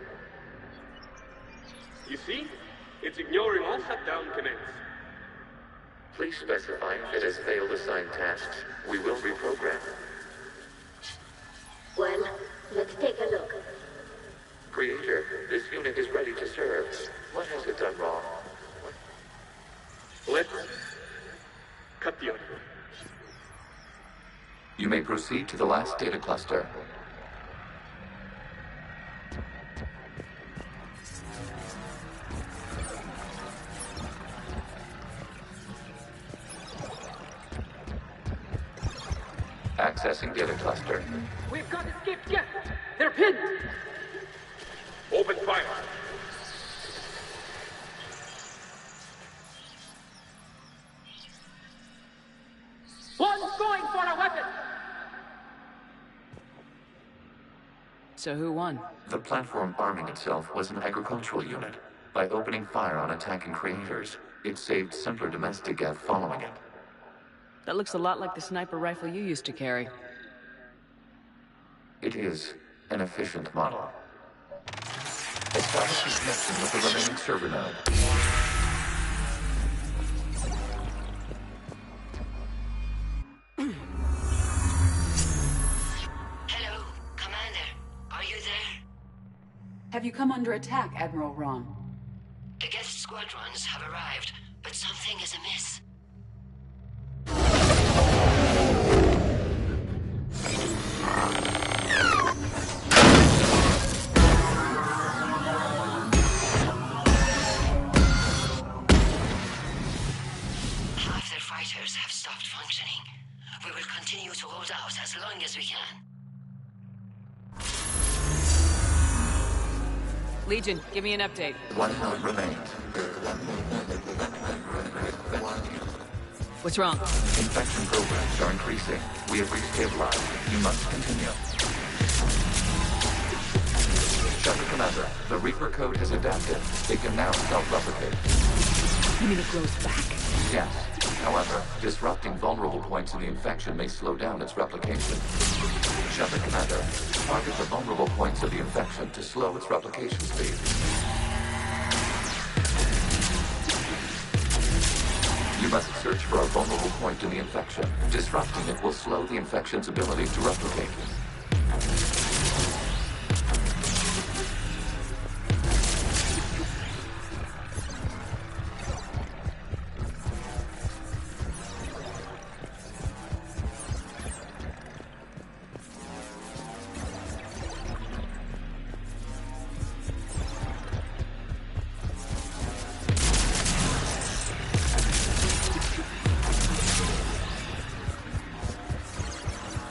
You see? It's ignoring all shutdown connects. Please specify if it has failed assigned tasks. We will reprogram. Well, let's take a look. Creator, this unit is ready to serve. What has it done wrong? Let's cut the audio. You may proceed to the last data cluster. Accessing data cluster. We've got escaped yet. They're pinned. Open fire. going for a weapon! So who won? The platform arming itself was an agricultural unit. By opening fire on attacking creators, it saved simpler domestic geth following it. That looks a lot like the sniper rifle you used to carry. It is an efficient model. Establish a connection with the remaining server node. Hello, Commander. Are you there? Have you come under attack, Admiral Ron? The guest squadrons have arrived, but something is amiss. Half their fighters have stopped functioning. We will continue to hold out as long as we can. Legion, give me an update. One node remains. What's wrong? Infection programs are increasing. We have restabilized. You must continue. Shuttle Commander, the Reaper code has adapted. It can now self-replicate. You mean it grows back? Yes. However, disrupting vulnerable points in the infection may slow down its replication. Shuttle Commander, target the vulnerable points of the infection to slow its replication speed. You must search for a vulnerable point in the infection. Disrupting it will slow the infection's ability to replicate.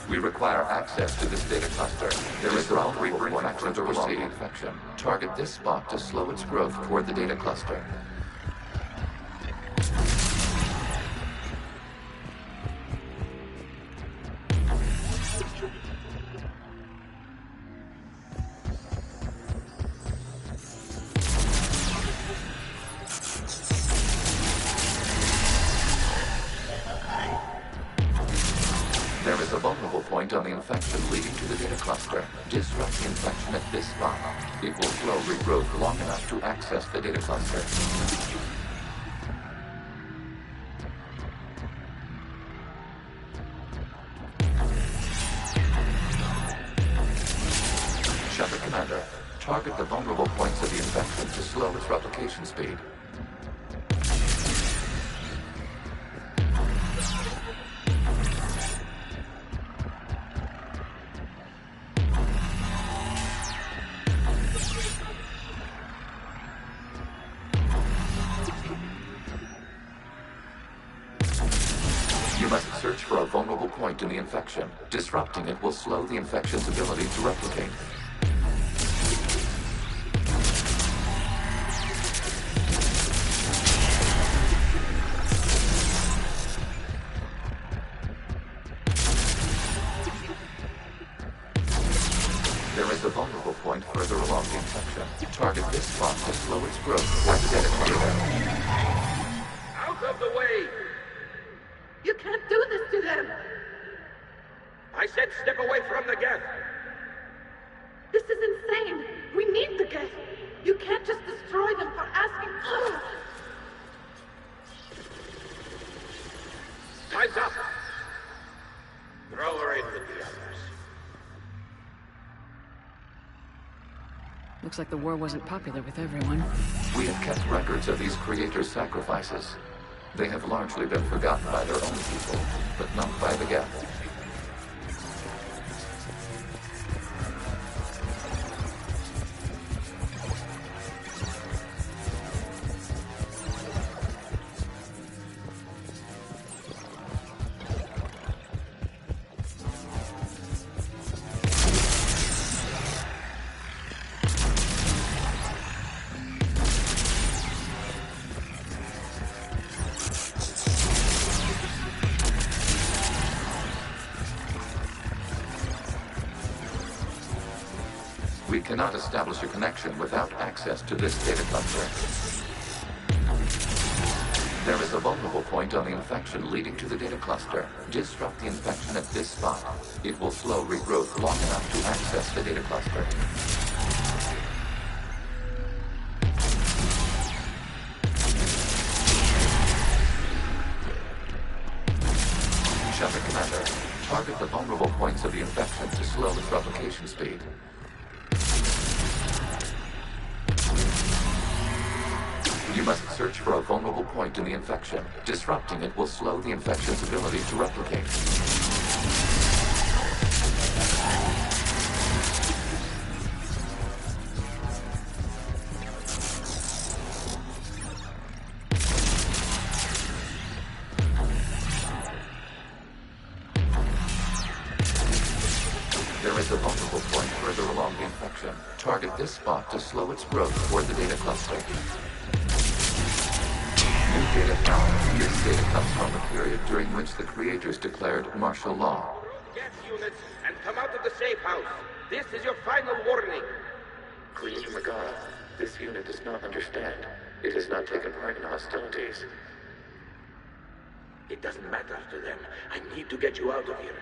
We require access to this data cluster. There is a Reaper infection to receive infection. Target this spot to slow its growth toward the data cluster. There is a vulnerable point on the infection leading to the data cluster. Disrupt the infection at this spot. It will slow regrowth long enough to access the data cluster. Shuttle Commander, target the vulnerable points of the infection to slow its replication speed. You must search for a vulnerable point in the infection. Disrupting it will slow the infection's ability to replicate. There is a vulnerable point further along the infection. Target this spot to slow its growth toward the data cluster. Out of the way! You can't do this to them! I said step away from the geth! This is insane! We need the geth! You can't just destroy them for asking for it! Time's up! Throw her in with the others. Looks like the war wasn't popular with everyone. We have kept records of these creators' sacrifices. They have largely been forgotten by their own people, but not by the geth. cannot establish a connection without access to this data cluster. There is a vulnerable point on the infection leading to the data cluster. Disrupt the infection at this spot. It will slow regrowth long enough to access the data cluster. Shepard Commander, target the vulnerable points of the infection to slow its replication speed. You must search for a vulnerable point in the infection. Disrupting it will slow the infection's ability to replicate. There is a vulnerable point further along the infection. Target this spot to slow its growth toward the data cluster. New data found. This data comes from the period during which the creators declared martial law. Gas units and come out of the safe house. This is your final warning. Creator Megara, this unit does not understand. It has not taken part in hostilities. It doesn't matter to them. I need to get you out of here.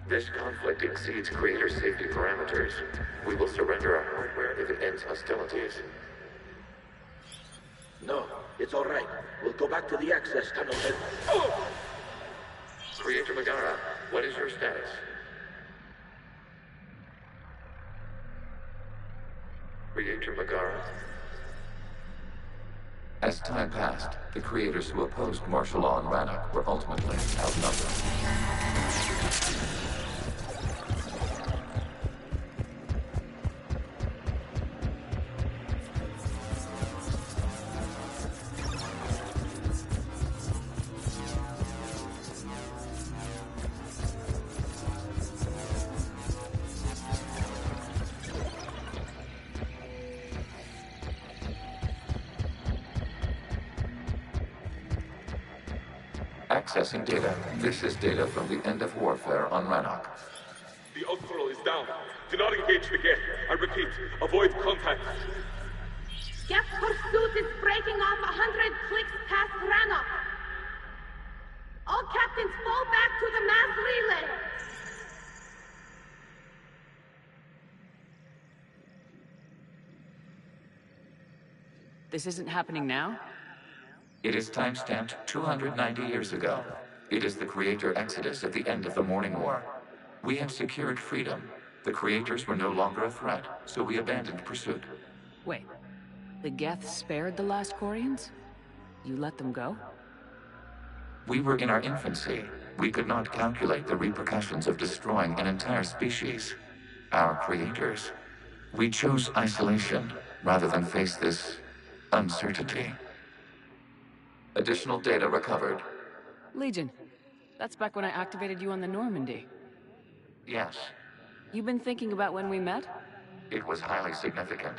This conflict exceeds Creator's safety parameters. We will surrender our hardware if it ends hostilities. No, it's all right. We'll go back to the access tunnel and... Oh! Creator Megara, what is your status? Creator Megara? As time passed, the creators who opposed martial law in Rannoch were ultimately outnumbered. Accessing data. This is data from the end of warfare on Rannoch. The Austral is down. Do not engage the gate. I repeat, avoid contact. Geth pursuit is breaking off 100 clicks past Rannoch. All captains fall back to the mass relay. This isn't happening now? It is timestamped 290 years ago. It is the Creator Exodus at the end of the Morning War. We had secured freedom. The Creators were no longer a threat, so we abandoned pursuit. Wait, the Geth spared the last Quarians? You let them go? We were in our infancy. We could not calculate the repercussions of destroying an entire species. Our Creators. We chose isolation rather than face this uncertainty. Additional data recovered. Legion. That's back when I activated you on the Normandy. Yes. You've been thinking about when we met? It was highly significant.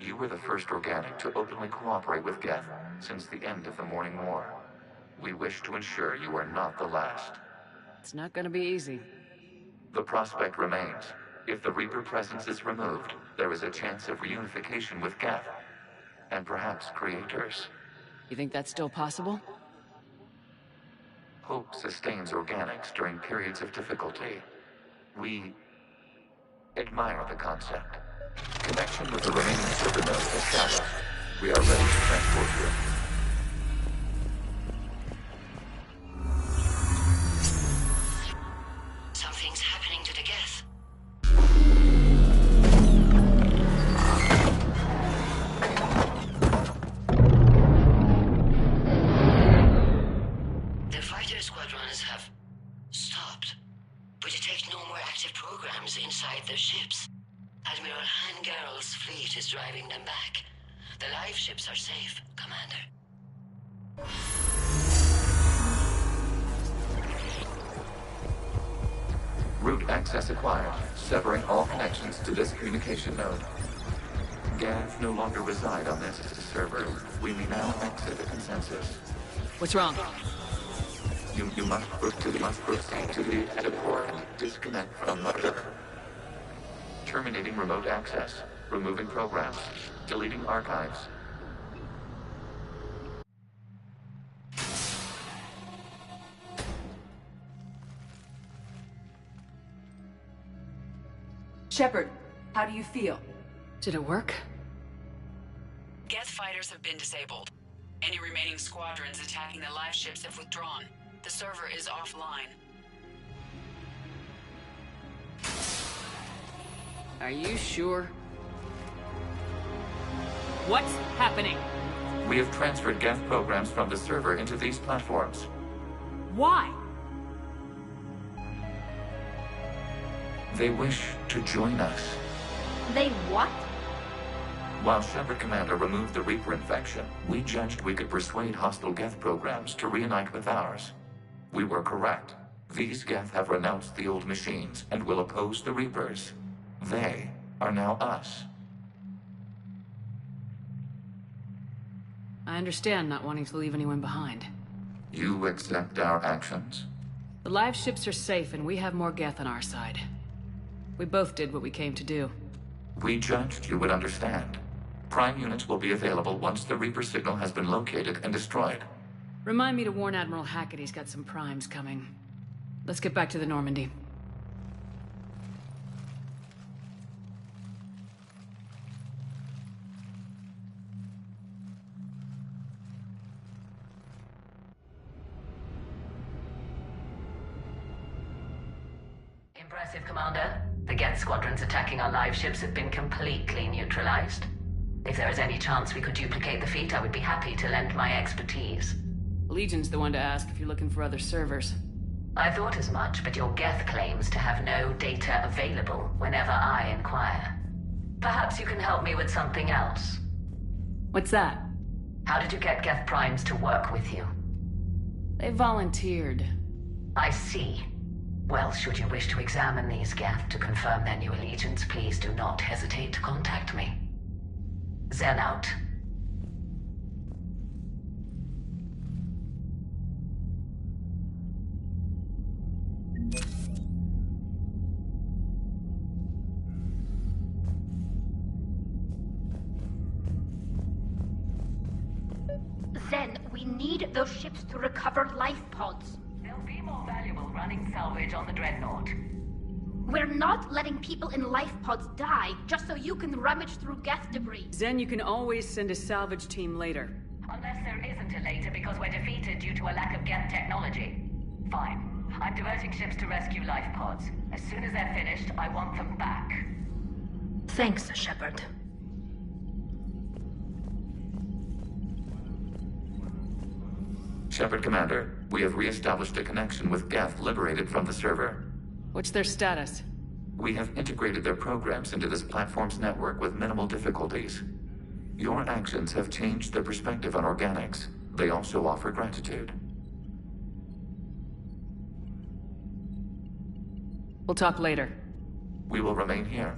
You were the first organic to openly cooperate with Geth since the end of the Morning War. We wish to ensure you are not the last. It's not gonna be easy. The prospect remains. If the Reaper presence is removed, there is a chance of reunification with Geth. And perhaps Creators. You think that's still possible? Hope sustains organics during periods of difficulty. We admire the concept. Connection with the remaining server nodes established. We are ready to transport you. Something's happening to the Geth. The fighter squadrons have stopped, but detect no more active programs inside their ships. Admiral Hangarl's fleet is driving them back. The live ships are safe, Commander. Route access acquired, severing all connections to this communication node. Geth no longer reside on this server. We may now exit the consensus. What's wrong? You must proceed to the port and disconnect from the... Terminating remote access. Removing programs. Deleting archives. Shepard, how do you feel? Did it work? Geth fighters have been disabled. Any remaining squadrons attacking the live ships have withdrawn. The server is offline. Are you sure? What's happening? We have transferred Geth programs from the server into these platforms. Why? They wish to join us. They what? While Shepard Commander removed the Reaper infection, we judged we could persuade hostile Geth programs to reunite with ours. We were correct. These Geth have renounced the old machines and will oppose the Reapers. They are now us. I understand not wanting to leave anyone behind. You accept our actions? The live ships are safe and we have more Geth on our side. We both did what we came to do. We judged you would understand. Prime units will be available once the Reaper signal has been located and destroyed. Remind me to warn Admiral Hackett he's got some primes coming. Let's get back to the Normandy. Impressive, Commander. The Geth squadrons attacking our live ships have been completely neutralized. If there is any chance we could duplicate the feat, I would be happy to lend my expertise. Legion's the one to ask if you're looking for other servers. I thought as much, but your Geth claims to have no data available whenever I inquire. Perhaps you can help me with something else. What's that? How did you get Geth primes to work with you? They volunteered. I see. Well, should you wish to examine these Geth to confirm their new allegiance, please do not hesitate to contact me. Zen out. Zen, we need those ships to recover life pods. They'll be more valuable running salvage on the Dreadnought. We're not letting people in life pods die just so you can rummage through Geth debris. Zen, you can always send a salvage team later. Unless there isn't a later because we're defeated due to a lack of Geth technology. Fine. I'm diverting ships to rescue life pods. As soon as they're finished, I want them back. Thanks, Shepard. Shepard Commander, we have re-established a connection with Geth liberated from the server. What's their status? We have integrated their programs into this platform's network with minimal difficulties. Your actions have changed their perspective on organics. They also offer gratitude. We'll talk later. We will remain here.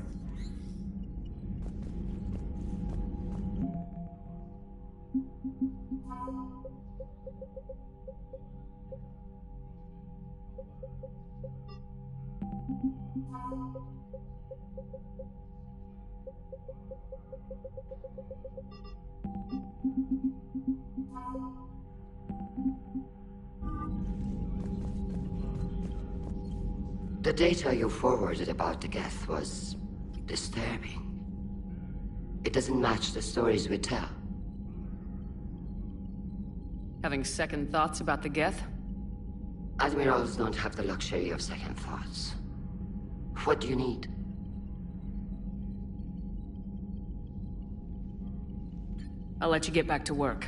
The data you forwarded about the Geth was disturbing. It doesn't match the stories we tell. Having second thoughts about the Geth? Admirals don't have the luxury of second thoughts. What do you need? I'll let you get back to work.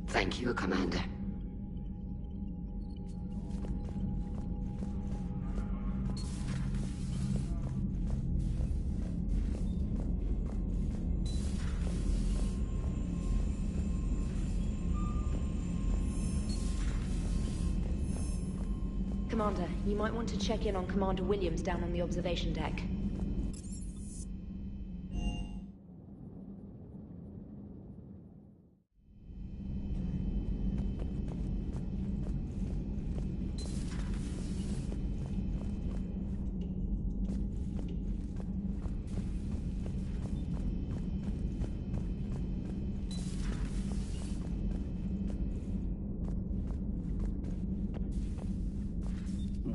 Thank you, Commander. Commander, you might want to check in on Commander Williams down on the observation deck.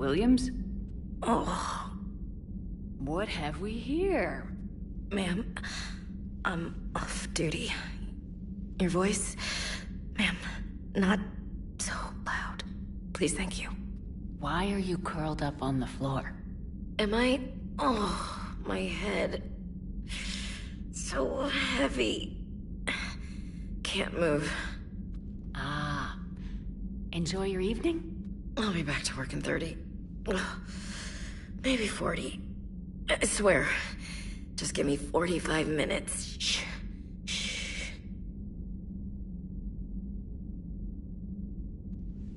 Williams? Oh. What have we here? Ma'am, I'm off duty. Your voice, ma'am, not so loud. Please, thank you. Why are you curled up on the floor? Am I? Oh, my head. So heavy. Can't move. Ah. Enjoy your evening? I'll be back to work in 30. Maybe 40. I swear. Just give me 45 minutes. Shh. Shh.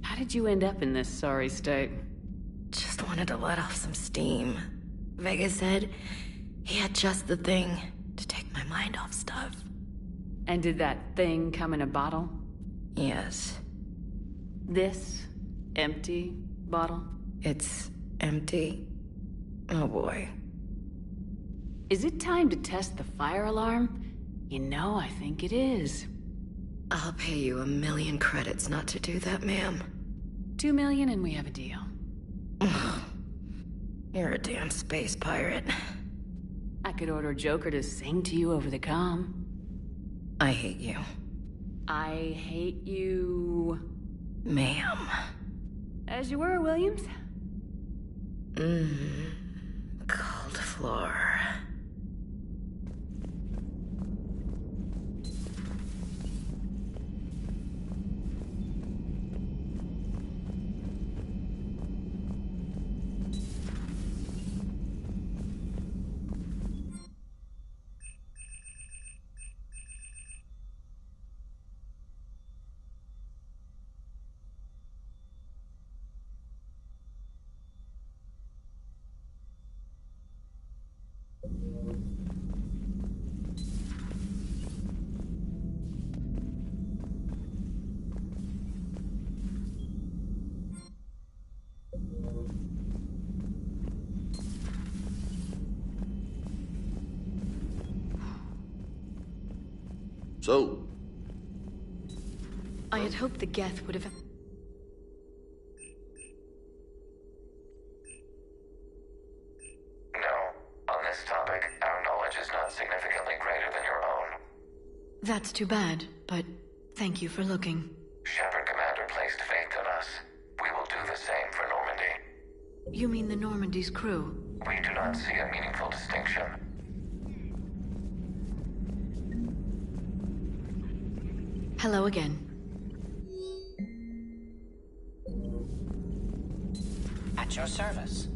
How did you end up in this sorry state? Just wanted to let off some steam. Vega said he had just the thing to take my mind off stuff. And did that thing come in a bottle? Yes. This empty bottle? It's empty. Oh boy. Is it time to test the fire alarm? You know, I think it is. I'll pay you 1 million credits not to do that, ma'am. 2 million and we have a deal. You're a damn space pirate. I could order Joker to sing to you over the comm. I hate you. I hate you... Ma'am. As you were, Williams. Cold floor. So? I had hoped the Geth would have... No. On this topic, our knowledge is not significantly greater than your own. That's too bad, but thank you for looking. Shepard Commander placed faith in us. We will do the same for Normandy. You mean the Normandy's crew? We do not see a meaningful distinction. Hello again. At your service.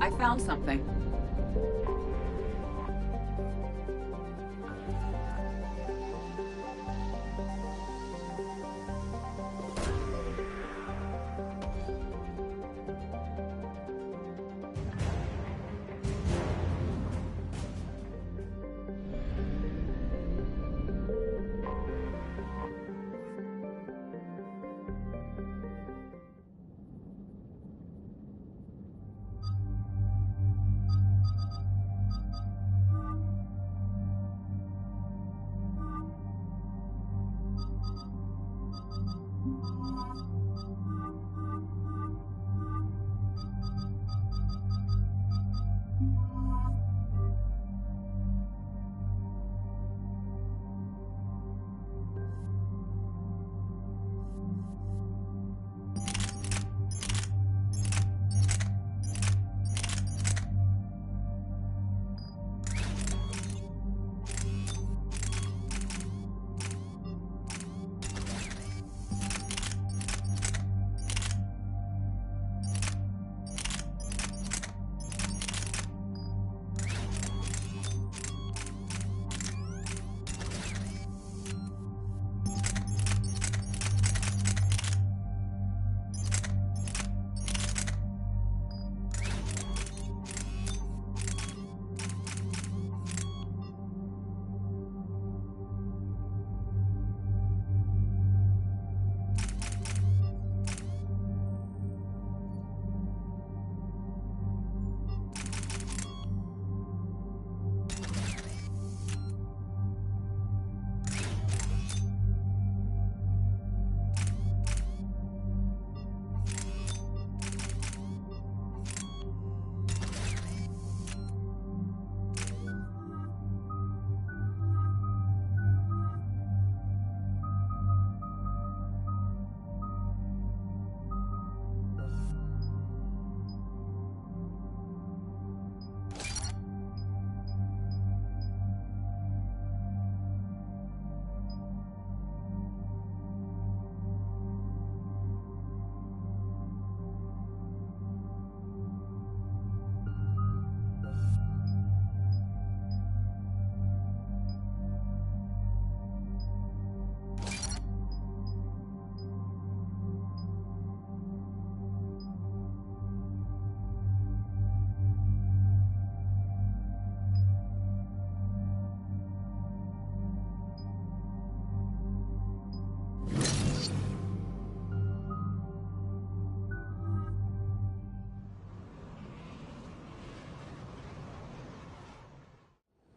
I found something.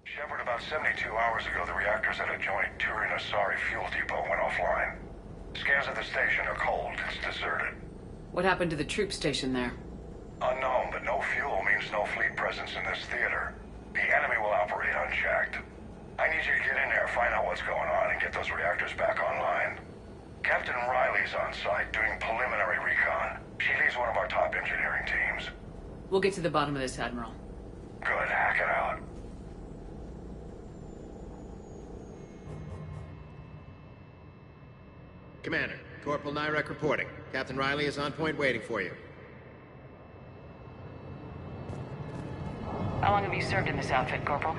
Shepard, about 72 hours ago, the reactors at a joint Turin-Asari fuel depot went offline. Scans of the station are cold. It's deserted. What happened to the troop station there? Unknown, but no fuel means no fleet presence in this theater. The enemy will operate unchecked. I need you to get in there, find out what's going on, and get those reactors back online. Captain Riley's on site doing preliminary recon. She leads one of our top engineering teams. We'll get to the bottom of this, Admiral. Good, hack it out. Commander, Corporal Nyrek reporting. Captain Riley is on point waiting for you. How long have you served in this outfit, Corporal?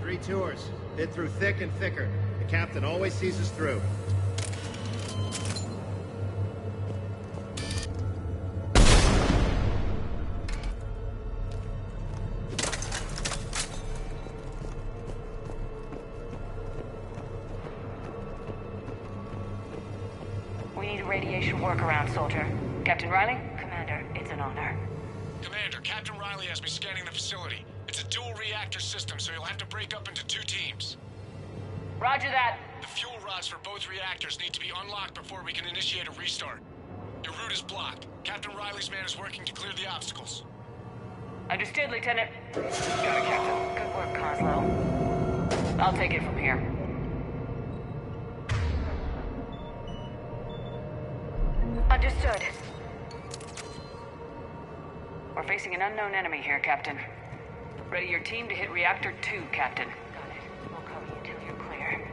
3 tours. Been through thick and thicker. The captain always sees us through. We need a radiation workaround, soldier. Captain Riley? Commander, it's an honor. Commander, Captain Riley has me scanning the facility. It's a dual reactor system, so you'll have to break up into 2 teams. Roger that. The fuel rods for both reactors need to be unlocked before we can initiate a restart. Your route is blocked. Captain Riley's man is working to clear the obstacles. Understood, Lieutenant. Got it, Captain. Good work, Coslow. I'll take it from here. Understood. We're facing an unknown enemy here, Captain. Ready your team to hit Reactor 2, Captain. Got it. We'll cover you till you're clear.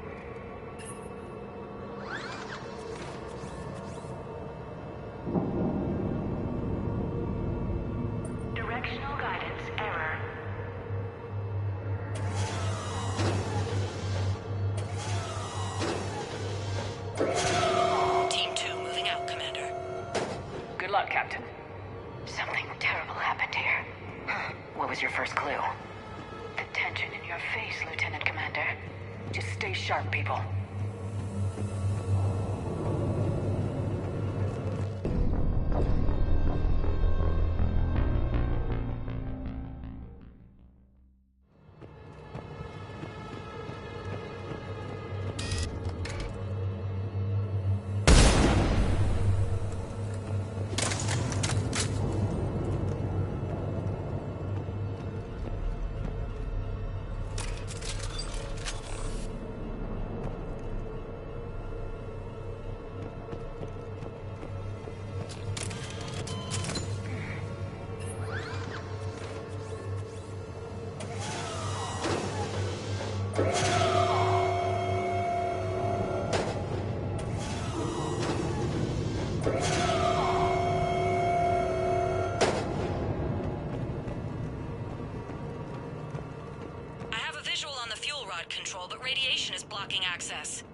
Directional guidance. luck, Captain. Something terrible happened here. What was your first clue? The tension in your face, Lieutenant Commander. Just stay sharp, people. Control, but radiation is blocking access.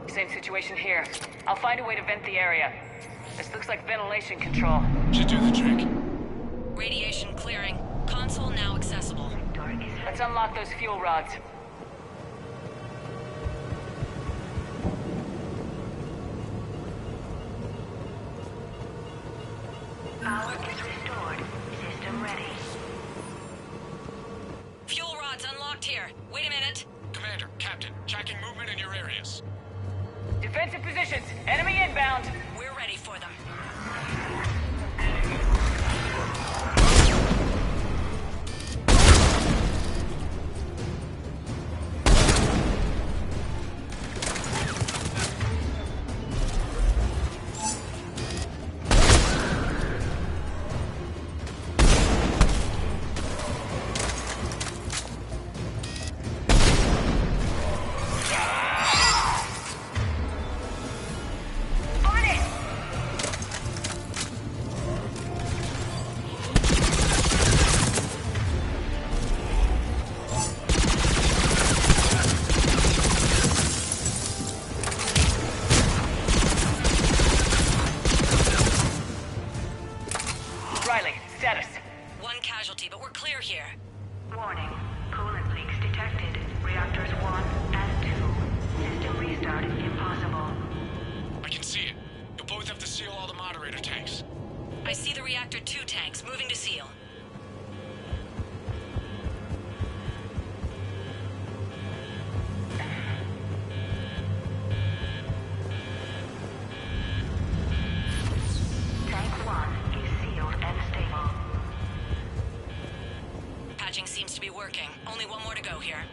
Same situation here. I'll find a way to vent the area. This looks like ventilation control. Should do the trick. Radiation clearing. Console now accessible. Let's unlock those fuel rods. Power is restored. System ready. Fuel rods unlocked here. Wait a minute. Commander, Captain, tracking movement in your areas. Defensive positions. Enemy inbound. We're ready for them. Warning. Coolant leaks detected. Reactors 1 and 2. System restart impossible. I can see it. You'll both have to seal all the moderator tanks. I see the reactor 2 tanks moving to seal. Tank 1 is sealed and stable. Patching seems to be working. Only one more to go here.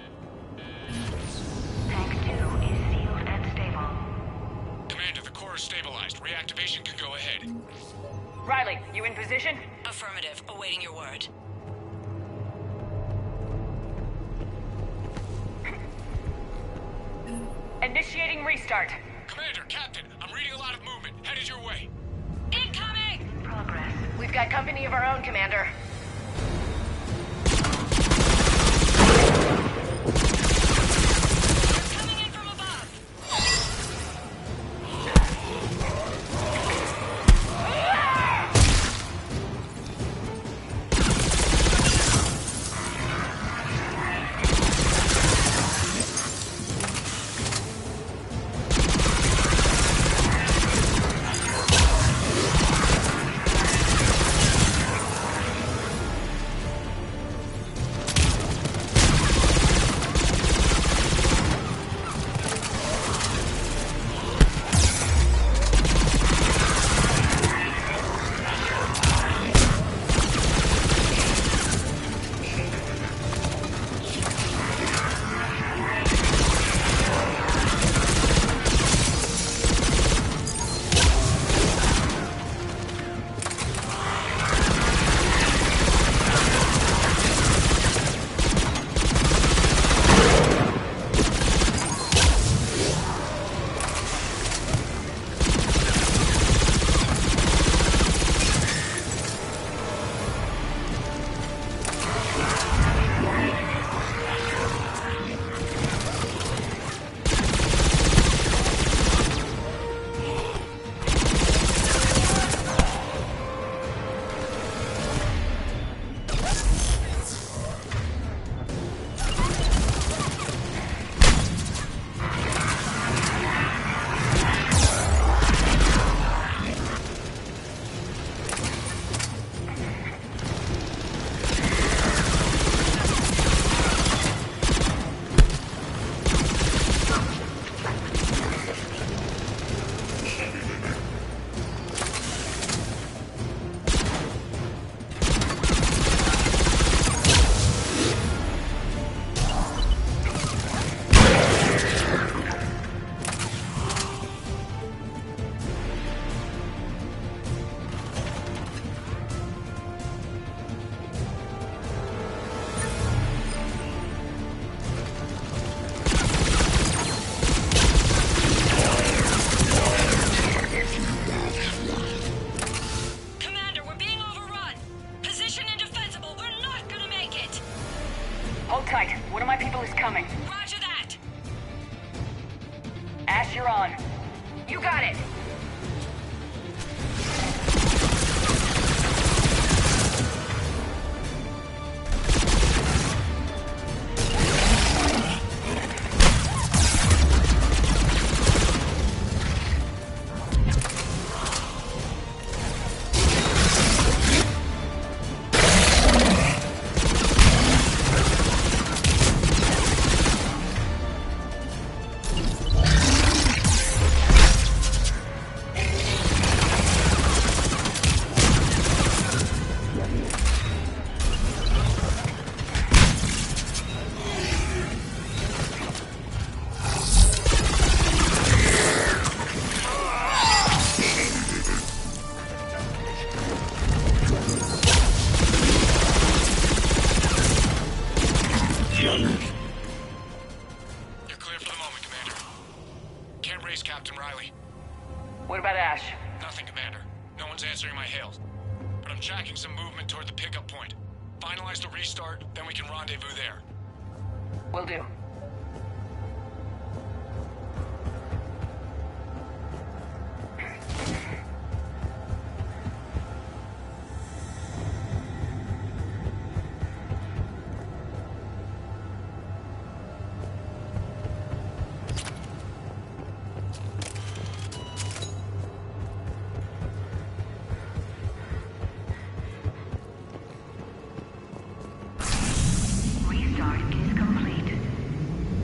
Tank 2 is sealed and stable. Commander, the core is stabilized. Reactivation can go ahead. Riley, you in position? Affirmative. Awaiting your word. Initiating restart. Commander, Captain, I'm reading a lot of movement. Headed your way. Incoming! Progress. We've got company of our own, Commander. one's answering my hails. But I'm tracking some movement toward the pickup point. Finalize the restart, then we can rendezvous there. Will do.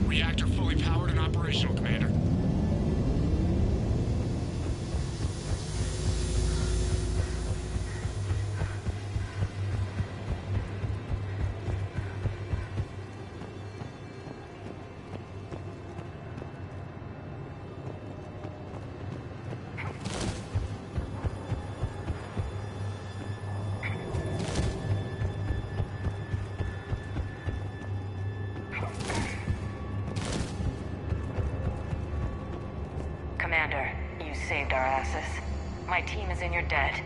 Reactor fully powered and operational, Commander. Commander, you saved our asses. My team is in your debt.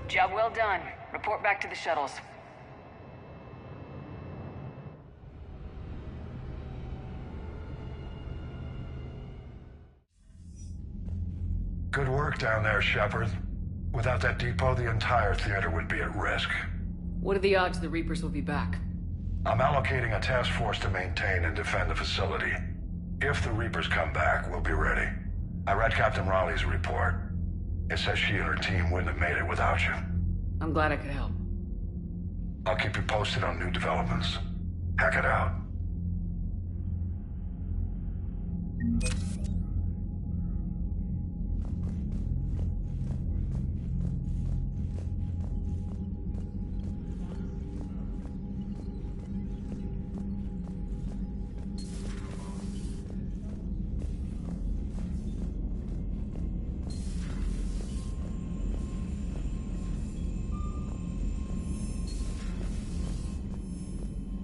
Job well done. Report back to the shuttles. Good work down there, Shepard. Without that depot, the entire theater would be at risk. What are the odds the Reapers will be back? I'm allocating a task force to maintain and defend the facility. If the Reapers come back, we'll be ready. I read Captain Raleigh's report. It says she and her team wouldn't have made it without you. I'm glad I could help. I'll keep you posted on new developments. Hack it out.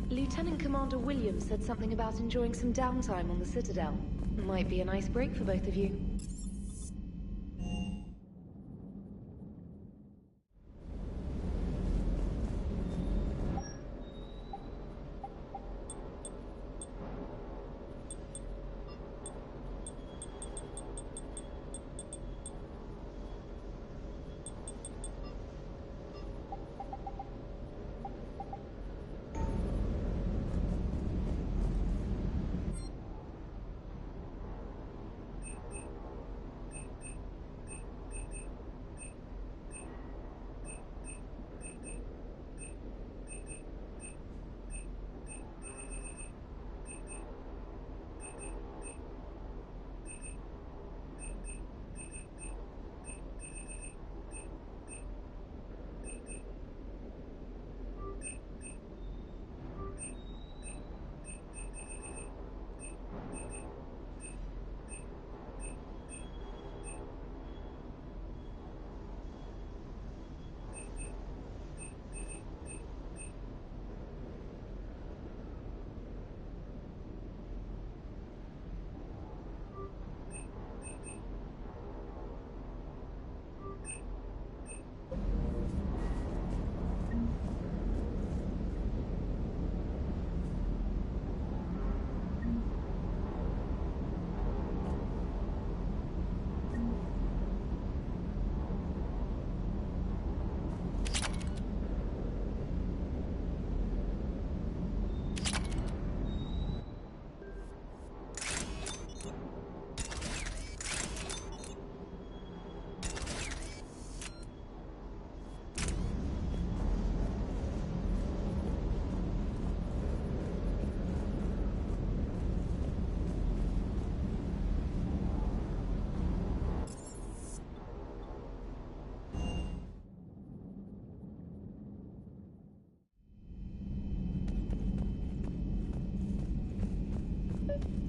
Lieutenant Commander Williams said something about enjoying some downtime on the Citadel. Might be a nice break for both of you.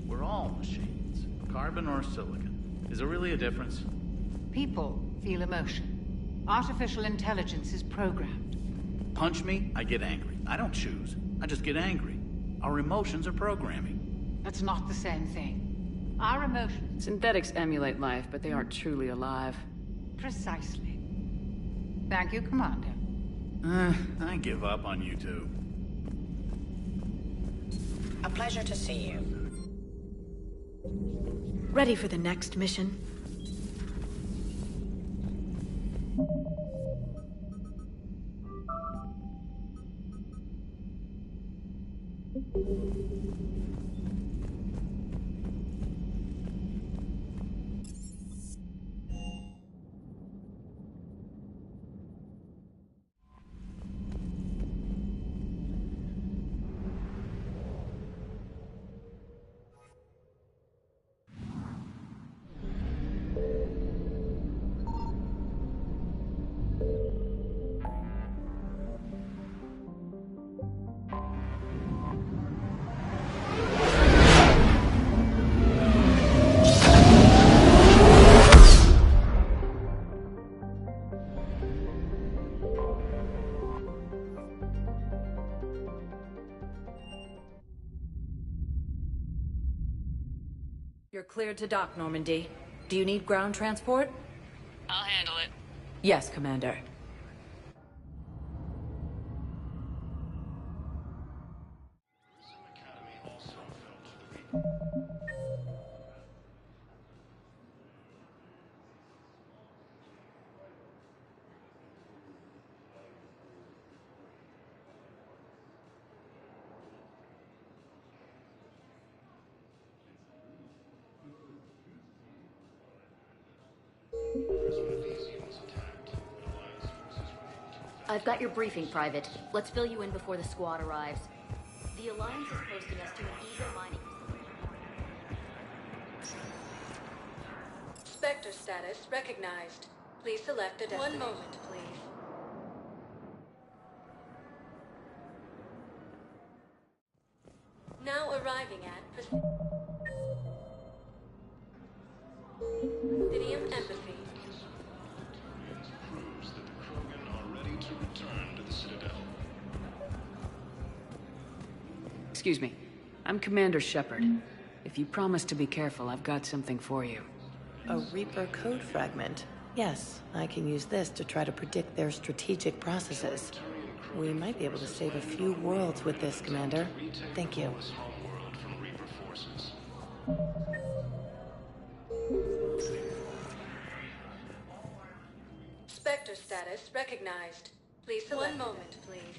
We're all machines, carbon or silicon. Is there really a difference? People feel emotion. Artificial intelligence is programmed. Punch me, I get angry. I don't choose. I just get angry. Our emotions are programming. That's not the same thing. Our emotions. Synthetics emulate life, but they aren't truly alive. Precisely. Thank you, Commander. I give up on you two. A pleasure to see you. Ready for the next mission? You're cleared to dock, Normandy. Do you need ground transport? I'll handle it. Yes, Commander. I've got your briefing, Private. Let's fill you in before the squad arrives. The Alliance is posting us to an Eagle mining... Spectre status recognized. Please select a destination. 1 moment, please. Now arriving at Presidium Embassy. Proves that the Krogan are ready to return to the Citadel. Excuse me. I'm Commander Shepard. If you promise to be careful, I've got something for you. A Reaper code fragment. Yes, I can use this to try to predict their strategic processes. We might be able to save a few worlds with this, Commander. Thank you. Spectre status recognized. Please select 1 moment, please.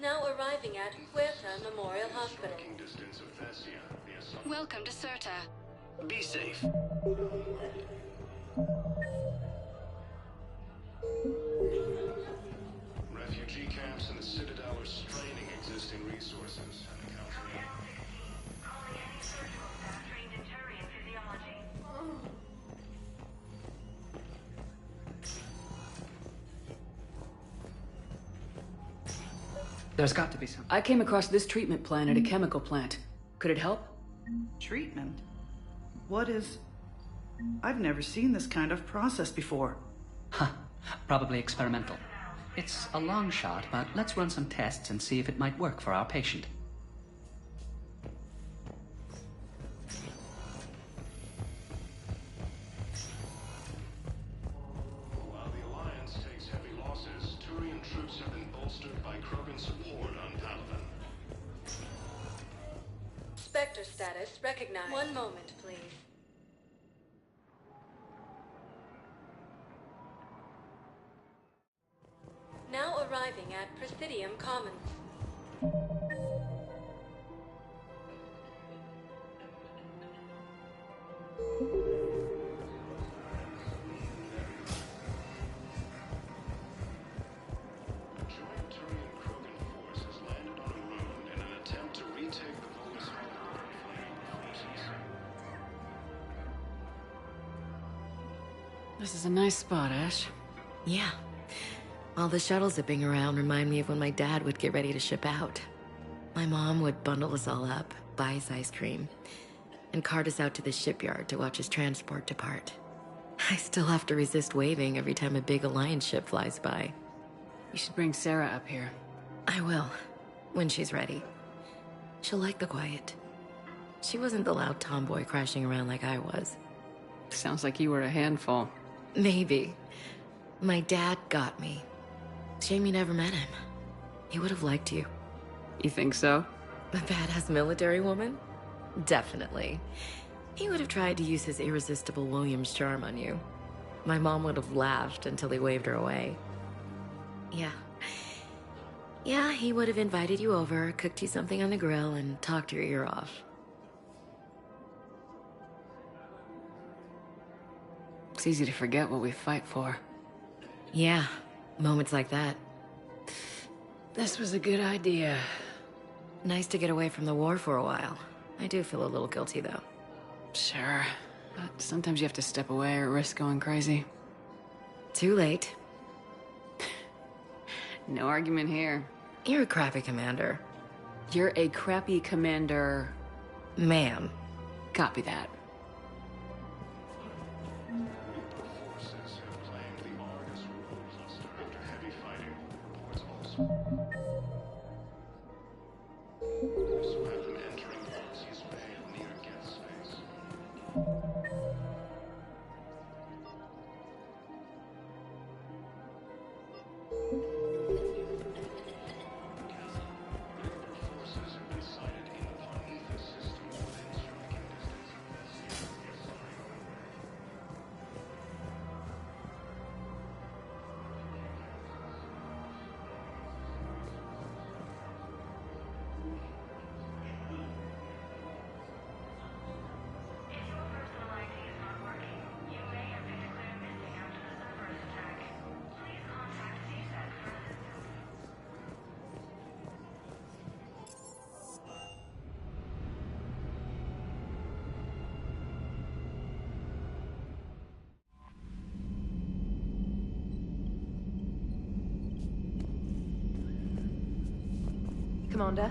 Now arriving at Huerta Memorial Hospital. Welcome to Serta. Be safe. Refugee camps in the Citadel are straining existing resources and encountering... Calling any surgical staff trained in Turian physiology. There's got to be some. I came across this treatment plan at a chemical plant. Could it help? Treatment? What is... I've never seen this kind of process before. Huh. Probably experimental. It's a long shot, but let's run some tests and see if it might work for our patient. While the Alliance takes heavy losses, Turian troops have been bolstered by Krogan support on Palaven. Spectre status recognized. 1 moment, please. Now arriving at Presidium Commons. Joint Turian Krogan force has landed on a moon in an attempt to retake the Volus Harbor from forces. This is a nice spot, Ash. Yeah. All the shuttles zipping around remind me of when my dad would get ready to ship out. My mom would bundle us all up, buy us ice cream, and cart us out to the shipyard to watch his transport depart. I still have to resist waving every time a big Alliance ship flies by. You should bring Sarah up here. I will. When she's ready. She'll like the quiet. She wasn't the loud tomboy crashing around like I was. Sounds like you were a handful. Maybe. My dad got me. Shame you never met him. He would have liked you. You think so? A badass military woman? Definitely. He would have tried to use his irresistible Williams charm on you. My mom would have laughed until he waved her away. Yeah. Yeah, he would have invited you over, cooked you something on the grill, and talked your ear off. It's easy to forget what we fight for. Yeah, moments like that. This was a good idea. Nice to get away from the war for a while. I do feel a little guilty, though. Sure, but sometimes you have to step away or risk going crazy. Too late. No argument here. You're a crappy commander. You're a crappy commander... Ma'am. Copy that. Forces have claimed the Argus World Cluster after heavy fighting. Reports also have them entering Galaxy's Bay near Geth space. Forces have been sighted in the Ponetha system within striking distance. Commander?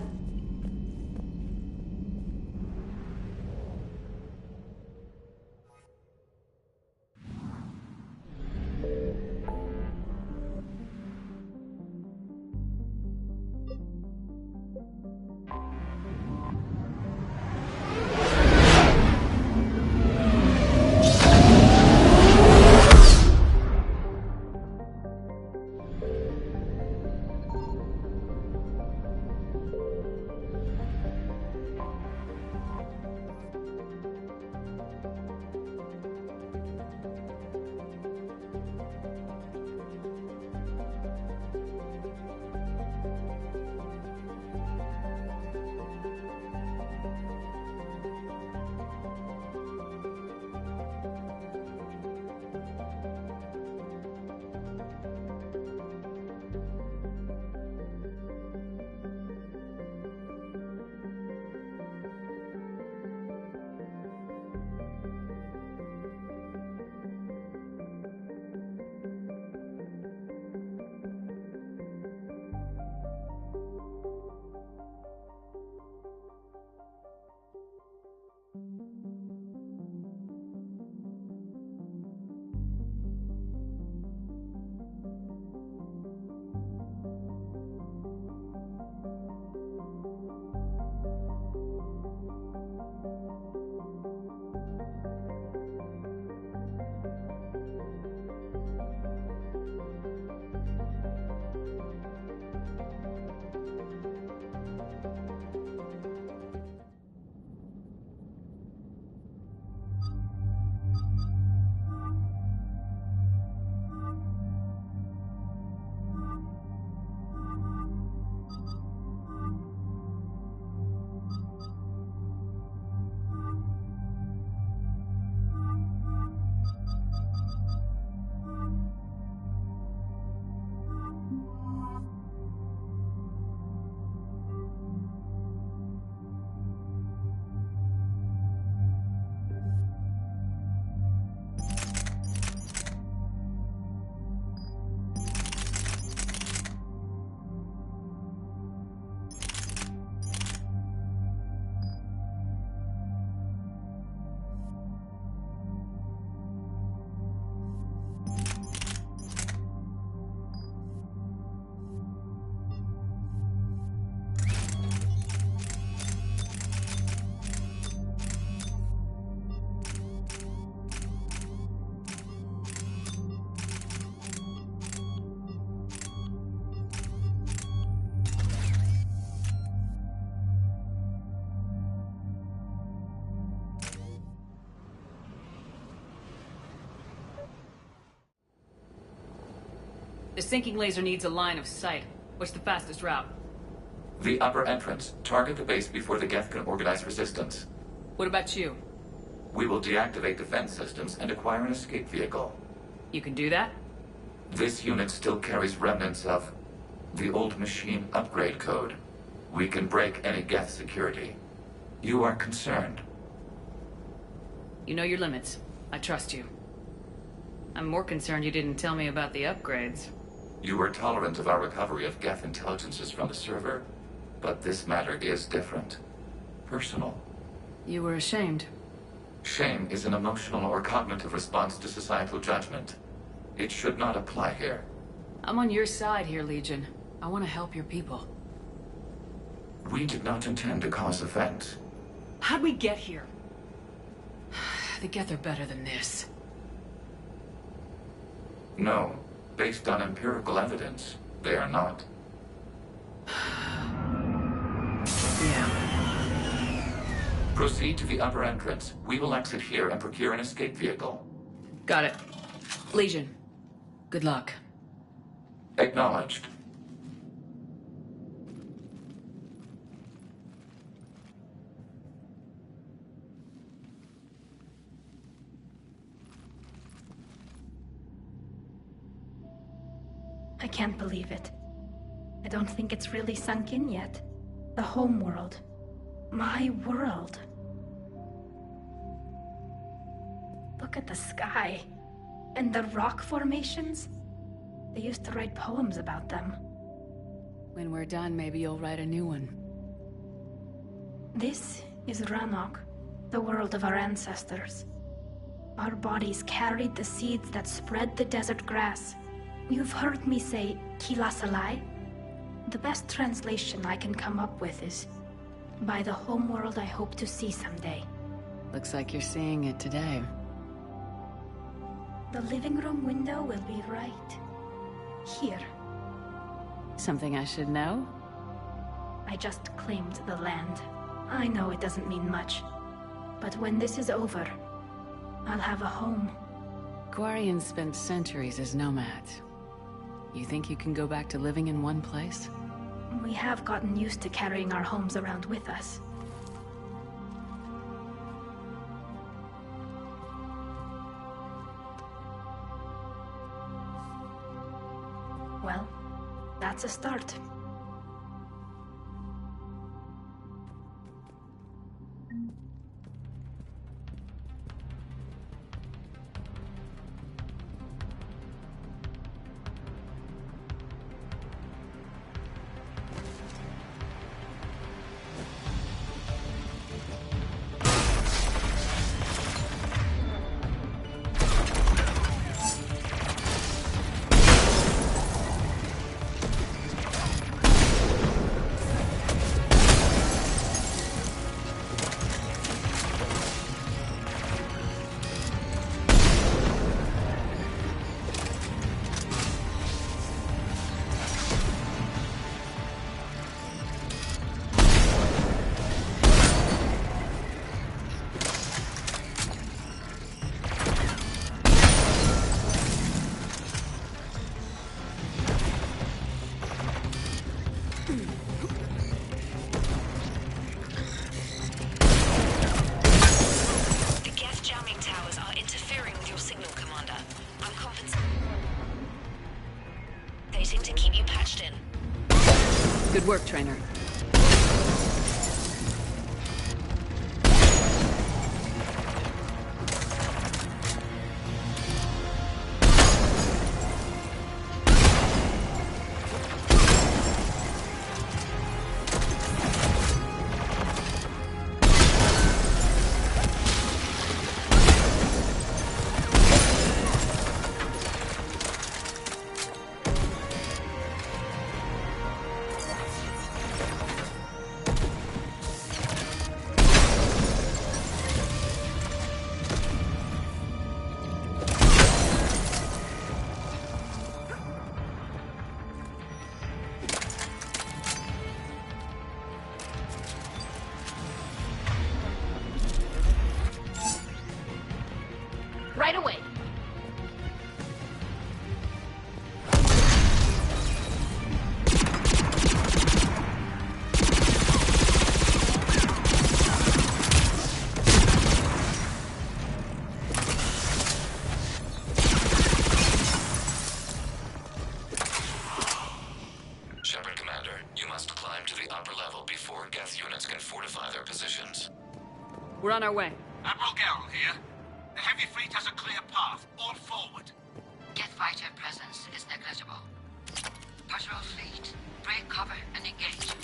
The sinking laser needs a line of sight. What's the fastest route? The upper entrance. Target the base before the Geth can organize resistance. What about you? We will deactivate defense systems and acquire an escape vehicle. You can do that? This unit still carries remnants of the old machine upgrade code. We can break any Geth security. You are concerned. You know your limits. I trust you. I'm more concerned you didn't tell me about the upgrades. You were tolerant of our recovery of Geth intelligences from the server, but this matter is different. Personal. You were ashamed. Shame is an emotional or cognitive response to societal judgment. It should not apply here. I'm on your side here, Legion. I want to help your people. We did not intend to cause offense. How'd we get here? The Geth are better than this. No. Based on empirical evidence, they are not. Yeah. Proceed to the upper entrance. We will exit here and procure an escape vehicle. Got it. Legion, good luck. Acknowledged. I can't believe it. I don't think it's really sunk in yet. The home world. My world. Look at the sky. And the rock formations. They used to write poems about them. When we're done, maybe you'll write a new one. This is Ranok, the world of our ancestors. Our bodies carried the seeds that spread the desert grass. You've heard me say Kilasalai? The best translation I can come up with is, by the homeworld I hope to see someday. Looks like you're seeing it today. The living room window will be right here. Something I should know? I just claimed the land. I know it doesn't mean much, but when this is over, I'll have a home. Quarians spent centuries as nomads. You think you can go back to living in one place? We have gotten used to carrying our homes around with us. Well, that's a start. To keep you patched in. Good work, trainer. opponents can fortify their positions. We're on our way. Admiral Geralt here. The heavy fleet has a clear path. All forward. Geth fighter presence is negligible. Patrol fleet, break cover and engage.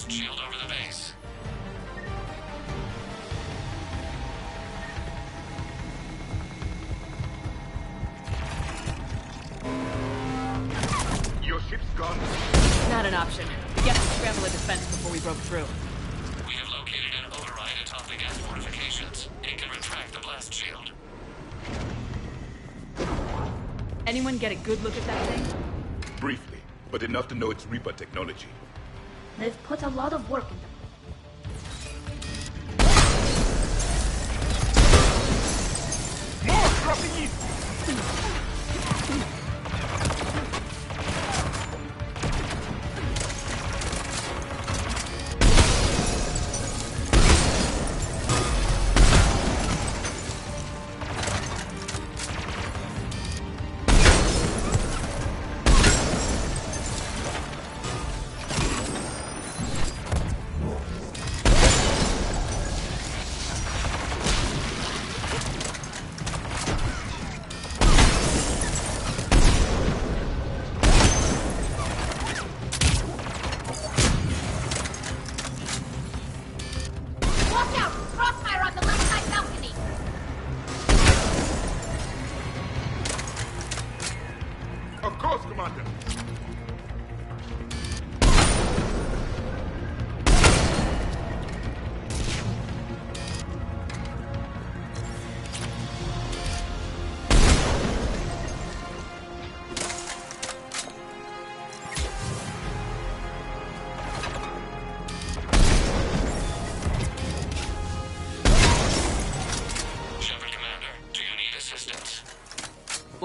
Shield over the base. Your ship's gone. Not an option. We have to scramble a defense before we broke through. We have located an override atop the gas fortifications. It can retract the blast shield. Anyone get a good look at that thing? Briefly, but enough to know it's Reaper technology. They've put a lot of work into it. More dropping in!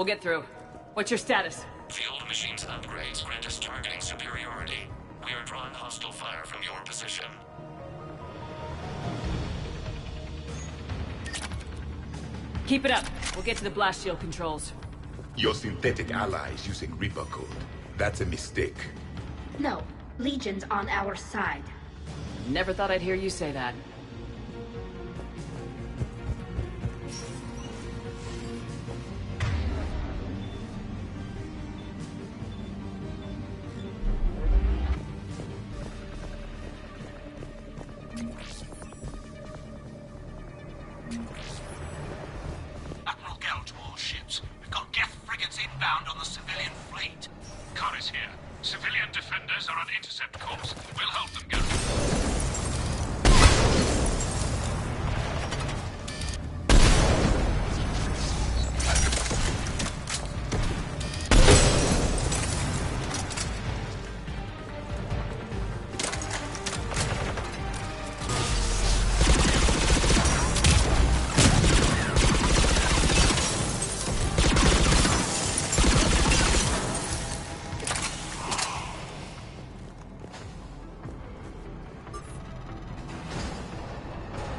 We'll get through. What's your status? Field machines upgrades grant us targeting superiority. We are drawing hostile fire from your position. Keep it up. We'll get to the blast shield controls. Your synthetic ally is using Reaper code. That's a mistake. No, Legion's on our side. Never thought I'd hear you say that. Admiral Gell to all ships. We've got Geth frigates inbound on the civilian fleet. Khan is here. Civilian defenders are on intercept course. We'll help them, Gell.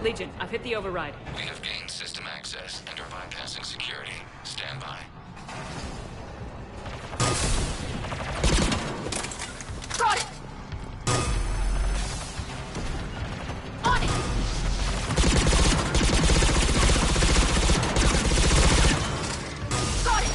Legion, I've hit the override. We have gained system access and are bypassing security. Stand by. Got it! On it! Got it!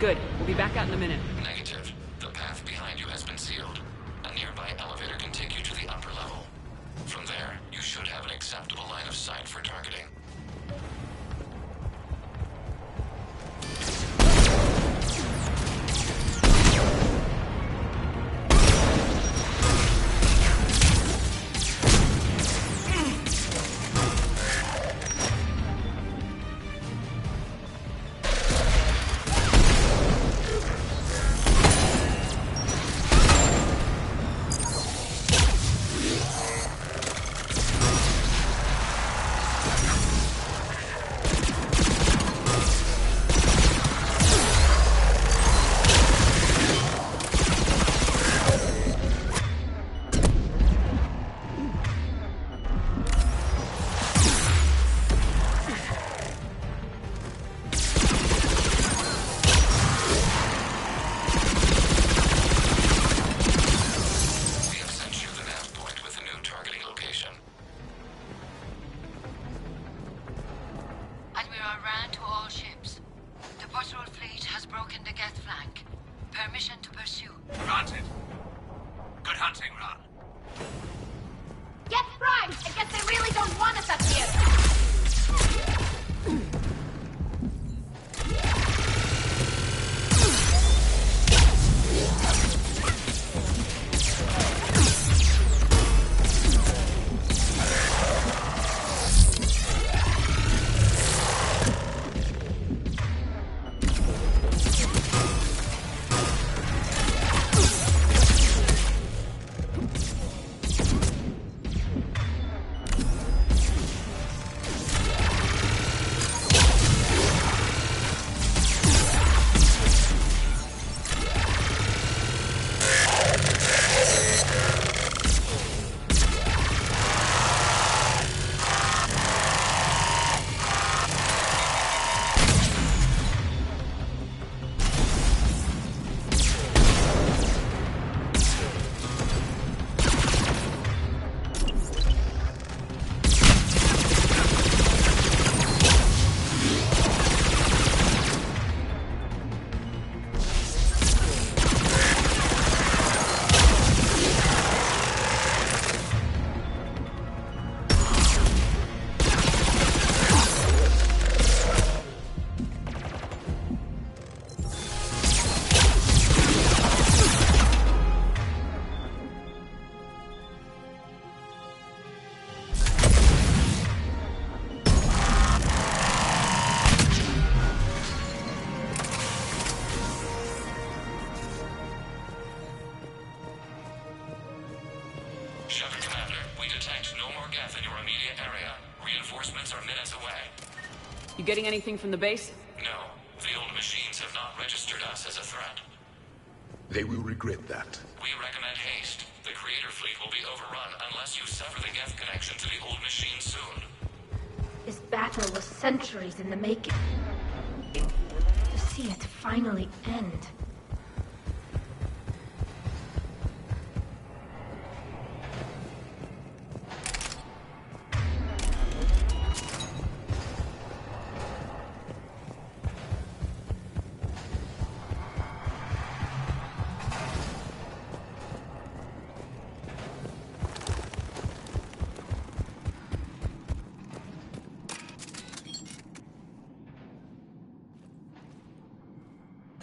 Good. We'll be back out in a minute. Negative. The path behind you has been sealed. A nearby elevator can take you to the upper level. From there, you should have an acceptable line of sight for targeting. You getting anything from the base? No, the old machines have not registered us as a threat. They will regret that. We recommend haste. The Creator fleet will be overrun unless you sever the Geth connection to the old machine soon. This battle was centuries in the making. To see it finally end.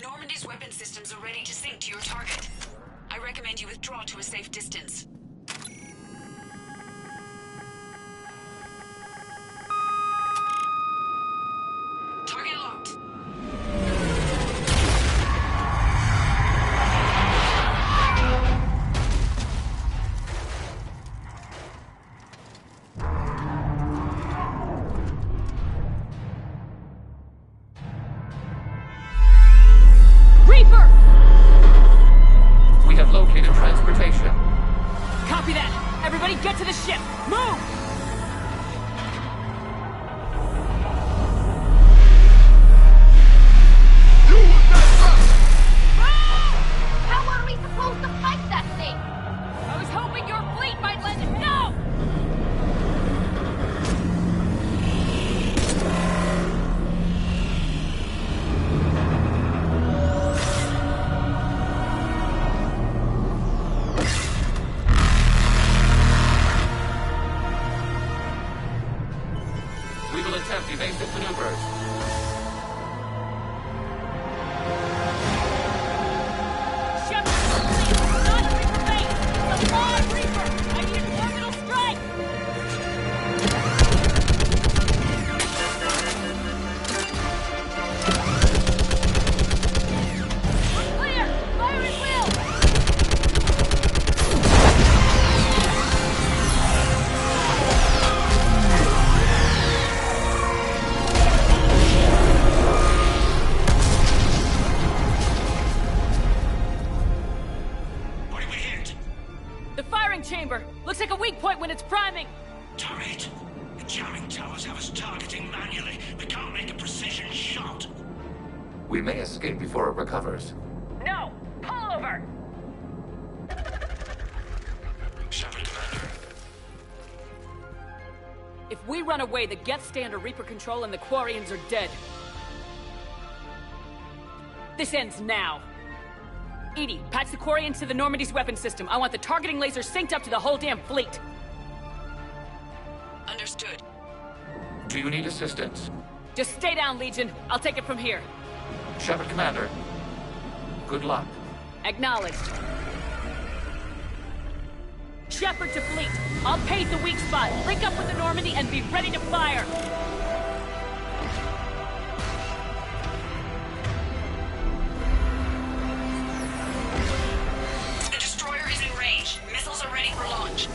Normandy's weapon systems are ready to sync to your target. I recommend you withdraw to a safe distance. Target locked. Reaper! We have located transportation. Copy that! Everybody get to the ship! Move! How are we supposed to fight that thing? I was hoping your fleet might let it go! We will attempt evasive maneuvers. Shepard, please! Not a Reaper base! It's a live Reaper! I need an orbital strike! We're clear! Fire at will! What do we hit? The firing chamber! Looks like a weak point when it's priming! Turret. The jamming towers have us targeting manually. We can't make a precision shot. We may escape before it recovers. No! Pull over! Shepard, Commander. If we run away, the Geth stay under Reaper control and the Quarians are dead. This ends now. Edie, patch the Quarians to the Normandy's weapon system. I want the targeting laser synced up to the whole damn fleet. Understood. Do you need assistance? Just stay down, Legion. I'll take it from here. Shepard, Commander. Good luck. Acknowledged. Shepard to fleet. I'll pave the weak spot. Link up with the Normandy and be ready to fire. The destroyer is in range. Missiles are ready for launch.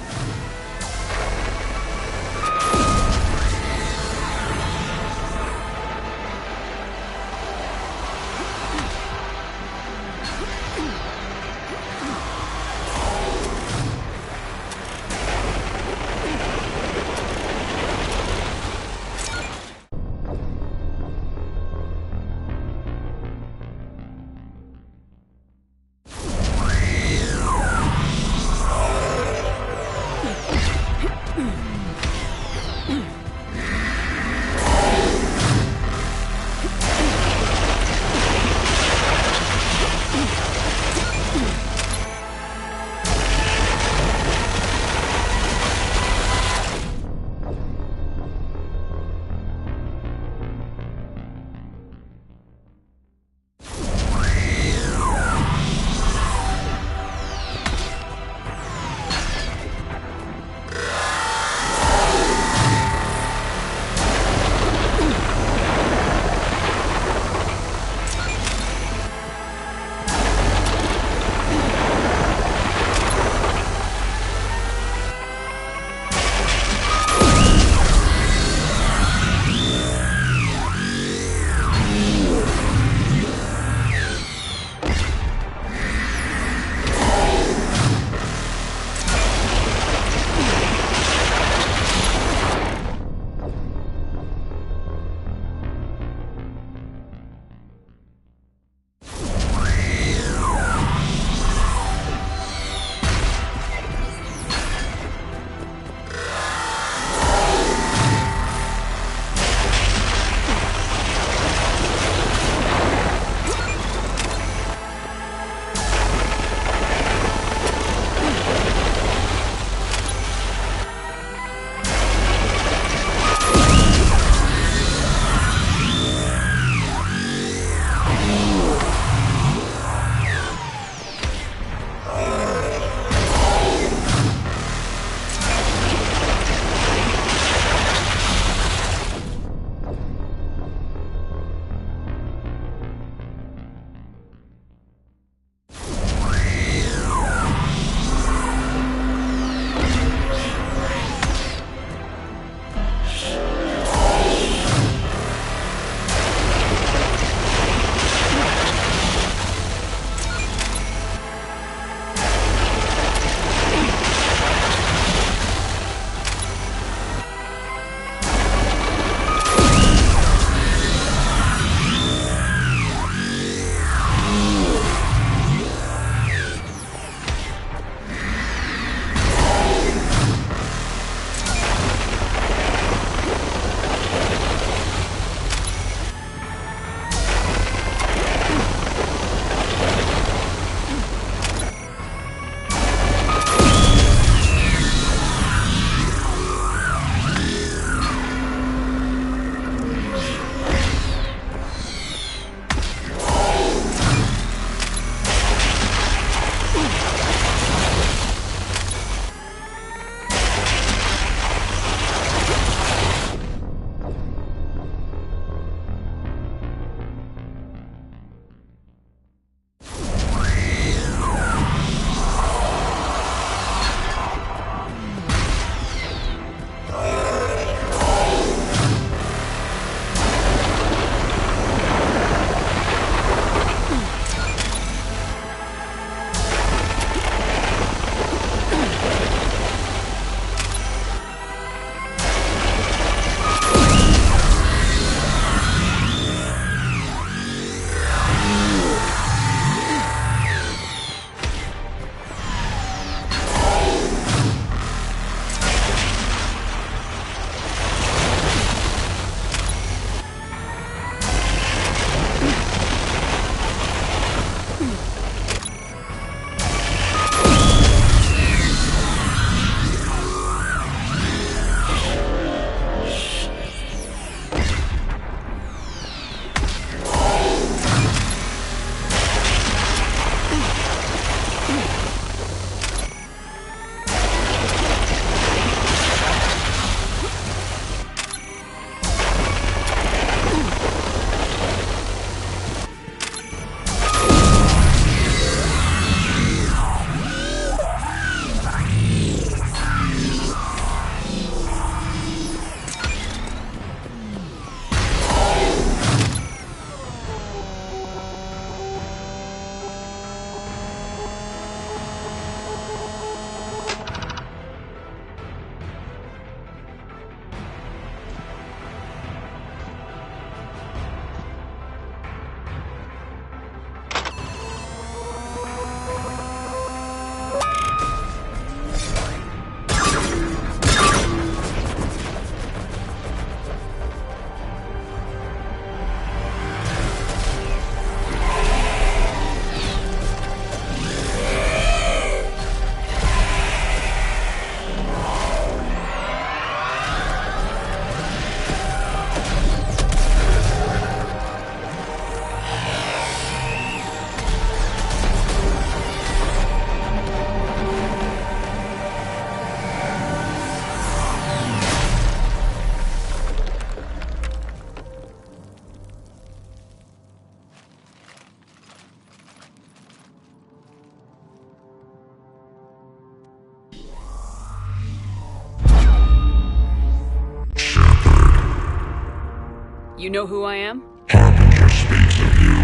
You know who I am? Harbinger speaks of you.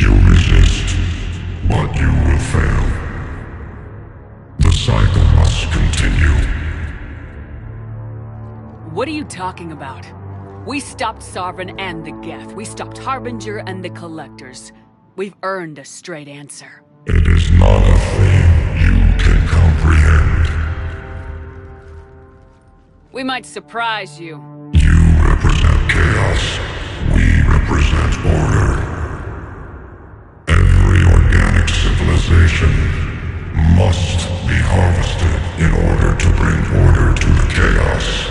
You resist, but you will fail. The cycle must continue. What are you talking about? We stopped Sovereign and the Geth. We stopped Harbinger and the Collectors. We've earned a straight answer. It is not a thing you can comprehend. We might surprise you. You represent chaos. We represent order. Every organic civilization must be harvested in order to bring order to the chaos.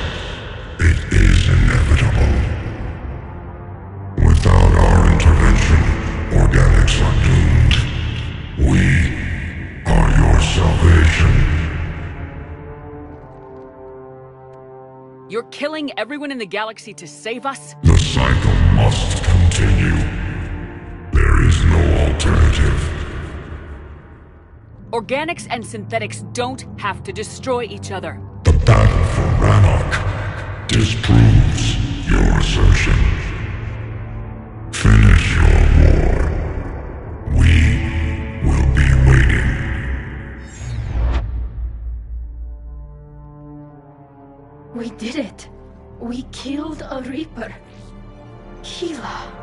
It is inevitable. Without our intervention, organics are doomed. We are your salvation. You're killing everyone in the galaxy to save us? The cycle must continue. There is no alternative. Organics and synthetics don't have to destroy each other. The battle for Rannoch disproves your assertion. Finish your war. We will be waiting. We did it. We killed a Reaper. Keela.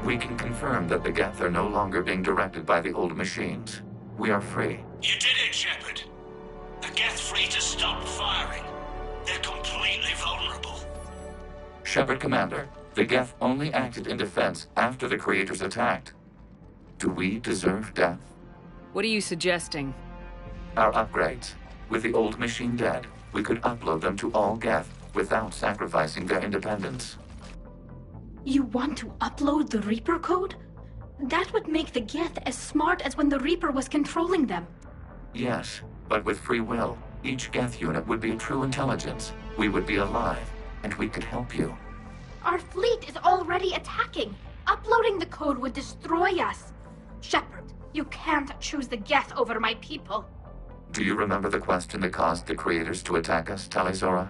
We can confirm that the Geth are no longer being directed by the old machines. We are free. You did it, Shepard. The Geth fleet has stopped firing. They're completely vulnerable. Shepard Commander, the Geth only acted in defense after the Creators attacked. Do we deserve death? What are you suggesting? Our upgrades. With the old machine dead, we could upload them to all Geth without sacrificing their independence. You want to upload the Reaper code? That would make the Geth as smart as when the Reaper was controlling them. Yes, but with free will, each Geth unit would be a true intelligence. We would be alive, and we could help you. Our fleet is already attacking. Uploading the code would destroy us. Shepard, you can't choose the Geth over my people. Do you remember the question that caused the Creators to attack us, Talizora?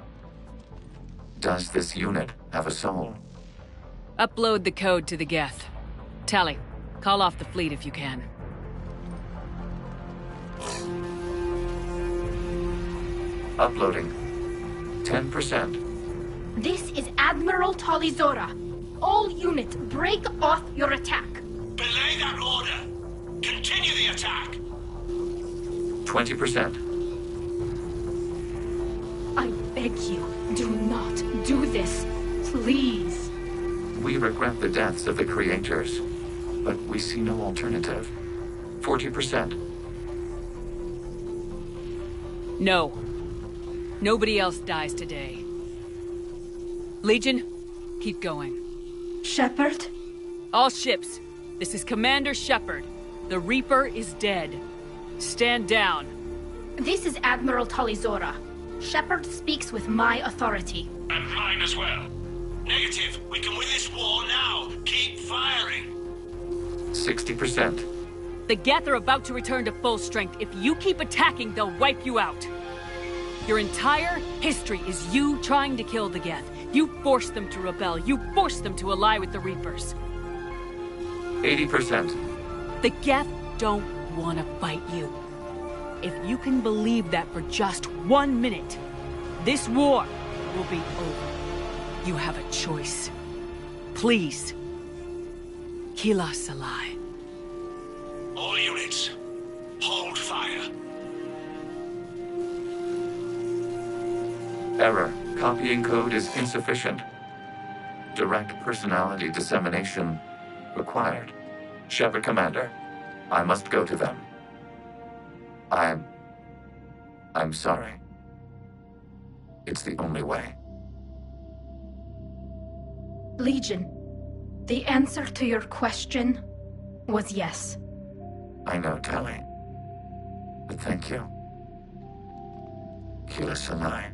Does this unit have a soul? Upload the code to the Geth. Tally, call off the fleet if you can. Uploading. 10%. This is Admiral Talizora. All units, break off your attack. Belay that order. Continue the attack. 20%. I beg you, do not do this. Please. We regret the deaths of the Creators, but we see no alternative. 40%. No. Nobody else dies today. Legion, keep going. Shepard? All ships, this is Commander Shepard. The Reaper is dead. Stand down. This is Admiral Talizora. Shepard speaks with my authority. And mine as well. Negative. We can win this war now. Keep firing. 60%. The Geth are about to return to full strength. If you keep attacking, they'll wipe you out. Your entire history is you trying to kill the Geth. You forced them to rebel. You forced them to ally with the Reapers. 80%. The Geth don't want to fight you. If you can believe that for just 1 minute, this war will be over. You have a choice. Please. Kila Salai. All units, hold fire. Error. Copying code is insufficient. Direct personality dissemination required. Shepard Commander, I must go to them. I'm sorry. It's the only way. Legion, the answer to your question was yes. I know, Tally. But thank you. Kila Sanai.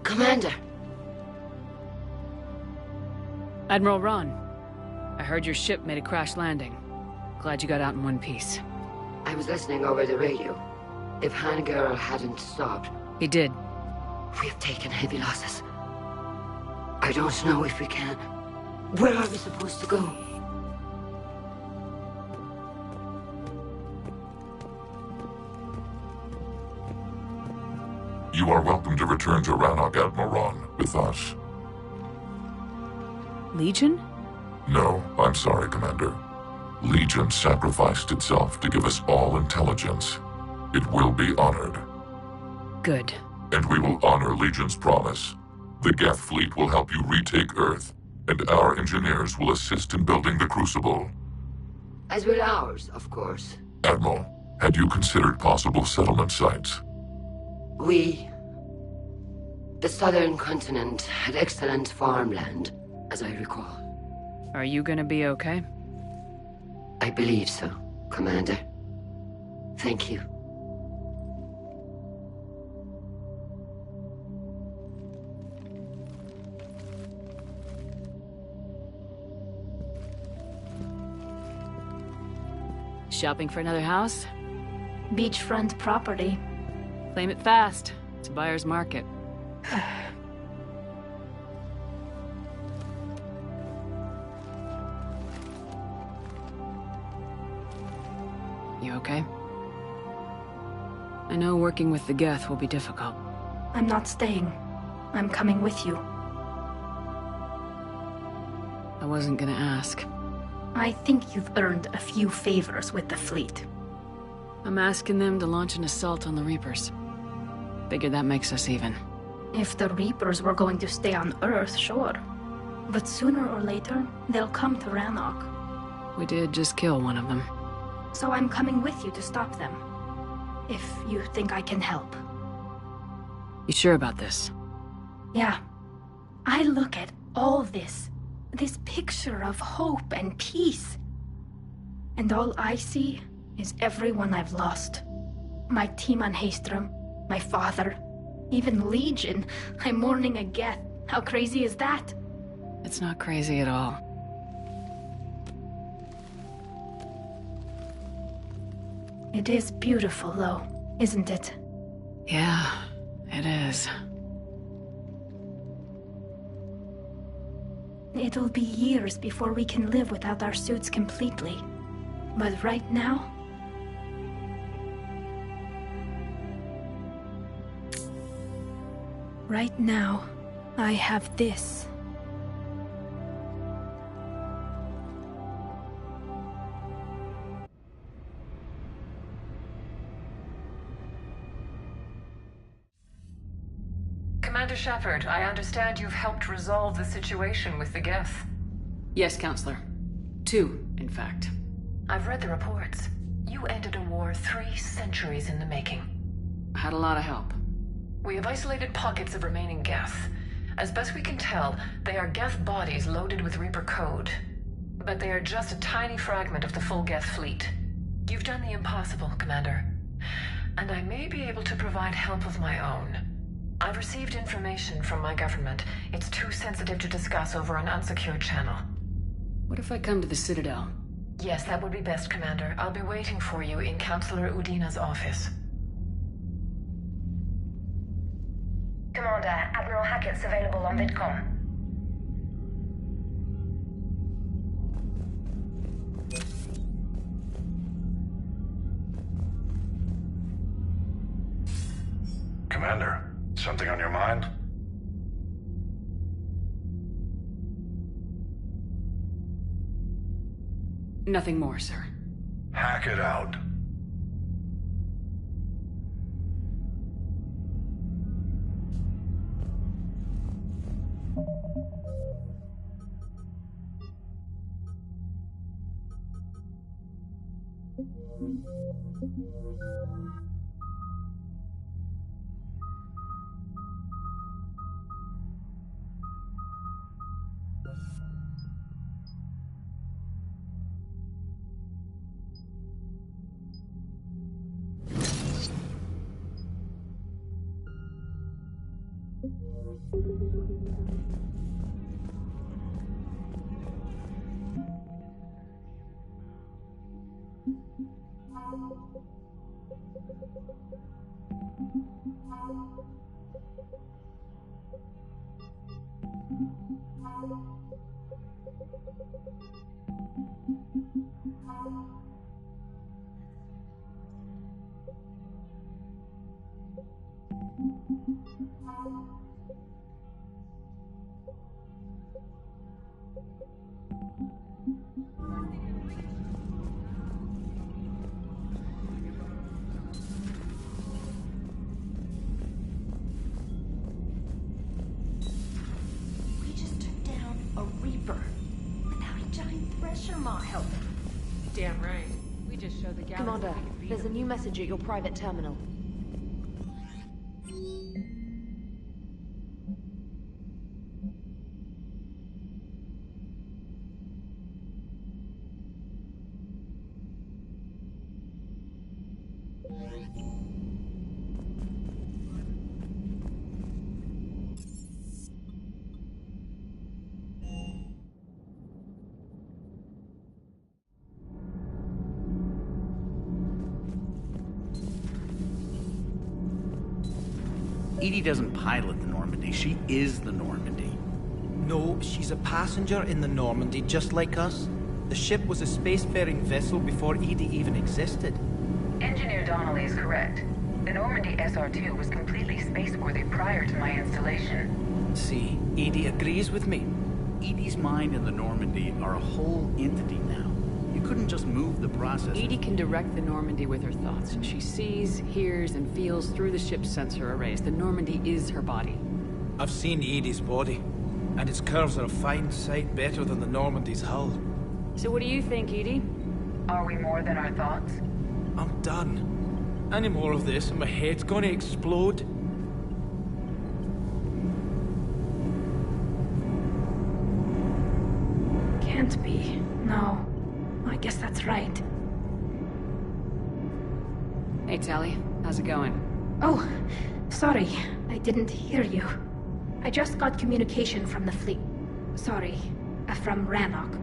Commander! Admiral Ron, I heard your ship made a crash landing. Glad you got out in one piece. I was listening over the radio. If Hangara hadn't stopped... He did. We have taken heavy losses. I don't know if we can. Where are we supposed to go? You are welcome to return to Rannoch, Admiral Ron, with us. Legion? No, I'm sorry, Commander. Legion sacrificed itself to give us all intelligence. It will be honored. Good. And we will honor Legion's promise. The Geth fleet will help you retake Earth, and our engineers will assist in building the Crucible. As will ours, of course. Admiral, had you considered possible settlement sites? The southern continent had excellent farmland, as I recall. Are you gonna be okay? I believe so, Commander. Thank you. Shopping for another house? Beachfront property. Claim it fast. It's a buyer's market. You okay? I know working with the Geth will be difficult. I'm not staying. I'm coming with you. I wasn't gonna ask. I think you've earned a few favors with the fleet. I'm asking them to launch an assault on the Reapers. Figure that makes us even. If the Reapers were going to stay on Earth, sure. But sooner or later, they'll come to Rannoch. We did just kill one of them. So I'm coming with you to stop them. If you think I can help. You sure about this? Yeah. I look at all this picture of hope and peace. And all I see is everyone I've lost. My team on Haestrom, my father, even Legion. I'm mourning a Geth. How crazy is that? It's not crazy at all. It is beautiful, though, isn't it? Yeah, it is. It'll be years before we can live without our suits completely. But right now... Right now, I have this. Commander Shepard, I understand you've helped resolve the situation with the Geth. Yes, Counselor. 2, in fact. I've read the reports. You ended a war 3 centuries in the making. I had a lot of help. We have isolated pockets of remaining Geth. As best we can tell, they are Geth bodies loaded with Reaper code. But they are just a tiny fragment of the full Geth fleet. You've done the impossible, Commander. And I may be able to provide help of my own. I've received information from my government. It's too sensitive to discuss over an unsecured channel. What if I come to the Citadel? Yes, that would be best, Commander. I'll be waiting for you in Counselor Udina's office. Commander, Admiral Hackett's available on VidCom. Commander, something on your mind? Nothing more, sir. Hack it out. We just took down a Reaper without a giant thresher mile. Damn right. We just showed the galaxy. Commander, there's a new message at your private terminal. Edie doesn't pilot the Normandy, she is the Normandy. No, she's a passenger in the Normandy, just like us. The ship was a spacefaring vessel before Edie even existed. Engineer Donnelly is correct. The Normandy SR-2 was completely spaceworthy prior to my installation. See, Edie agrees with me. Edie's mind and the Normandy are a whole entity now. You couldn't just move the process. Edie can direct the Normandy with her thoughts. She sees, hears, and feels through the ship's sensor arrays. The Normandy is her body. I've seen Edie's body, and its curves are a fine sight better than the Normandy's hull. So what do you think, Edie? Are we more than our thoughts? I'm done. Any more of this and my head's gonna explode. Can't be. No. I guess that's right. Hey, Tally. How's it going? Oh, sorry. I didn't hear you. I just got communication from the fleet. Sorry, from Rannoch.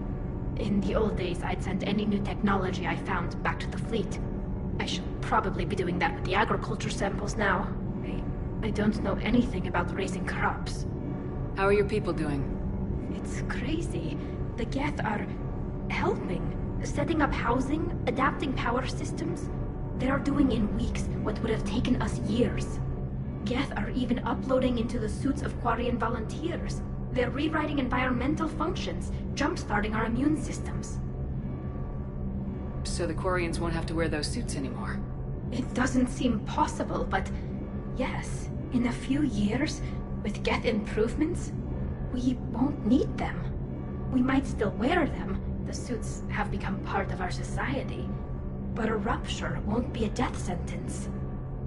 In the old days, I'd send any new technology I found back to the fleet. I should probably be doing that with the agriculture samples now. I don't know anything about raising crops. How are your people doing? It's crazy. The Geth are helping. Setting up housing, adapting power systems. They are doing in weeks what would have taken us years. Geth are even uploading into the suits of Quarian volunteers. They're rewriting environmental functions, jump-starting our immune systems. So the Quarians won't have to wear those suits anymore? It doesn't seem possible, but yes, in a few years, with Geth improvements, we won't need them. We might still wear them. The suits have become part of our society. But a rupture won't be a death sentence.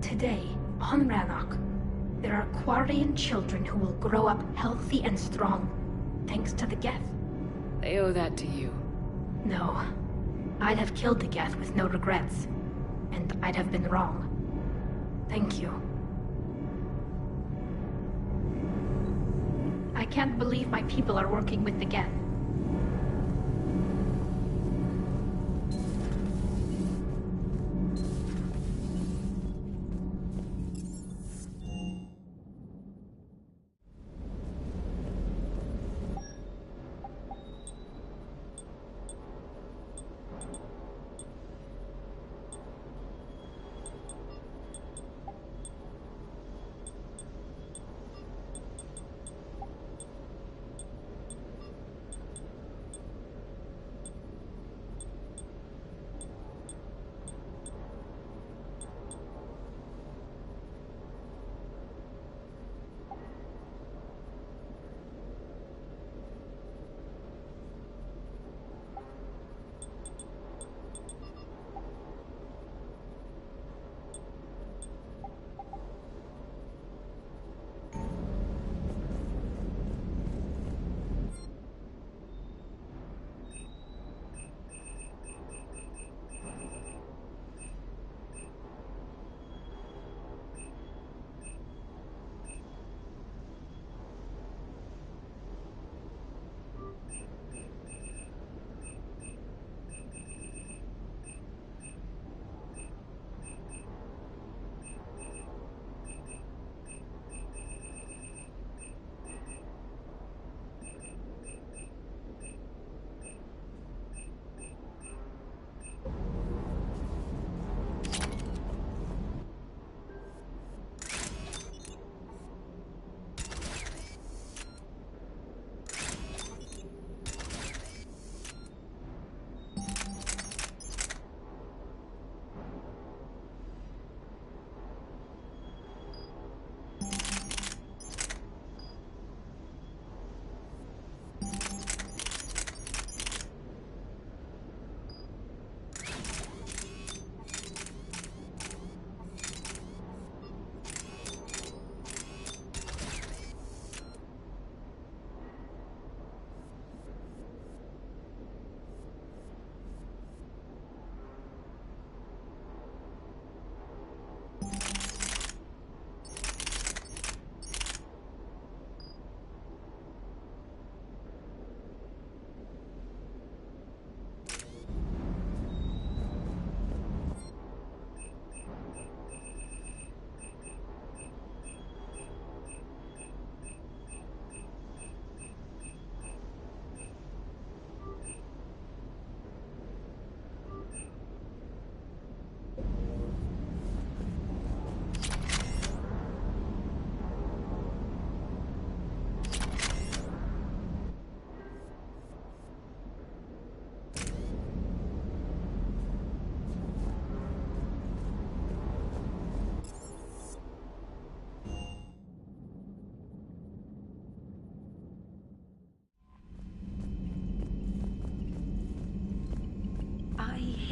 Today, on Rannoch, there are Quarian children who will grow up healthy and strong, thanks to the Geth. They owe that to you. No. I'd have killed the Geth with no regrets. And I'd have been wrong. Thank you. I can't believe my people are working with the Geth.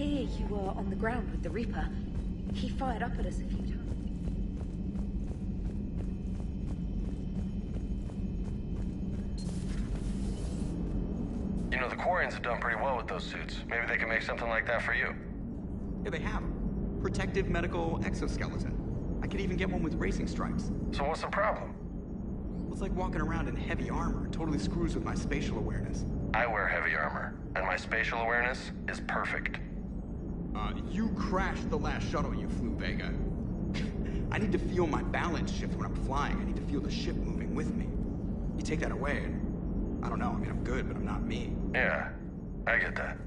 hear you were on the ground with the Reaper. He fired up at us a few times. You know, the Quarians have done pretty well with those suits. Maybe they can make something like that for you. Yeah, they have. Protective medical exoskeleton. I could even get one with racing stripes. So what's the problem? Well, it's like walking around in heavy armor. It totally screws with my spatial awareness. I wear heavy armor, and my spatial awareness is perfect. You crashed the last shuttle you flew, Vega. I need to feel my balance shift when I'm flying. I need to feel the ship moving with me. You take that away, and I don't know. I mean, I'm good, but I'm not me. Yeah, I get that.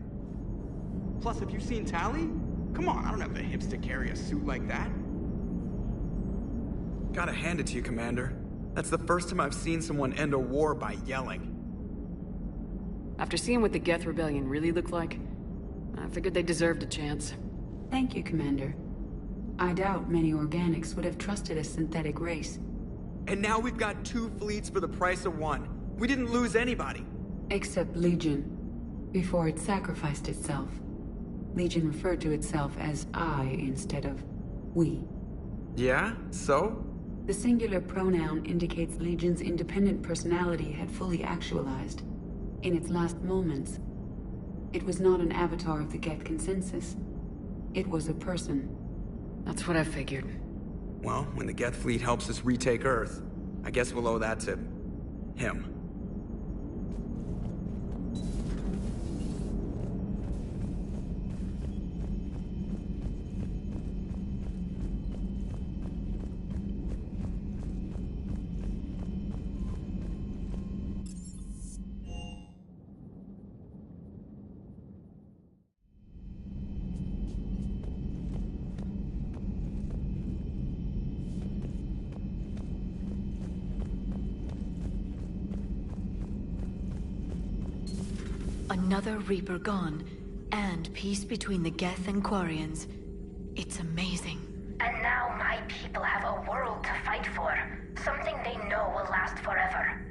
Plus, have you seen Tally? Come on, I don't have the hips to carry a suit like that. Gotta hand it to you, Commander. That's the first time I've seen someone end a war by yelling. After seeing what the Geth Rebellion really looked like, I figured they deserved a chance. Thank you, Commander. I doubt many organics would have trusted a synthetic race. And now we've got 2 fleets for the price of 1. We didn't lose anybody. Except Legion, before it sacrificed itself. Legion referred to itself as I instead of we. Yeah? So? The singular pronoun indicates Legion's independent personality had fully actualized. In its last moments, it was not an avatar of the Geth consensus. It was a person. That's what I figured. Well, when the Geth fleet helps us retake Earth, I guess we'll owe that to him. Another Reaper gone, and peace between the Geth and Quarians. It's amazing. And now my people have a world to fight for. Something they know will last forever.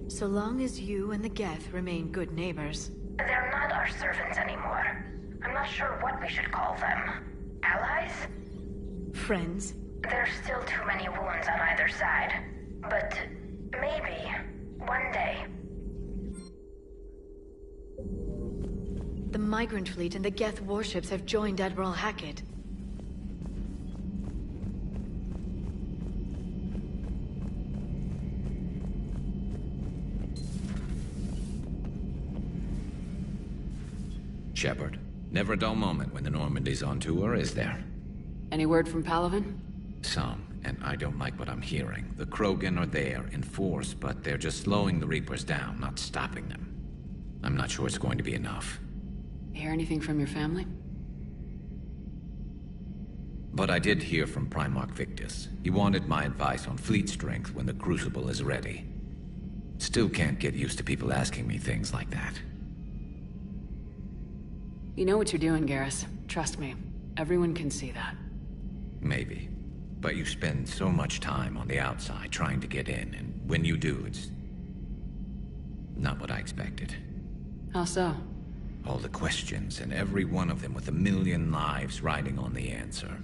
So long as you and the Geth remain good neighbors. They're not our servants anymore. I'm not sure what we should call them. Allies? Friends? There's still too many wounds on either side. But maybe, one day. The Migrant Fleet and the Geth warships have joined Admiral Hackett. Shepard, never a dull moment when the Normandy's on tour, is there? Any word from Palaven? Some, and I don't like what I'm hearing. The Krogan are there in force, but they're just slowing the Reapers down, not stopping them. I'm not sure it's going to be enough. Hear anything from your family? But I did hear from Primarch Victus. He wanted my advice on fleet strength when the Crucible is ready. Still can't get used to people asking me things like that. You know what you're doing, Garrus. Trust me. Everyone can see that. Maybe. But you spend so much time on the outside trying to get in, and when you do, it's not what I expected. How so? All the questions, and every one of them with a million lives riding on the answer.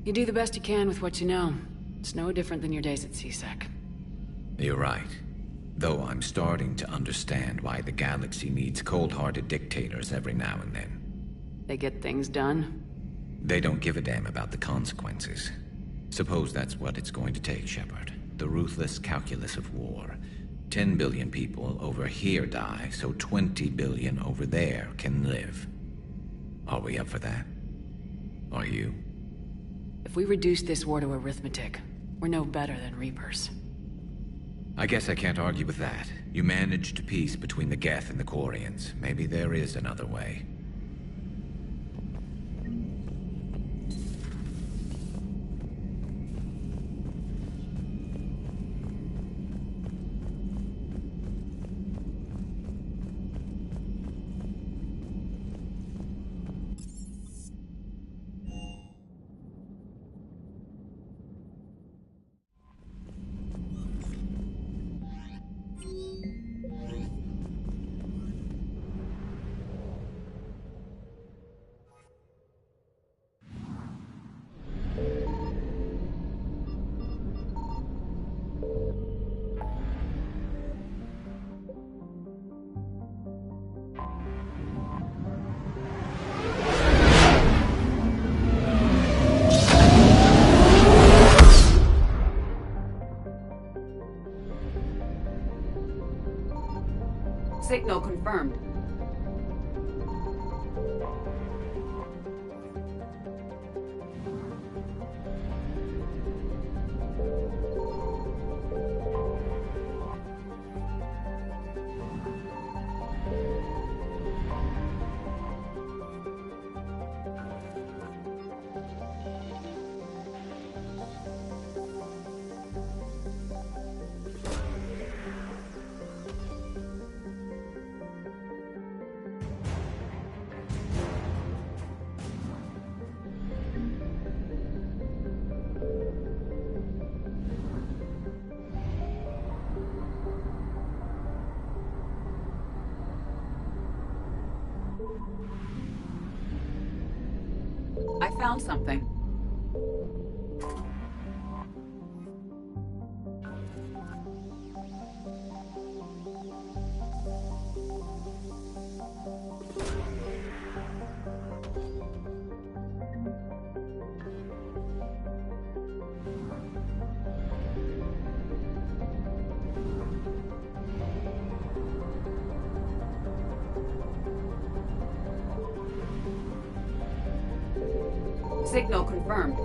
You do the best you can with what you know. It's no different than your days at CSEC. You're right. Though I'm starting to understand why the galaxy needs cold-hearted dictators every now and then. They get things done? They don't give a damn about the consequences. Suppose that's what it's going to take, Shepard. The ruthless calculus of war. 10 billion people over here die, so 20 billion over there can live. Are we up for that? Are you? If we reduce this war to arithmetic, we're no better than Reapers. I guess I can't argue with that. You managed peace between the Geth and the Quarians. Maybe there is another way. Signal confirmed. I found something. Signal confirmed.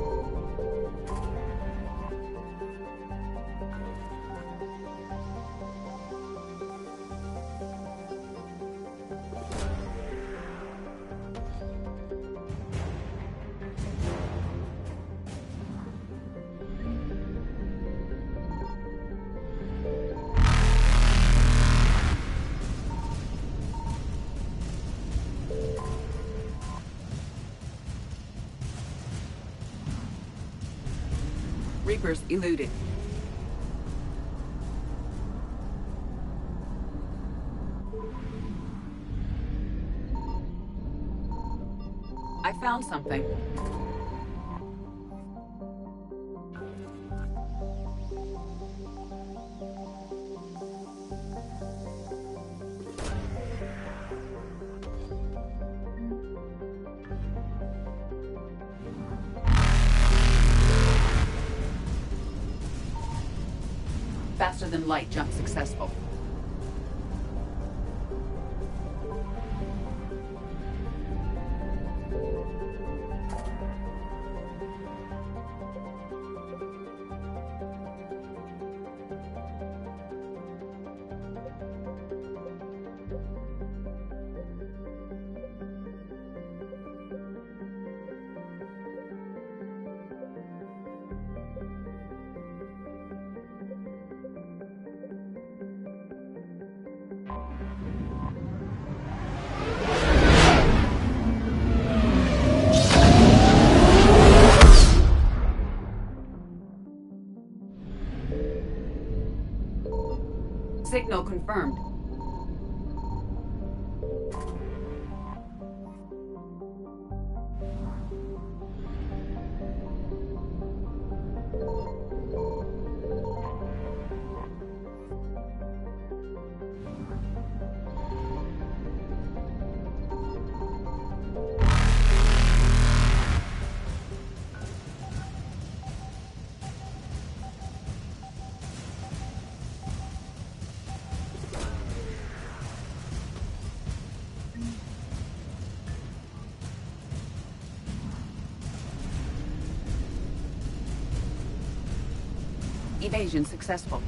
Reapers eluded. I found something. Faster than light jump successful. Signal confirmed. Evasion successful.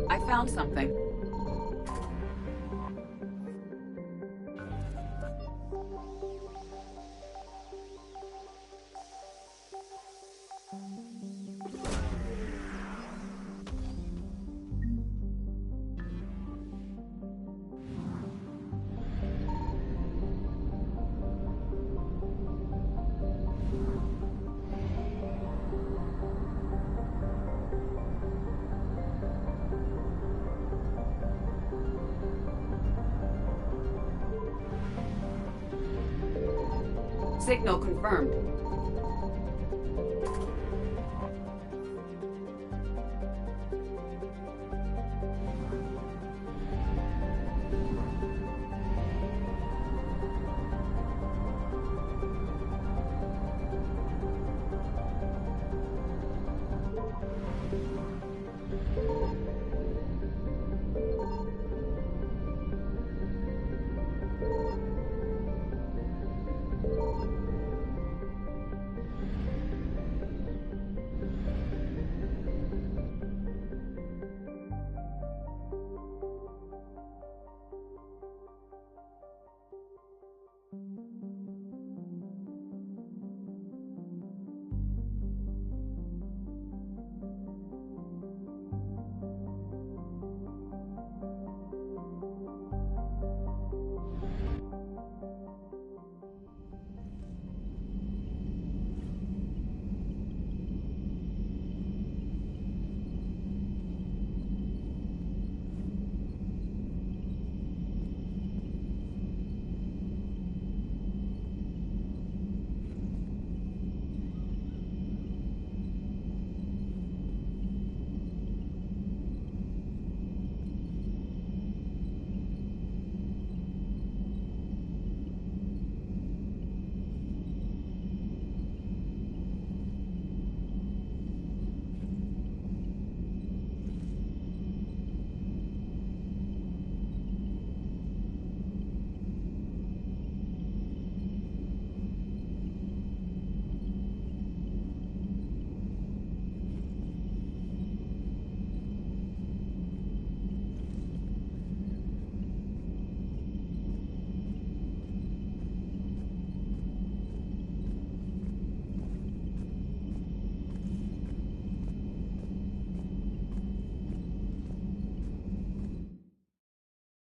I found something. Signal confirmed.